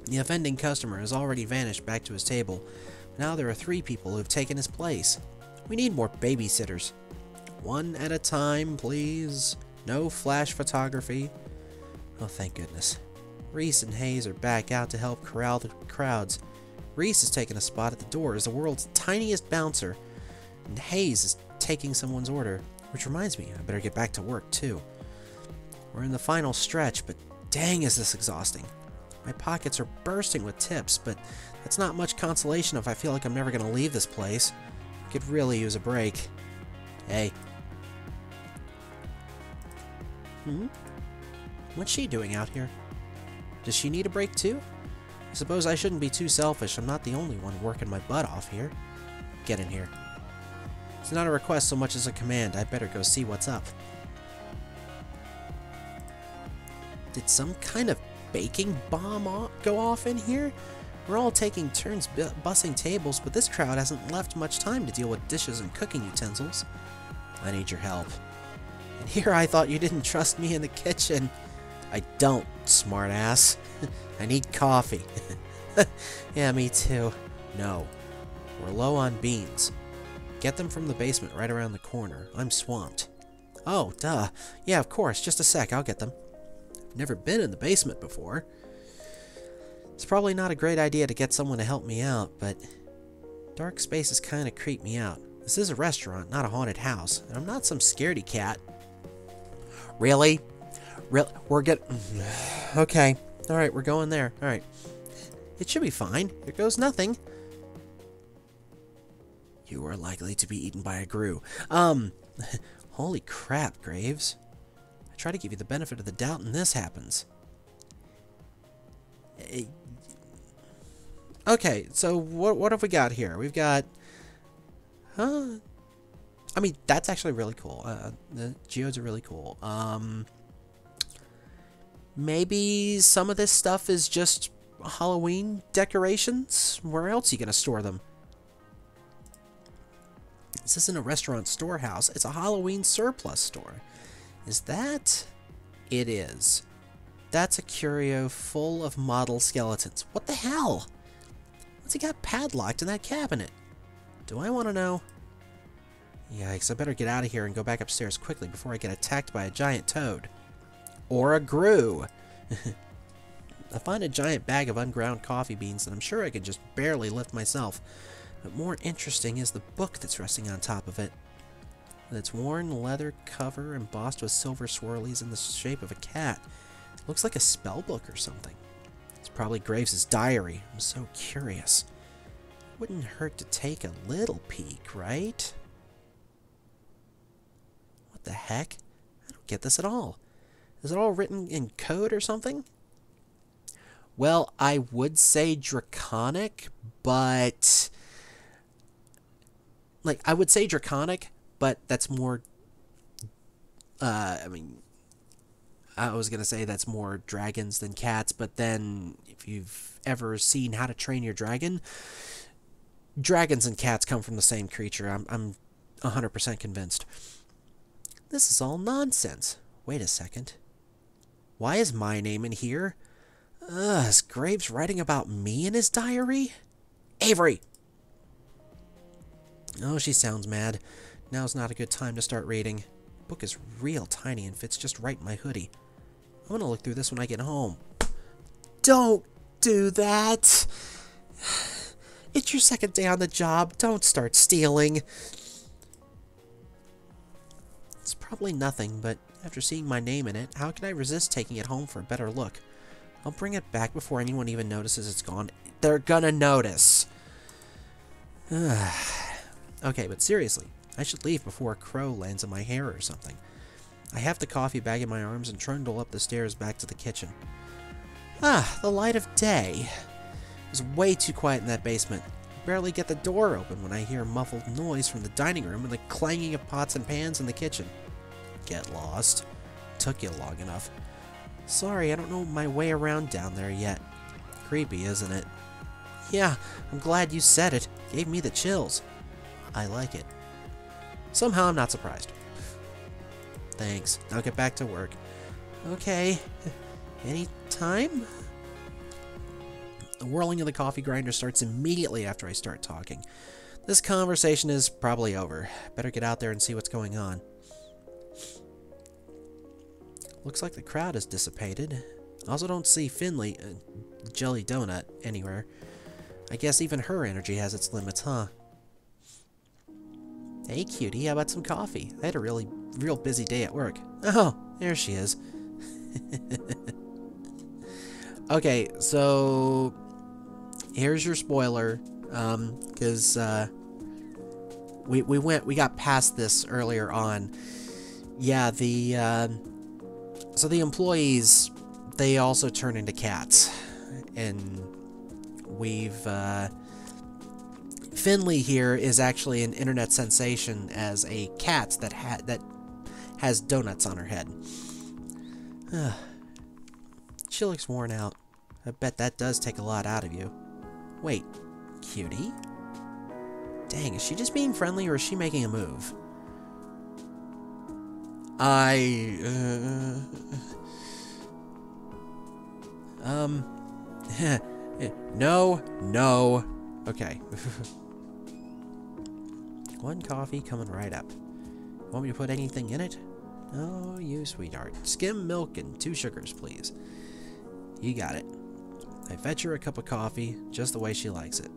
[SPEAKER 1] The offending customer has already vanished back to his table. Now there are 3 people who have taken his place. We need more babysitters. 1 at a time, please. No flash photography. Oh, thank goodness. Reese and Hayes are back out to help corral the crowds. Reese has taken a spot at the door as the world's tiniest bouncer, and Hayes is taking someone's order. Which reminds me, I better get back to work, too. We're in the final stretch, but dang is this exhausting. My pockets are bursting with tips, but that's not much consolation if I feel like I'm never going to leave this place. I could really use a break. Hey. What's she doing out here? Does she need a break too? I suppose I shouldn't be too selfish. I'm not the only one working my butt off here. Get in here. It's not a request so much as a command. I better go see what's up. Did some kind of baking bomb go off in here? We're all taking turns bussing tables, but this crowd hasn't left much time to deal with dishes and cooking utensils. I need your help. And here I thought you didn't trust me in the kitchen. I don't, smartass. I need coffee. Yeah, me too. No. We're low on beans. Get them from the basement right around the corner. I'm swamped. Oh, duh. Yeah, of course. Just a sec. I'll get them. I've never been in the basement before. It's probably not a great idea to get someone to help me out, but dark spaces kind of creep me out. This is a restaurant, not a haunted house, and I'm not some scaredy cat. Really? We're good. Okay. Alright, we're going there. Alright. It should be fine. Here goes nothing. You are likely to be eaten by a grue. Holy crap, Graves. I try to give you the benefit of the doubt and this happens. Okay, so what have we got here? We've got... I mean, that's actually really cool. The geodes are really cool. Maybe some of this stuff is just Halloween decorations? Where else are you going to store them? This isn't a restaurant storehouse. It's a Halloween surplus store. Is that? It is. That's a curio full of model skeletons. What the hell? What's he got padlocked in that cabinet? Do I want to know? Yikes, I better get out of here and go back upstairs quickly before I get attacked by a giant toad. Or a grue. I find a giant bag of unground coffee beans that I'm sure I could just barely lift myself. But more interesting is the book that's resting on top of it. With its worn leather cover embossed with silver swirlies in the shape of a cat. It looks like a spell book or something. It's probably Graves' diary. I'm so curious. Wouldn't hurt to take a little peek, right? What the heck? I don't get this at all. Is it all written in code or something? Well, I would say draconic, but... Like, I would say draconic, but that's more... I mean... I was going to say that's more dragons than cats, but then if you've ever seen How to Train Your Dragon, dragons and cats come from the same creature. I'm 100% convinced. This is all nonsense. Wait a second. Why is my name in here? Is Graves writing about me in his diary? Avery! Oh, she sounds mad. Now's not a good time to start reading. The book is real tiny and fits just right in my hoodie. I'm gonna look through this when I get home. Don't do that! It's your second day on the job. Don't start stealing. It's probably nothing, but after seeing my name in it, how can I resist taking it home for a better look? I'll bring it back before anyone even notices it's gone. They're gonna notice! Okay, but seriously, I should leave before a crow lands in my hair or something. I have the coffee bag in my arms and trundle up the stairs back to the kitchen. The light of day. It was way too quiet in that basement. I barely get the door open when I hear a muffled noise from the dining room and the clanging of pots and pans in the kitchen. Get lost. Took you long enough. Sorry, I don't know my way around down there yet. Creepy, isn't it? Yeah, I'm glad you said it. Gave me the chills. I like it. Somehow I'm not surprised. Thanks. Now get back to work. Okay. Anytime? The whirling of the coffee grinder starts immediately after I start talking. This conversation is probably over. Better get out there and see what's going on. Looks like the crowd has dissipated. I also don't see Finley, Jelly Donut, anywhere. I guess even her energy has its limits, huh? Hey, cutie, how about some coffee? I had a real busy day at work. Oh, there she is. Okay, so here's your spoiler, because we got past this earlier on. Yeah, so the employees, they also turn into cats, and Finley here is actually an internet sensation as a cat that has donuts on her head. She looks worn out. I bet that does take a lot out of you. Wait, cutie? Dang, is she just being friendly or is she making a move? No. Okay. One coffee coming right up. Want me to put anything in it? Oh, you sweetheart. Skim milk and 2 sugars, please. You got it. I fetch her a cup of coffee, just the way she likes it.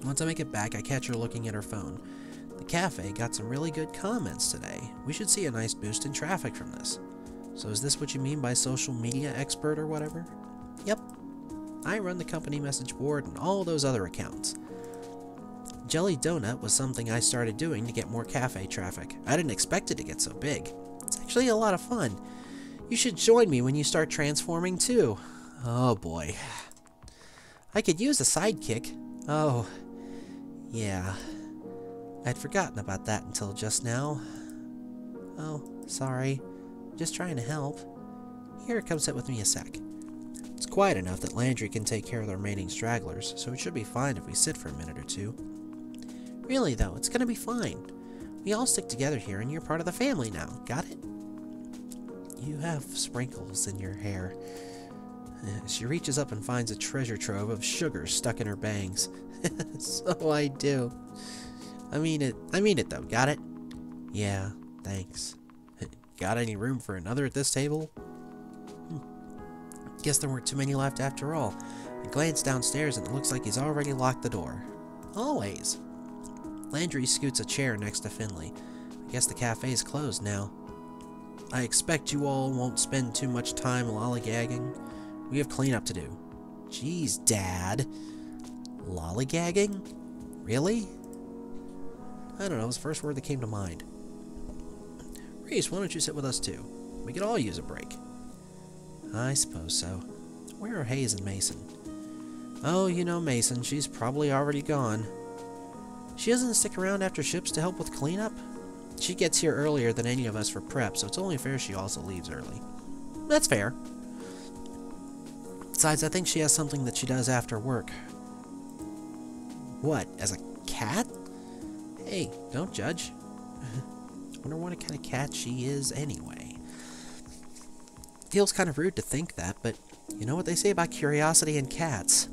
[SPEAKER 1] Once I make it back, I catch her looking at her phone. The cafe got some really good comments today. We should see a nice boost in traffic from this. So is this what you mean by social media expert or whatever? Yep. I run the company message board and all those other accounts. Jelly Donut was something I started doing to get more cafe traffic. I didn't expect it to get so big. It's actually a lot of fun. You should join me when you start transforming too. Oh boy. I could use a sidekick. Oh, yeah. I'd forgotten about that until just now. Oh, sorry. Just trying to help. Here, come sit with me a sec. It's quiet enough that Landry can take care of the remaining stragglers, so it should be fine if we sit for a minute or two. Really, though, it's gonna be fine. We all stick together here, and you're part of the family now. Got it? You have sprinkles in your hair. She reaches up and finds a treasure trove of sugar stuck in her bangs. So I do. I mean it though. Got it? Yeah, thanks. Got any room for another at this table? Guess there weren't too many left after all. I glance downstairs and it looks like he's already locked the door. Always. Landry scoots a chair next to Finley. I guess the cafe's closed now. I expect you all won't spend too much time lollygagging. We have cleanup to do. Jeez, Dad. Lollygagging? Really? I don't know, it was the first word that came to mind. Reese, why don't you sit with us too? We could all use a break. I suppose so. Where are Hayes and Mason? Oh, you know Mason, she's probably already gone. She doesn't stick around after ships to help with cleanup? She gets here earlier than any of us for prep, so it's only fair she also leaves early. That's fair. Besides, I think she has something that she does after work. What, as a cat? Hey, don't judge. Wonder what kind of cat she is anyway. Feels kind of rude to think that, but you know what they say about curiosity and cats?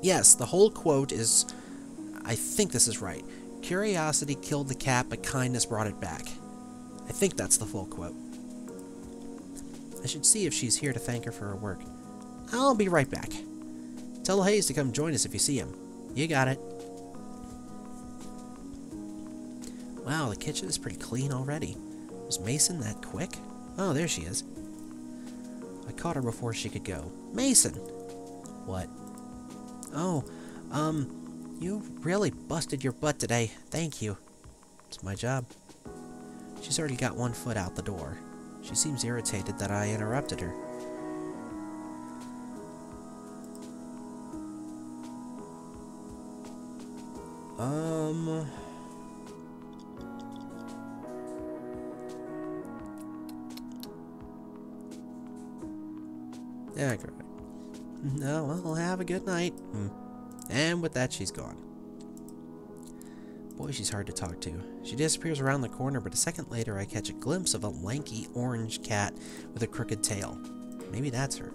[SPEAKER 1] Yes, the whole quote is, I think this is right. Curiosity killed the cat, but kindness brought it back. I think that's the full quote. I should see if she's here to thank her for her work. I'll be right back. Tell Hayes to come join us if you see him. You got it. Wow, the kitchen is pretty clean already. Was Mason that quick? Oh, there she is. I caught her before she could go. Mason! What? Oh, you really busted your butt today. Thank you. It's my job. She's already got one foot out the door. She seems irritated that I interrupted her. Yeah, great. No, well, have a good night. And with that, she's gone. Boy, she's hard to talk to. She disappears around the corner, but a second later I catch a glimpse of a lanky orange cat with a crooked tail. Maybe that's her.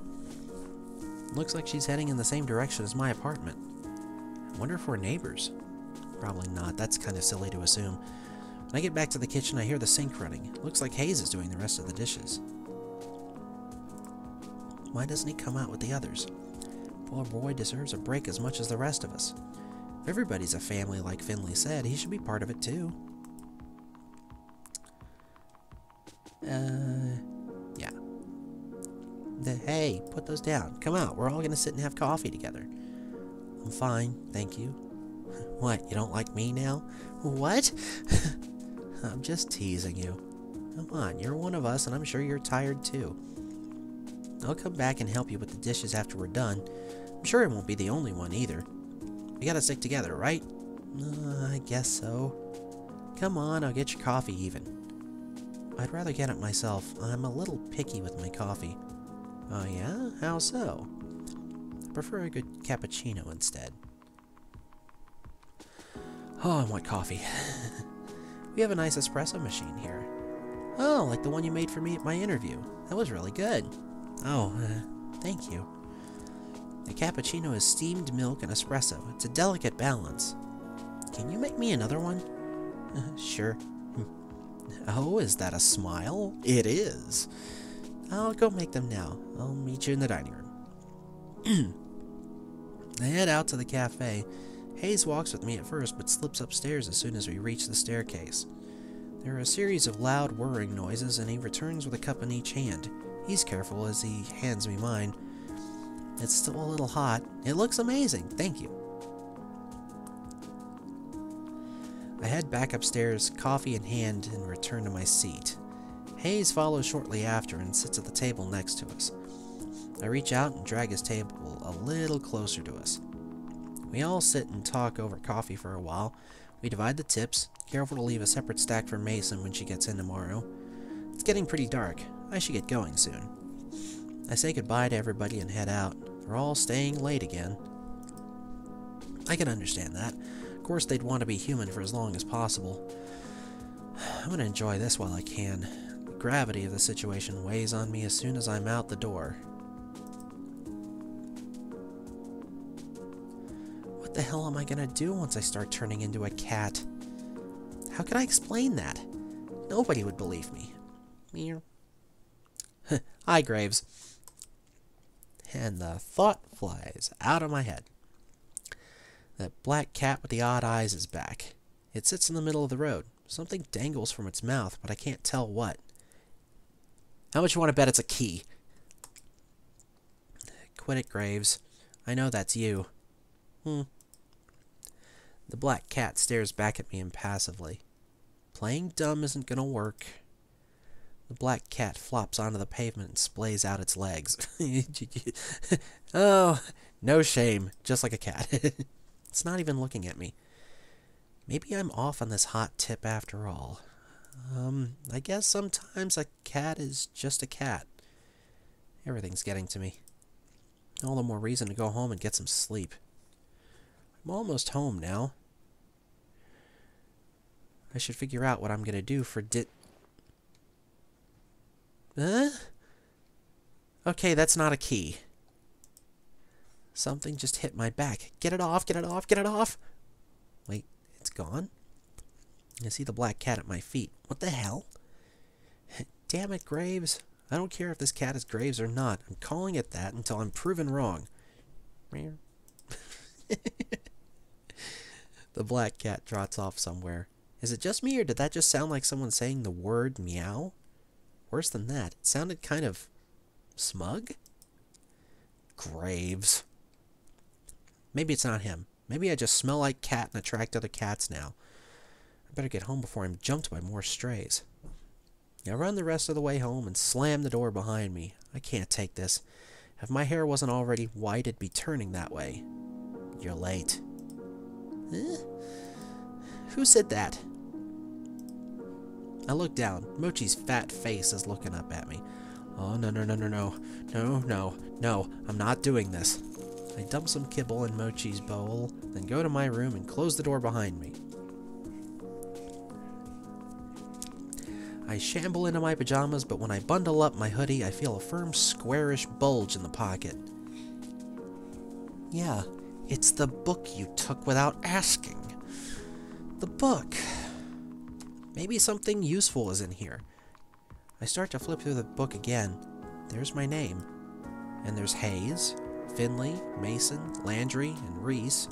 [SPEAKER 1] Looks like she's heading in the same direction as my apartment. I wonder if we're neighbors. Probably not. That's kind of silly to assume. When I get back to the kitchen, I hear the sink running. Looks like Hayes is doing the rest of the dishes. Why doesn't he come out with the others? Poor boy deserves a break as much as the rest of us. If everybody's a family like Finley said, he should be part of it too. Yeah. Hey, put those down. Come out. We're all gonna sit and have coffee together. I'm fine, thank you. What, you don't like me now? What? I'm just teasing you. Come on, you're one of us, and I'm sure you're tired too. I'll come back and help you with the dishes after we're done. I'm sure I won't be the only one either. We gotta stick together, right? I guess so. Come on, I'll get your coffee even. I'd rather get it myself. I'm a little picky with my coffee. Oh yeah? How so? I prefer a good cappuccino instead. Oh, I want coffee. We have a nice espresso machine here. Oh, like the one you made for me at my interview. That was really good. Oh, thank you. A cappuccino is steamed milk and espresso. It's a delicate balance. Can you make me another one? Sure. Oh, is that a smile? It is. I'll go make them now. I'll meet you in the dining room. I head out to the cafe. Hayes walks with me at first, but slips upstairs as soon as we reach the staircase. There are a series of loud whirring noises, and he returns with a cup in each hand. He's careful as he hands me mine. It's still a little hot. It looks amazing. Thank you. I head back upstairs, coffee in hand, and return to my seat. Hayes follows shortly after and sits at the table next to us. I reach out and drag his table a little closer to us. We all sit and talk over coffee for a while. We divide the tips, careful to leave a separate stack for Mason when she gets in tomorrow. It's getting pretty dark. I should get going soon. I say goodbye to everybody and head out. They're all staying late again. I can understand that. Of course, they'd want to be human for as long as possible. I'm going to enjoy this while I can. The gravity of the situation weighs on me as soon as I'm out the door. What the hell am I going to do once I start turning into a cat? How can I explain that? Nobody would believe me. Meow. Hi, Graves. And the thought flies out of my head. That black cat with the odd eyes is back. It sits in the middle of the road. Something dangles from its mouth, but I can't tell what. How much you want to bet it's a key? Quit it, Graves. I know that's you. The black cat stares back at me impassively. Playing dumb isn't gonna work. The black cat flops onto the pavement and splays out its legs. Oh, no shame. Just like a cat. It's not even looking at me. Maybe I'm off on this hot tip after all. I guess sometimes a cat is just a cat. Everything's getting to me. All the more reason to go home and get some sleep. I'm almost home now. I should figure out what I'm gonna do for Huh? Okay, that's not a key. Something just hit my back. Get it off, get it off, get it off! Wait, it's gone? I see the black cat at my feet. What the hell? Damn it, Graves. I don't care if this cat is Graves or not. I'm calling it that until I'm proven wrong. The black cat trots off somewhere. Is it just me, or did that just sound like someone saying the word meow? Worse than that, it sounded kind of smug? Graves. Maybe it's not him. Maybe I just smell like cat and attract other cats now. I better get home before I'm jumped by more strays. I run the rest of the way home and slam the door behind me. I can't take this. If my hair wasn't already white, it'd be turning that way. You're late. Who said that? I look down. Mochi's fat face is looking up at me. Oh, no, no, no, no, no. No, no, no. I'm not doing this. I dump some kibble in Mochi's bowl, then go to my room and close the door behind me. I shamble into my pajamas, but when I bundle up my hoodie, I feel a firm, squarish bulge in the pocket. Yeah, it's the book you took without asking. The book. Maybe something useful is in here. I start to flip through the book again. There's my name. And there's Hayes, Finley, Mason, Landry, and Reese.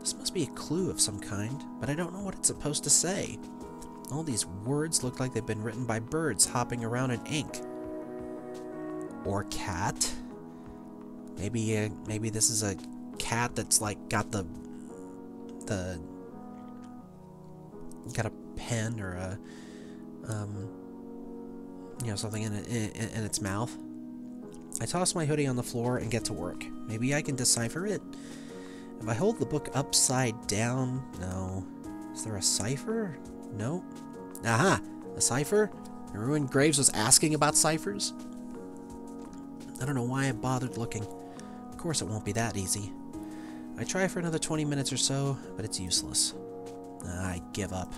[SPEAKER 1] This must be a clue of some kind, but I don't know what it's supposed to say. All these words look like they've been written by birds hopping around in ink. Or cat. Maybe this is a cat that's like got got a pen or a something in its mouth. I toss my hoodie on the floor and get to work. Maybe I can decipher it. If I hold the book upside down, no. Is there a cipher? No. Aha! A cipher? Remember when Graves was asking about ciphers? I don't know why I bothered looking. Of course it won't be that easy. I try for another 20 minutes or so, but it's useless. I give up.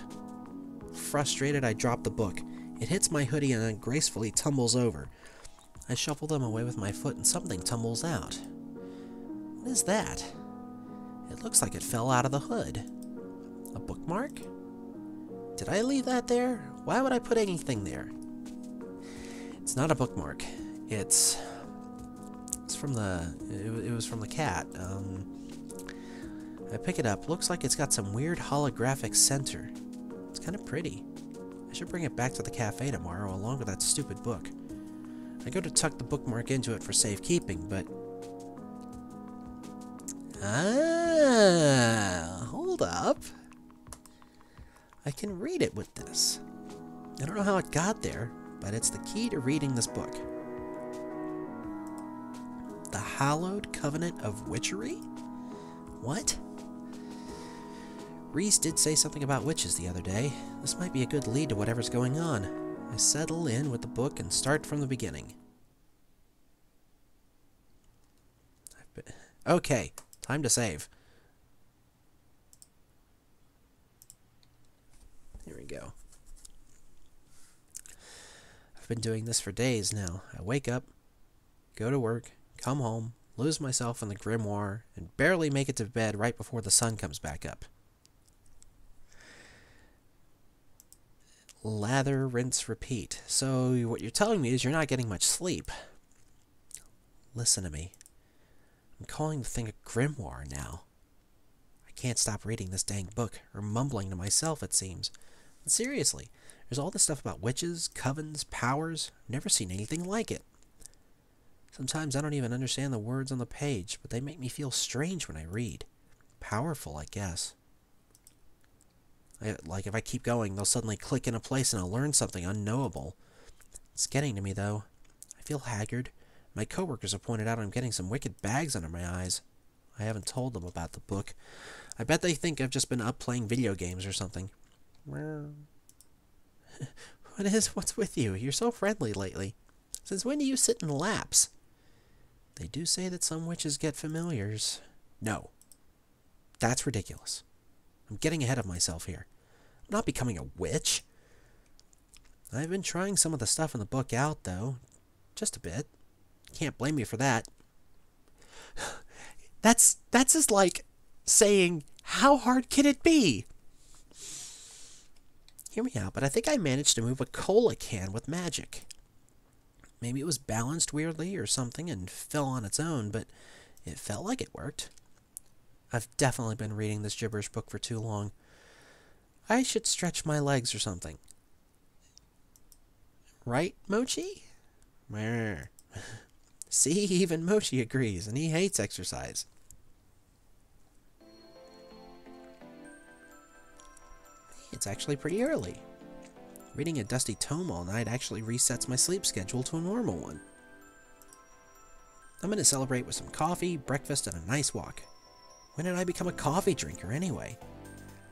[SPEAKER 1] Frustrated, I drop the book. It hits my hoodie and ungracefully tumbles over. I shuffle them away with my foot and something tumbles out. What is that? It looks like it fell out of the hood. A bookmark? Did I leave that there? Why would I put anything there? It's not a bookmark. It's from the... It was from the cat. I pick it up. Looks like it's got some weird holographic center. It's kind of pretty. I should bring it back to the cafe tomorrow along with that stupid book. I go to tuck the bookmark into it for safekeeping, but... Hold up. I can read it with this. I don't know how it got there, but it's the key to reading this book. The Hallowed Covenant of Witchery? What? Reese did say something about witches the other day. This might be a good lead to whatever's going on. I settle in with the book and start from the beginning. Okay, time to save. Here we go. I've been doing this for days now. I wake up, go to work, come home, lose myself in the grimoire, and barely make it to bed right before the sun comes back up. Lather, rinse, repeat. So what you're telling me is you're not getting much sleep. Listen to me. I'm calling the thing a grimoire now. I can't stop reading this dang book, or mumbling to myself, it seems. And seriously, there's all this stuff about witches, covens, powers. I've never seen anything like it. Sometimes I don't even understand the words on the page, but they make me feel strange when I read. Powerful, I guess. Like, if I keep going, they'll suddenly click into place and I'll learn something unknowable. It's getting to me, though. I feel haggard. My coworkers have pointed out I'm getting some wicked bags under my eyes. I haven't told them about the book. I bet they think I've just been up playing video games or something. What's with you? You're so friendly lately. Since when do you sit in laps? They do say that some witches get familiars. No. That's ridiculous. I'm getting ahead of myself here. I'm not becoming a witch. I've been trying some of the stuff in the book out, though. Just a bit. Can't blame me for that. That's just like saying, how hard can it be? Hear me out, but I think I managed to move a cola can with magic. Maybe it was balanced weirdly or something and fell on its own, but it felt like it worked. I've definitely been reading this gibberish book for too long. I should stretch my legs or something. Right, Mochi? See, even Mochi agrees, and he hates exercise. It's actually pretty early. Reading a dusty tome all night actually resets my sleep schedule to a normal one. I'm going to celebrate with some coffee, breakfast, and a nice walk. When did I become a coffee drinker anyway?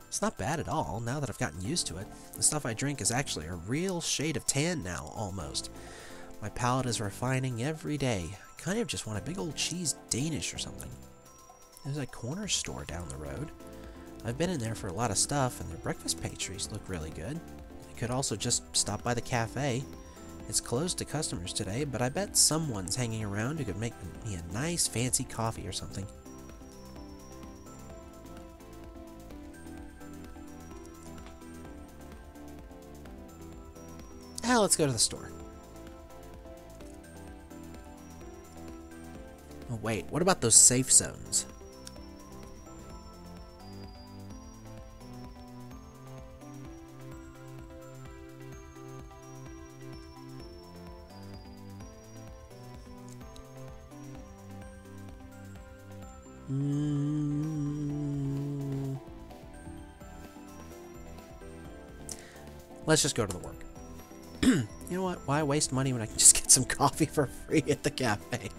[SPEAKER 1] It's not bad at all, now that I've gotten used to it. The stuff I drink is actually a real shade of tan now, almost. My palate is refining every day. I kind of just want a big old cheese Danish or something. There's a corner store down the road. I've been in there for a lot of stuff, and their breakfast pastries look really good. I could also just stop by the cafe. It's closed to customers today, but I bet someone's hanging around who could make me a nice fancy coffee or something. Let's go to the store. Oh wait, what about those safe zones? Let's just go to the work. You know what? Why waste money when I can just get some coffee for free at the cafe?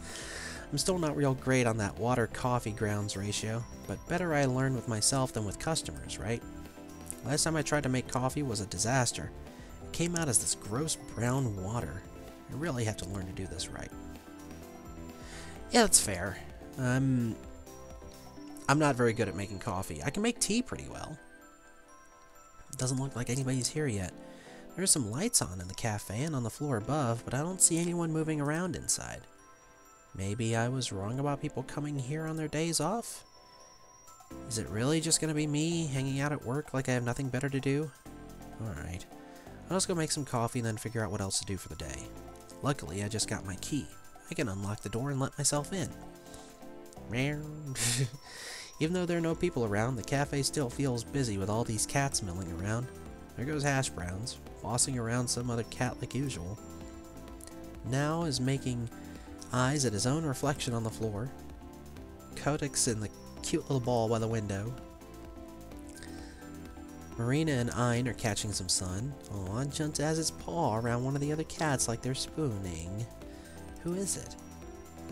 [SPEAKER 1] I'm still not real great on that water-coffee grounds ratio, but better I learn with myself than with customers, right? Last time I tried to make coffee was a disaster. It came out as this gross brown water. I really have to learn to do this right. Yeah, that's fair. I'm not very good at making coffee. I can make tea pretty well. It doesn't look like anybody's here yet. There's some lights on in the cafe and on the floor above, but I don't see anyone moving around inside. Maybe I was wrong about people coming here on their days off? Is it really just gonna be me hanging out at work like I have nothing better to do? Alright. I'll just go make some coffee and then figure out what else to do for the day. Luckily, I just got my key. I can unlock the door and let myself in. Even though there are no people around, the cafe still feels busy with all these cats milling around. There goes Hash Browns, bossing around some other cat like usual. Now is making eyes at his own reflection on the floor. Kodak's in the cute little ball by the window. Marina and Ein are catching some sun. Aw, Junta has his paw around one of the other cats like they're spooning. Who is it?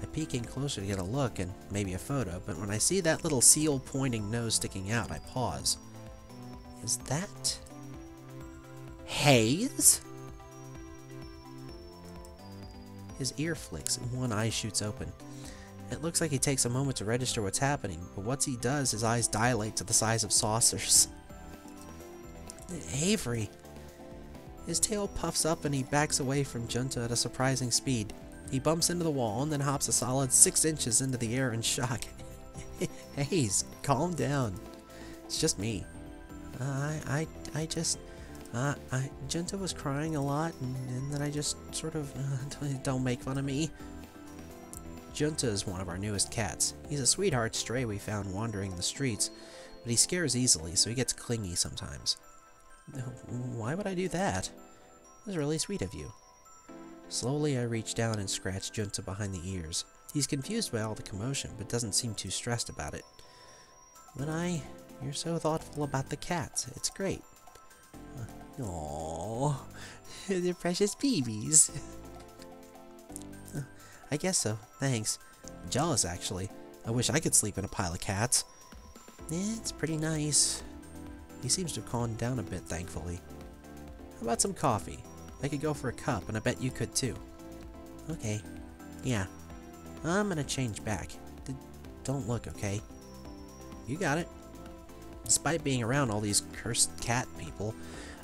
[SPEAKER 1] I peek in closer to get a look and maybe a photo, but when I see that little seal pointing nose sticking out, I pause. Is that Hayes? His ear flicks and one eye shoots open. It looks like he takes a moment to register what's happening, but once he does, his eyes dilate to the size of saucers. Avery. His tail puffs up and he backs away from Junta at a surprising speed. He bumps into the wall and then hops a solid 6 inches into the air in shock. Hayes, calm down. It's just me. Junta was crying a lot, and then I just sort of, don't make fun of me. Junta is one of our newest cats. He's a sweetheart stray we found wandering the streets, but he scares easily, so he gets clingy sometimes. Why would I do that? It was really sweet of you. Slowly I reach down and scratch Junta behind the ears. He's confused by all the commotion, but doesn't seem too stressed about it. You're so thoughtful about the cats. It's great. Aww, they're precious babies. I guess so, thanks. I'm jealous, actually. I wish I could sleep in a pile of cats. It's pretty nice. He seems to have calmed down a bit, thankfully. How about some coffee? I could go for a cup, and I bet you could too. Okay. Yeah. I'm gonna change back. Don't look, okay? You got it. Despite being around all these cursed cat people,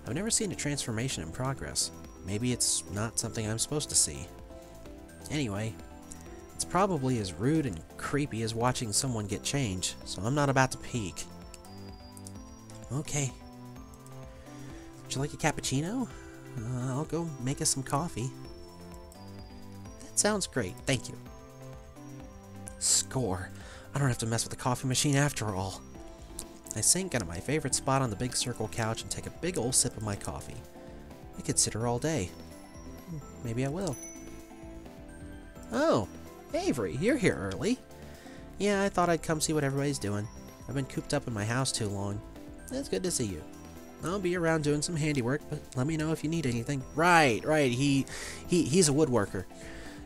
[SPEAKER 1] I've never seen a transformation in progress. Maybe it's not something I'm supposed to see. Anyway, It's probably as rude and creepy as watching someone get changed, so I'm not about to peek. Okay. Would you like a cappuccino? I'll go make us some coffee. That sounds great, thank you. Score. I don't have to mess with the coffee machine after all. I sink into my favorite spot on the big circle couch and take a big ol' sip of my coffee. I could sit here all day. Maybe I will. Oh, Avery, you're here early. Yeah, I thought I'd come see what everybody's doing. I've been cooped up in my house too long. It's good to see you. I'll be around doing some handiwork, but let me know if you need anything. Right. He's a woodworker.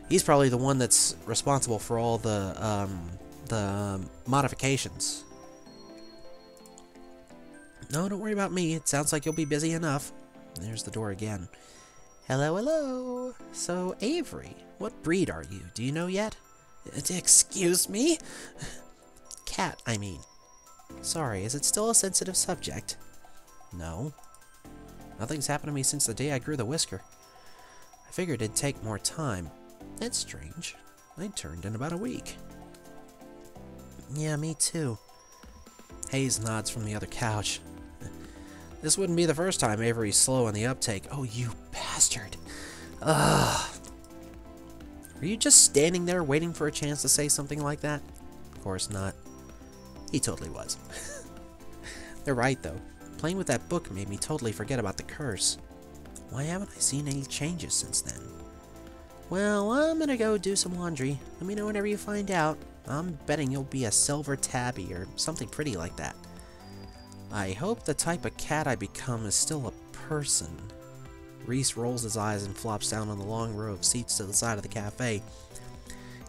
[SPEAKER 1] He's probably the one that's responsible for all the modifications. No, don't worry about me. It sounds like you'll be busy enough. There's the door again. Hello, hello. So, Avery, what breed are you? Do you know yet? Excuse me? Cat, I mean. Sorry, is it still a sensitive subject? No. Nothing's happened to me since the day I grew the whisker. I figured it'd take more time. That's strange. I turned in about a week. Yeah, me too. Hayes nods from the other couch. This wouldn't be the first time Avery's slow on the uptake. Oh, you bastard. Ugh. Were you just standing there waiting for a chance to say something like that? Of course not. He totally was. They're right, though. Playing with that book made me totally forget about the curse. Why haven't I seen any changes since then? Well, I'm gonna go do some laundry. Let me know whenever you find out. I'm betting you'll be a silver tabby or something pretty like that. I hope the type of cat I become is still a person. Reese rolls his eyes and flops down on the long row of seats to the side of the cafe.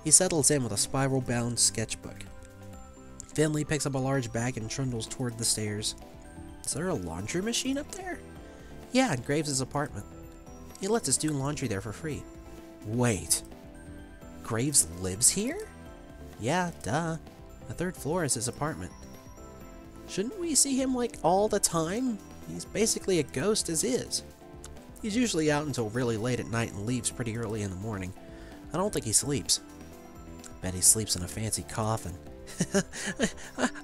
[SPEAKER 1] He settles in with a spiral-bound sketchbook. Finley picks up a large bag and trundles toward the stairs. Is there a laundry machine up there? Yeah, in Graves' apartment. He lets us do laundry there for free. Wait. Graves lives here? Yeah, duh. The third floor is his apartment. Shouldn't we see him, like, all the time? He's basically a ghost as is. He's usually out until really late at night and leaves pretty early in the morning. I don't think he sleeps. Bet he sleeps in a fancy coffin.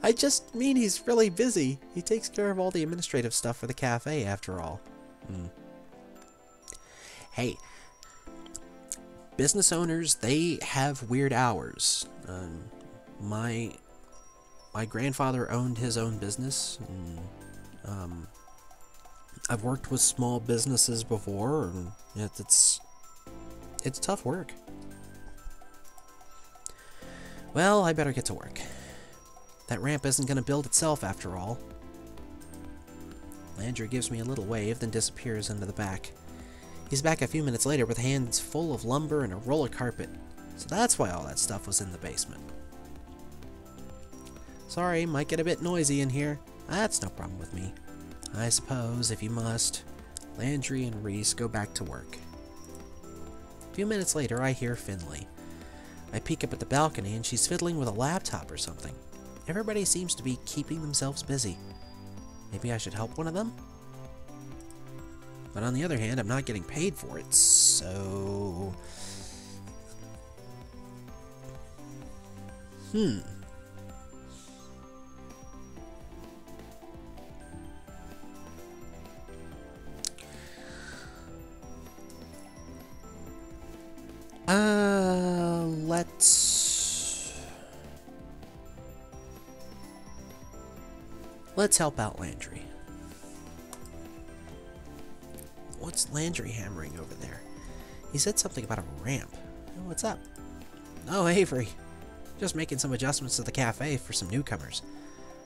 [SPEAKER 1] I just mean he's really busy. He takes care of all the administrative stuff for the cafe, after all. Hey, business owners, they have weird hours. My grandfather owned his own business. And, I've worked with small businesses before, and it's tough work. Well, I better get to work. That ramp isn't going to build itself after all. Landry gives me a little wave, then disappears into the back. He's back a few minutes later with hands full of lumber and a roll of carpet. So that's why all that stuff was in the basement. Sorry, might get a bit noisy in here. That's no problem with me. I suppose, if you must. Landry and Reese go back to work. A few minutes later, I hear Finley. I peek up at the balcony and she's fiddling with a laptop or something. Everybody seems to be keeping themselves busy. Maybe I should help one of them? But on the other hand, I'm not getting paid for it, so... Let's help out Landry. What's Landry hammering over there? He said something about a ramp. What's up? Oh, Avery. Just making some adjustments to the cafe for some newcomers.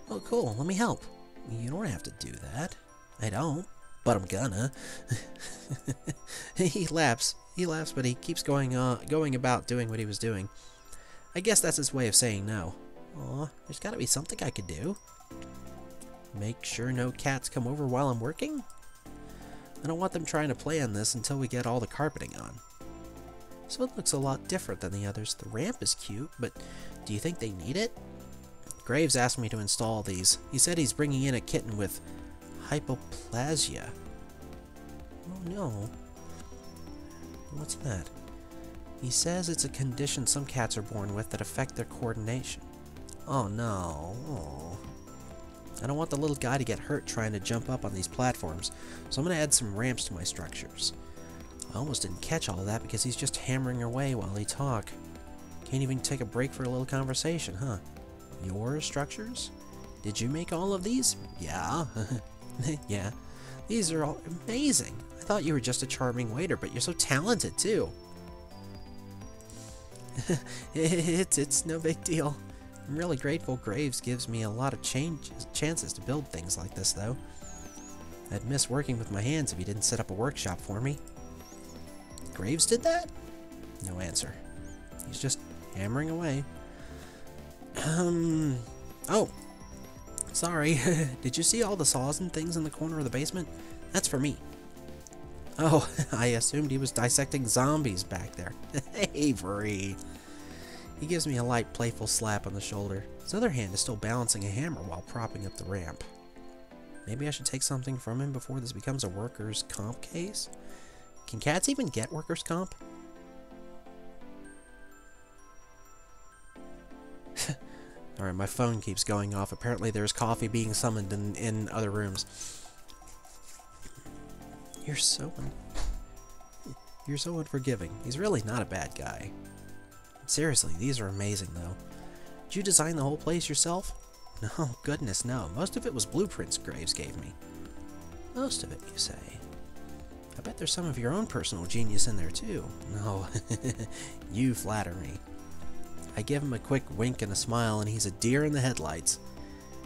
[SPEAKER 1] Oh, cool. Let me help. You don't have to do that. I don't, but I'm gonna. He laughs, but he keeps going about doing what he was doing. I guess that's his way of saying no. Aw, there's gotta be something I could do. Make sure no cats come over while I'm working? I don't want them trying to plan this until we get all the carpeting on. So it looks a lot different than the others. The ramp is cute, but do you think they need it? Graves asked me to install these. He said he's bringing in a kitten with hypoplasia. Oh no. What's that? He says it's a condition some cats are born with that affect their coordination. Oh no. Oh. I don't want the little guy to get hurt trying to jump up on these platforms, so I'm going to add some ramps to my structures. I almost didn't catch all of that because he's just hammering away while he talk. Can't even take a break for a little conversation, huh? Your structures? Did you make all of these? Yeah. Yeah. These are all amazing. I thought you were just a charming waiter, but you're so talented, too. It's no big deal. I'm really grateful Graves gives me a lot of chances to build things like this, though. I'd miss working with my hands if he didn't set up a workshop for me. Graves did that? No answer. He's just hammering away. Oh! Sorry. Did you see all the saws and things in the corner of the basement? That's for me. Oh, I assumed he was dissecting zombies back there. Avery! He gives me a light, playful slap on the shoulder. His other hand is still balancing a hammer while propping up the ramp. Maybe I should take something from him before this becomes a workers' comp case? Can cats even get workers' comp? Alright, my phone keeps going off. Apparently there's coffee being summoned in other rooms. You're so unforgiving. He's really not a bad guy. Seriously, these are amazing, though. Did you design the whole place yourself? No, goodness, no. Most of it was blueprints Graves gave me. Most of it, you say? I bet there's some of your own personal genius in there, too. No, you flatter me. I give him a quick wink and a smile, and he's a deer in the headlights.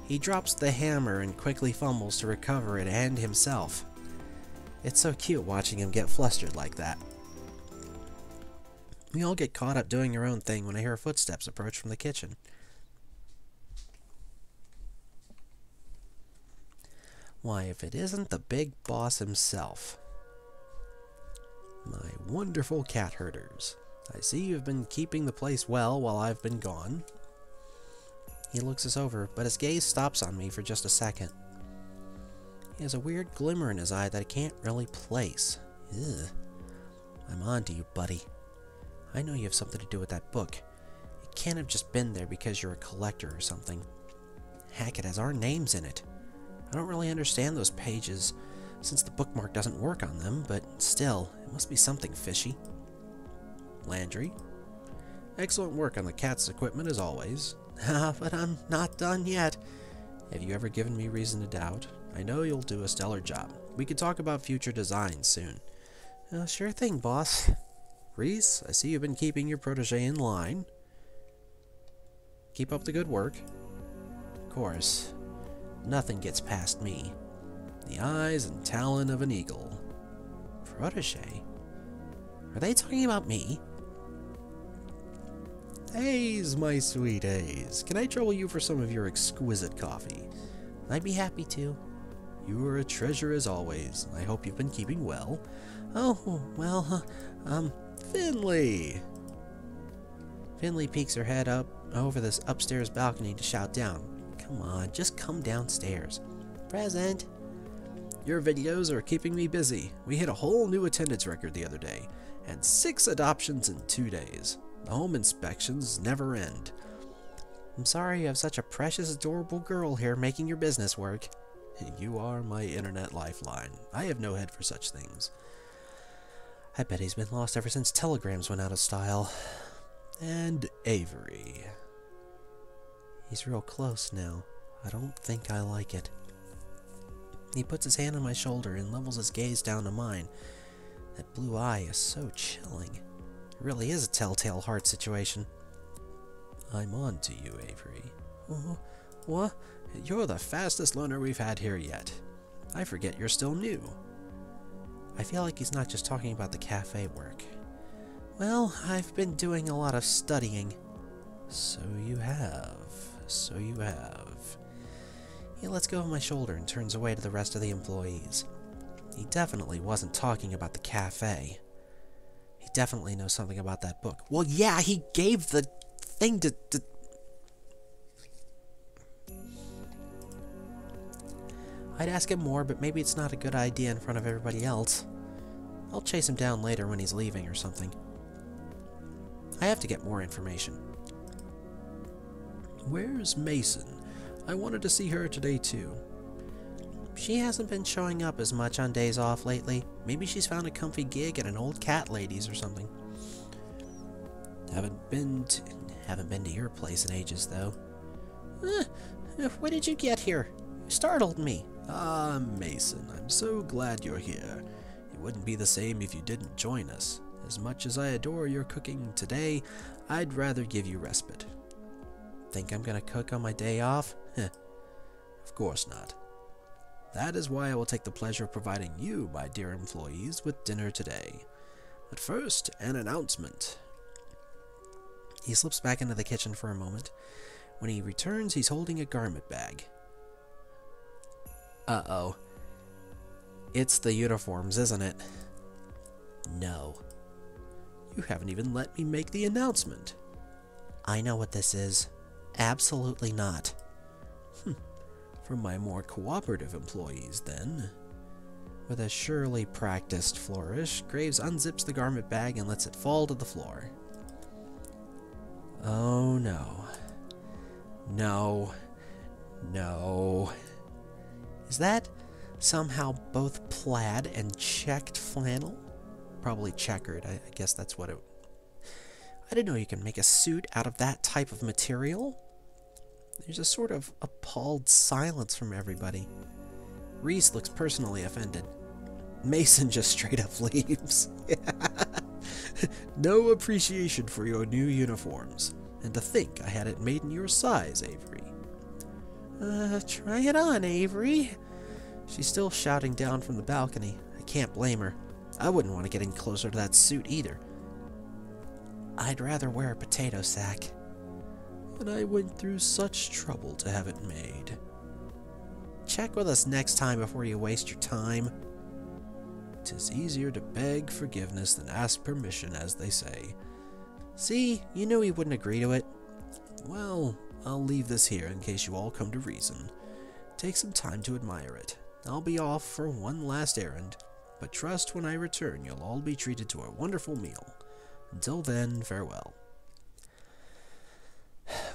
[SPEAKER 1] He drops the hammer and quickly fumbles to recover it and himself. It's so cute watching him get flustered like that. We all get caught up doing our own thing when I hear footsteps approach from the kitchen. Why, if it isn't the big boss himself. My wonderful cat herders. I see you've been keeping the place well while I've been gone. He looks us over, but his gaze stops on me for just a second. He has a weird glimmer in his eye that I can't really place. Ugh. I'm on to you, buddy. I know you have something to do with that book. It can't have just been there because you're a collector or something. Heck, it has our names in it. I don't really understand those pages, since the bookmark doesn't work on them, but still, it must be something fishy. Landry? Excellent work on the cat's equipment as always. But I'm not done yet. Have you ever given me reason to doubt? I know you'll do a stellar job. We could talk about future designs soon. Sure thing, boss. Reese, I see you've been keeping your protege in line. Keep up the good work. Of course, nothing gets past me. The eyes and talon of an eagle. Protege? Are they talking about me? Hayes, my sweet Hayes. Can I trouble you for some of your exquisite coffee? I'd be happy to. You are a treasure as always. I hope you've been keeping well. Oh, well, Finley! Finley peeks her head up over this upstairs balcony to shout down. Come on, just come downstairs. Present! Your videos are keeping me busy. We hit a whole new attendance record the other day, and 6 adoptions in 2 days. The home inspections never end. I'm sorry you have such a precious, adorable girl here making your business work. You are my internet lifeline. I have no head for such things. I bet he's been lost ever since telegrams went out of style. And Avery. He's real close now. I don't think I like it. He puts his hand on my shoulder and levels his gaze down to mine. That blue eye is so chilling. It really is a telltale heart situation. I'm on to you, Avery. What? You're the fastest learner we've had here yet. I forget you're still new. I feel like he's not just talking about the cafe work. Well, I've been doing a lot of studying. So you have. So you have. He lets go of my shoulder and turns away to the rest of the employees. He definitely wasn't talking about the cafe. He definitely knows something about that book. Well, yeah, he gave the thing to... I'd ask him more, but maybe it's not a good idea in front of everybody else. I'll chase him down later when he's leaving or something. I have to get more information.
[SPEAKER 2] Where's Mason? I wanted to see her today too.
[SPEAKER 1] She hasn't been showing up as much on days off lately. Maybe she's found a comfy gig at an old cat lady's or something. Haven't been to your place in ages, though. When did you get here? You startled me.
[SPEAKER 2] Ah, Mason, I'm so glad you're here. It wouldn't be the same if you didn't join us. As much as I adore your cooking today, I'd rather give you respite.
[SPEAKER 1] Think I'm gonna cook on my day off?
[SPEAKER 2] Of course not. That is why I will take the pleasure of providing you, my dear employees, with dinner today. But first, an announcement.
[SPEAKER 1] He slips back into the kitchen for a moment. When he returns, he's holding a garment bag. Uh-oh. It's the uniforms, isn't it? No.
[SPEAKER 2] You haven't even let me make the announcement.
[SPEAKER 1] I know what this is. Absolutely not.
[SPEAKER 2] For my more cooperative employees, then.
[SPEAKER 1] With a surely practiced flourish, Graves unzips the garment bag and lets it fall to the floor. Oh no. No. No. Is that somehow both plaid and checked flannel? Probably checkered. I guess that's what it... I didn't know you can make a suit out of that type of material. There's a sort of appalled silence from everybody. Reese looks personally offended. Mason just straight up leaves.
[SPEAKER 2] No appreciation for your new uniforms. And to think I had it made in your size, Avery.
[SPEAKER 1] Try it on, Avery. She's still shouting down from the balcony. I can't blame her. I wouldn't want to get any closer to that suit either. I'd rather wear a potato sack.
[SPEAKER 2] And I went through such trouble to have it made.
[SPEAKER 1] Check with us next time before you waste your time.
[SPEAKER 2] 'Tis easier to beg forgiveness than ask permission, as they say.
[SPEAKER 1] See, you knew he wouldn't agree to it.
[SPEAKER 2] Well, I'll leave this here in case you all come to reason. Take some time to admire it. I'll be off for one last errand, but trust when I return you'll all be treated to a wonderful meal. Until then, farewell.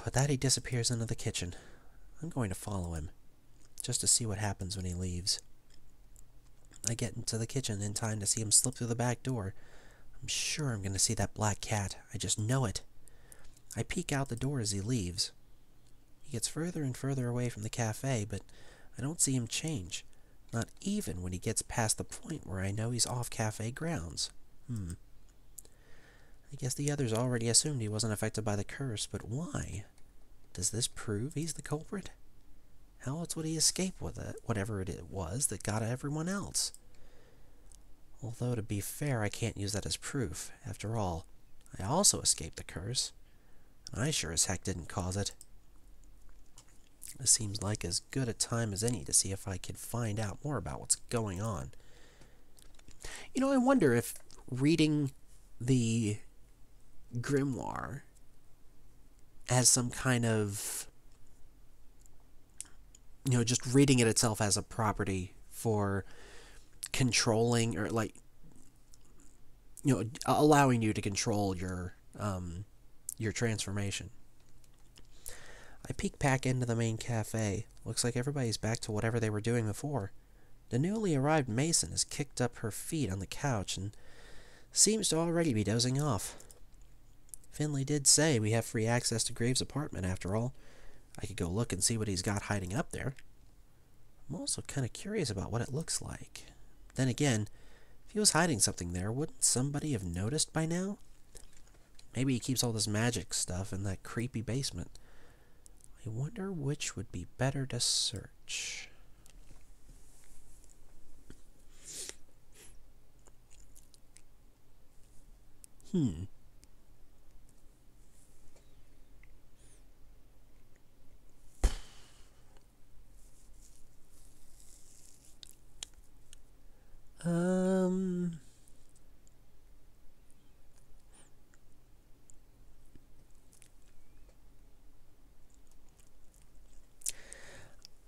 [SPEAKER 1] With that, he disappears into the kitchen. I'm going to follow him, just to see what happens when he leaves. I get into the kitchen in time to see him slip through the back door. I'm sure I'm going to see that black cat. I just know it. I peek out the door as he leaves. He gets further and further away from the cafe, but I don't see him change. Not even when he gets past the point where I know he's off cafe grounds. I guess the others already assumed he wasn't affected by the curse, but why? Does this prove he's the culprit? How else would he escape with it, whatever it was that got everyone else? Although, to be fair, I can't use that as proof. After all, I also escaped the curse. And I sure as heck didn't cause it. This seems like as good a time as any to see if I could find out more about what's going on. You know, I wonder if reading the grimoire as some kind of, you know, just reading it itself as a property for controlling, or like, you know, allowing you to control your transformation. I peek back into the main cafe. Looks like everybody's back to whatever they were doing before. The newly arrived Mason has kicked up her feet on the couch and seems to already be dozing off. Finley did say we have free access to Graves' apartment after all. I could go look and see what he's got hiding up there. I'm also kind of curious about what it looks like. Then again, if he was hiding something there, wouldn't somebody have noticed by now? Maybe he keeps all this magic stuff in that creepy basement. I wonder which would be better to search.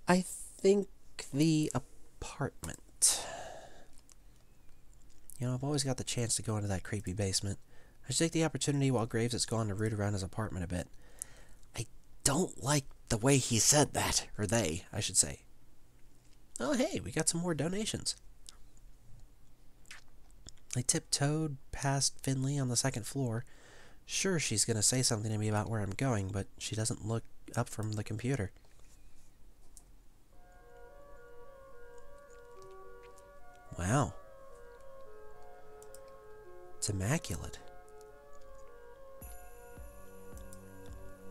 [SPEAKER 1] I think the apartment. You know, I've always got the chance to go into that creepy basement.
[SPEAKER 2] I should take the opportunity while Graves is gone to root around his apartment a bit. I don't like the way he said that. Or they, I should say. Oh, hey, we got some more donations. I tiptoed past Finley on the second floor. Sure, she's going to say something to me about where I'm going, but she doesn't look up from the computer. Wow. It's immaculate.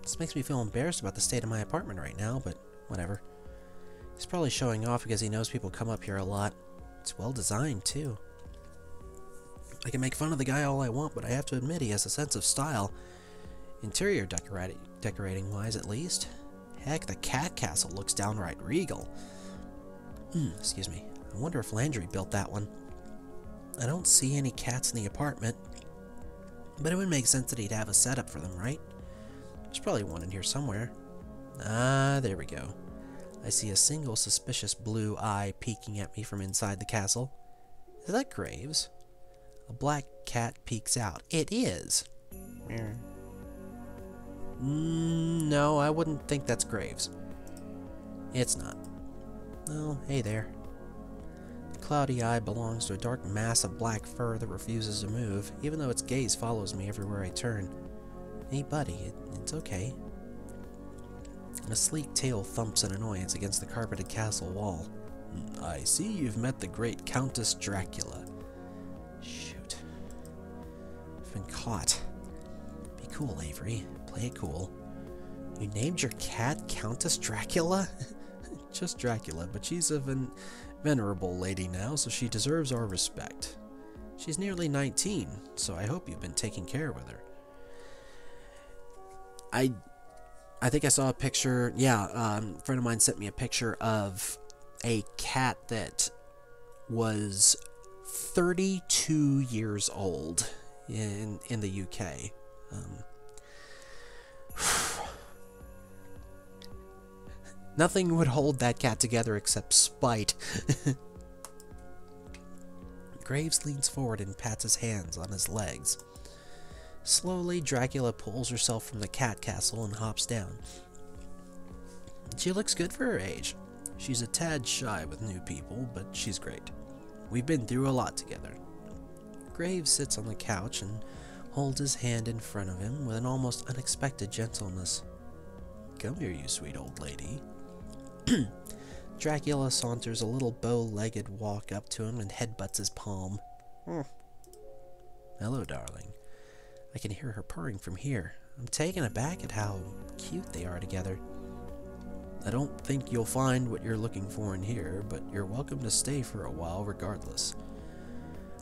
[SPEAKER 2] This makes me feel embarrassed about the state of my apartment right now, but whatever. He's probably showing off because he knows people come up here a lot. It's well designed, too. I can make fun of the guy all I want, but I have to admit he has a sense of style. Interior decorating-wise, at least. Heck, the cat castle looks downright regal. Excuse me. I wonder if Landry built that one. I don't see any cats in the apartment, but it would make sense that he'd have a setup for them, right? There's probably one in here somewhere. Ah, there we go. I see a single suspicious blue eye peeking at me from inside the castle. Is that Graves? A black cat peeks out. It is. No, I wouldn't think that's Graves. It's not. Well, hey there. The cloudy eye belongs to a dark mass of black fur that refuses to move, even though its gaze follows me everywhere I turn. Hey, buddy, it's okay. A sleek tail thumps in annoyance against the carpeted castle wall. I see you've met the great Countess Dracula. Shoot. I've been caught. Be cool, Avery. Play it cool. You named your cat Countess Dracula? Just Dracula, but she's a venerable lady now, so she deserves our respect. She's nearly 19, so I hope you've been taking care with her. I think I saw a picture, a friend of mine sent me a picture of a cat that was 32 years old in the UK. Nothing would hold that cat together except spite. Graves leans forward and pats his hands on his legs. Slowly, Dracula pulls herself from the cat castle and hops down. She looks good for her age. She's a tad shy with new people, but she's great. We've been through a lot together. Graves sits on the couch and holds his hand in front of him with an almost unexpected gentleness. Come here, you sweet old lady. Dracula saunters a little bow-legged walk up to him and headbutts his palm. Hello, darling. I can hear her purring from here. I'm taken aback at how cute they are together. I don't think you'll find what you're looking for in here, but you're welcome to stay for a while regardless.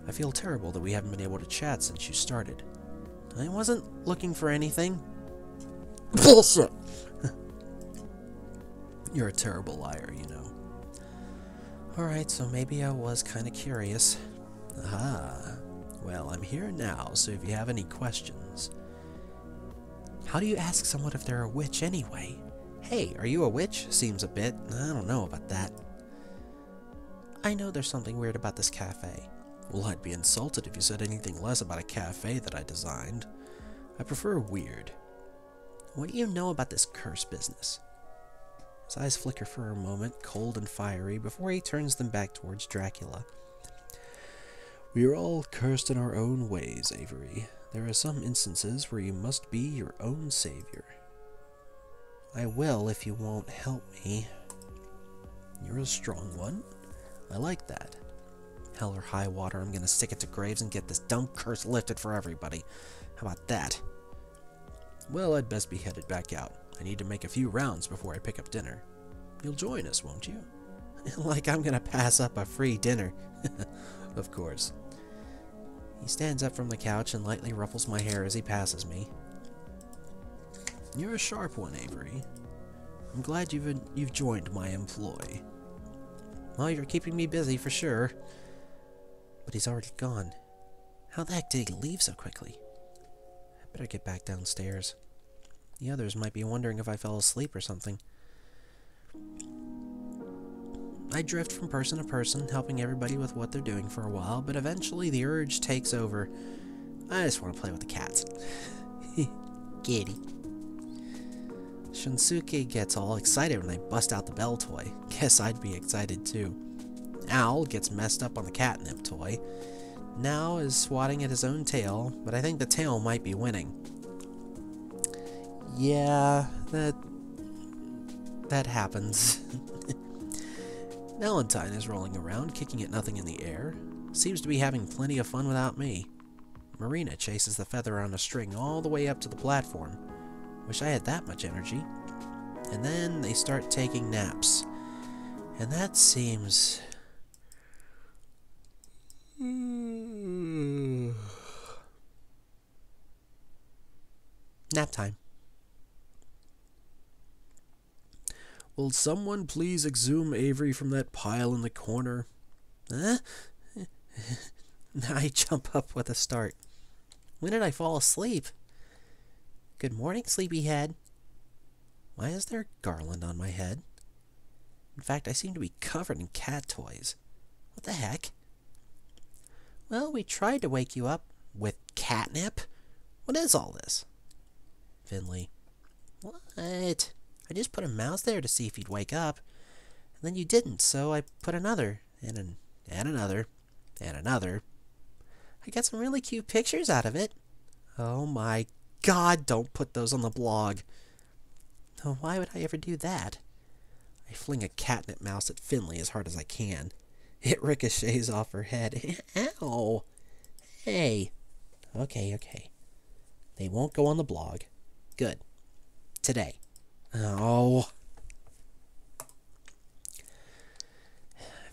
[SPEAKER 2] I feel terrible that we haven't been able to chat since you started. I wasn't looking for anything. Bullshit! You're a terrible liar, you know. Alright, so maybe I was kind of curious. Aha. Well, I'm here now, so if you have any questions... How do you ask someone if they're a witch anyway? Hey, are you a witch? Seems a bit... I don't know about that. I know there's something weird about this cafe. Well, I'd be insulted if you said anything less about a cafe that I designed. I prefer weird. What do you know about this curse business? His eyes flicker for a moment, cold and fiery, before he turns them back towards Dracula. We are all cursed in our own ways, Avery. There are some instances where you must be your own savior. I will if you won't help me. You're a strong one. I like that. Hell or high water, I'm gonna stick it to Graves and get this dumb curse lifted for everybody. How about that? Well, I'd best be headed back out. I need to make a few rounds before I pick up dinner. You'll join us, won't you? Like I'm gonna pass up a free dinner. Of course. He stands up from the couch and lightly ruffles my hair as he passes me. You're a sharp one, Avery. I'm glad you've joined my employ. Well, you're keeping me busy for sure. But he's already gone. How the heck did he leave so quickly? I better get back downstairs. The others might be wondering if I fell asleep or something. I drift from person to person, helping everybody with what they're doing for a while, but eventually the urge takes over. I just want to play with the cats. Kitty. Shunsuke gets all excited when I bust out the bell toy. Guess I'd be excited too. Owl gets messed up on the catnip toy. Now is swatting at his own tail, but I think the tail might be winning. Yeah, that happens. Valentine is rolling around, kicking at nothing in the air. Seems to be having plenty of fun without me. Marina chases the feather on a string all the way up to the platform. Wish I had that much energy. And then they start taking naps. And that seems... nap time. Will someone please exhume Avery from that pile in the corner? Huh? I jump up with a start. When did I fall asleep? Good morning, sleepyhead. Why is there a garland on my head? In fact, I seem to be covered in cat toys. What the heck? Well, we tried to wake you up with catnip. What is all this? Finley. What? I just put a mouse there to see if you'd wake up. And then you didn't, so I put another, and another, and another. I got some really cute pictures out of it. Oh my God, don't put those on the blog. Oh, why would I ever do that? I fling a catnip mouse at Finley as hard as I can. It ricochets off her head. Ow! Hey. Okay. They won't go on the blog. Good. Today. Oh.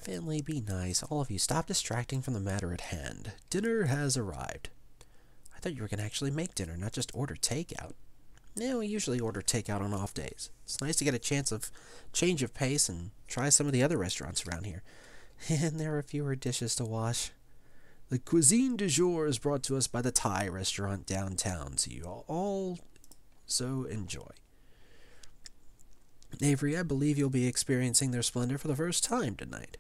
[SPEAKER 2] Finley, be nice. All of you, stop distracting from the matter at hand. Dinner has arrived. I thought you were going to actually make dinner, not just order takeout. No, we usually order takeout on off days. It's nice to get a change of pace and try some of the other restaurants around here. And there are fewer dishes to wash. The cuisine du jour is brought to us by the Thai restaurant downtown, so you all so enjoy. Avery, I believe you'll be experiencing their splendor for the first time tonight.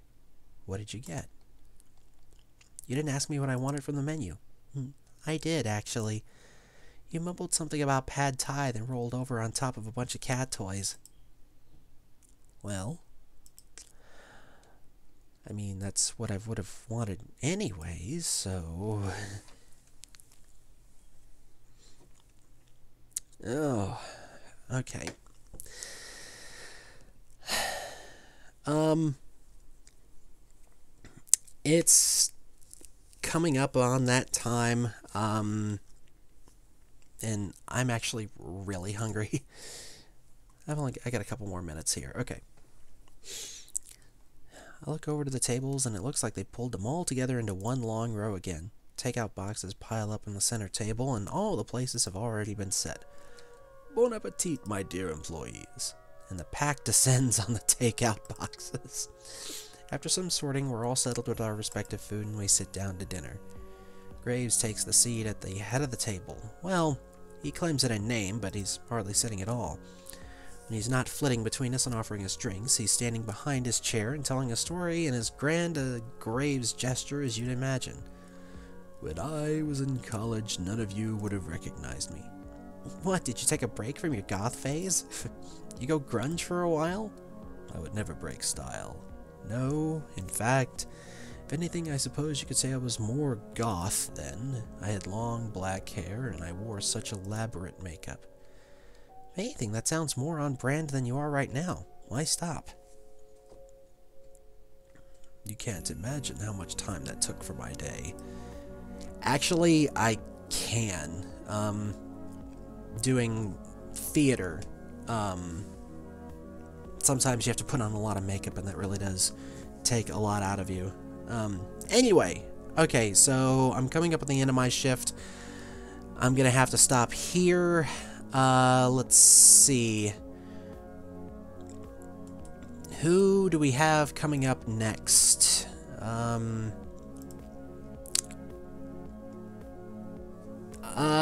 [SPEAKER 2] What did you get? You didn't ask me what I wanted from the menu. I did, actually. You mumbled something about pad thai, then rolled over on top of a bunch of cat toys. Well, I mean, that's what I would have wanted anyways, so... Oh, okay. It's coming up on that time, and I'm actually really hungry. I got a couple more minutes here. Okay. I look over to the tables, and it looks like they pulled them all together into one long row again. Takeout boxes pile up on the center table, and all the places have already been set. Bon appetit, my dear employees. And the pack descends on the takeout boxes. After some sorting, we're all settled with our respective food, and we sit down to dinner. Graves takes the seat at the head of the table. Well, he claims it in name, but he's hardly sitting at all. When he's not flitting between us and offering us drinks, he's standing behind his chair and telling a story in as grand a Graves gesture as you'd imagine. When I was in college, none of you would have recognized me. What, did you take a break from your goth phase? You go grunge for a while? I would never break style. No, in fact, if anything, I suppose you could say I was more goth then. I had long black hair, and I wore such elaborate makeup. If anything, that sounds more on brand than you are right now. Why stop? You can't imagine how much time that took for my day. Actually, I can. Doing theater, sometimes you have to put on a lot of makeup, and that really does take a lot out of you. Anyway, okay, so I'm coming up at the end of my shift. I'm gonna have to stop here. Let's see. Who do we have coming up next?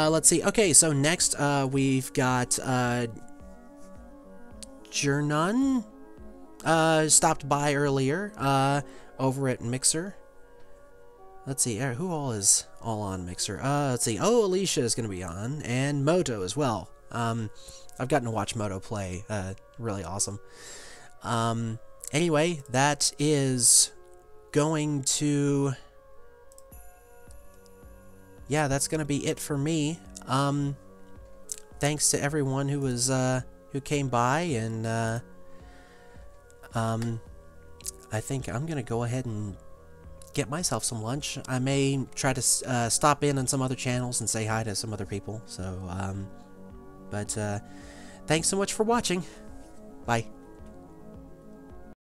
[SPEAKER 2] Let's see. Okay, so next, we've got, Jernun, stopped by earlier, over at Mixer. let's see, who all is all on Mixer? Let's see. Oh, Alicia is going to be on, and Moto as well. I've gotten to watch Moto play. Really awesome. Anyway, that is going to... yeah, that's going to be it for me. Thanks to everyone who was, who came by, and, I think I'm going to go ahead and get myself some lunch. I may try to, stop in on some other channels and say hi to some other people, so, but, thanks so much for watching. Bye.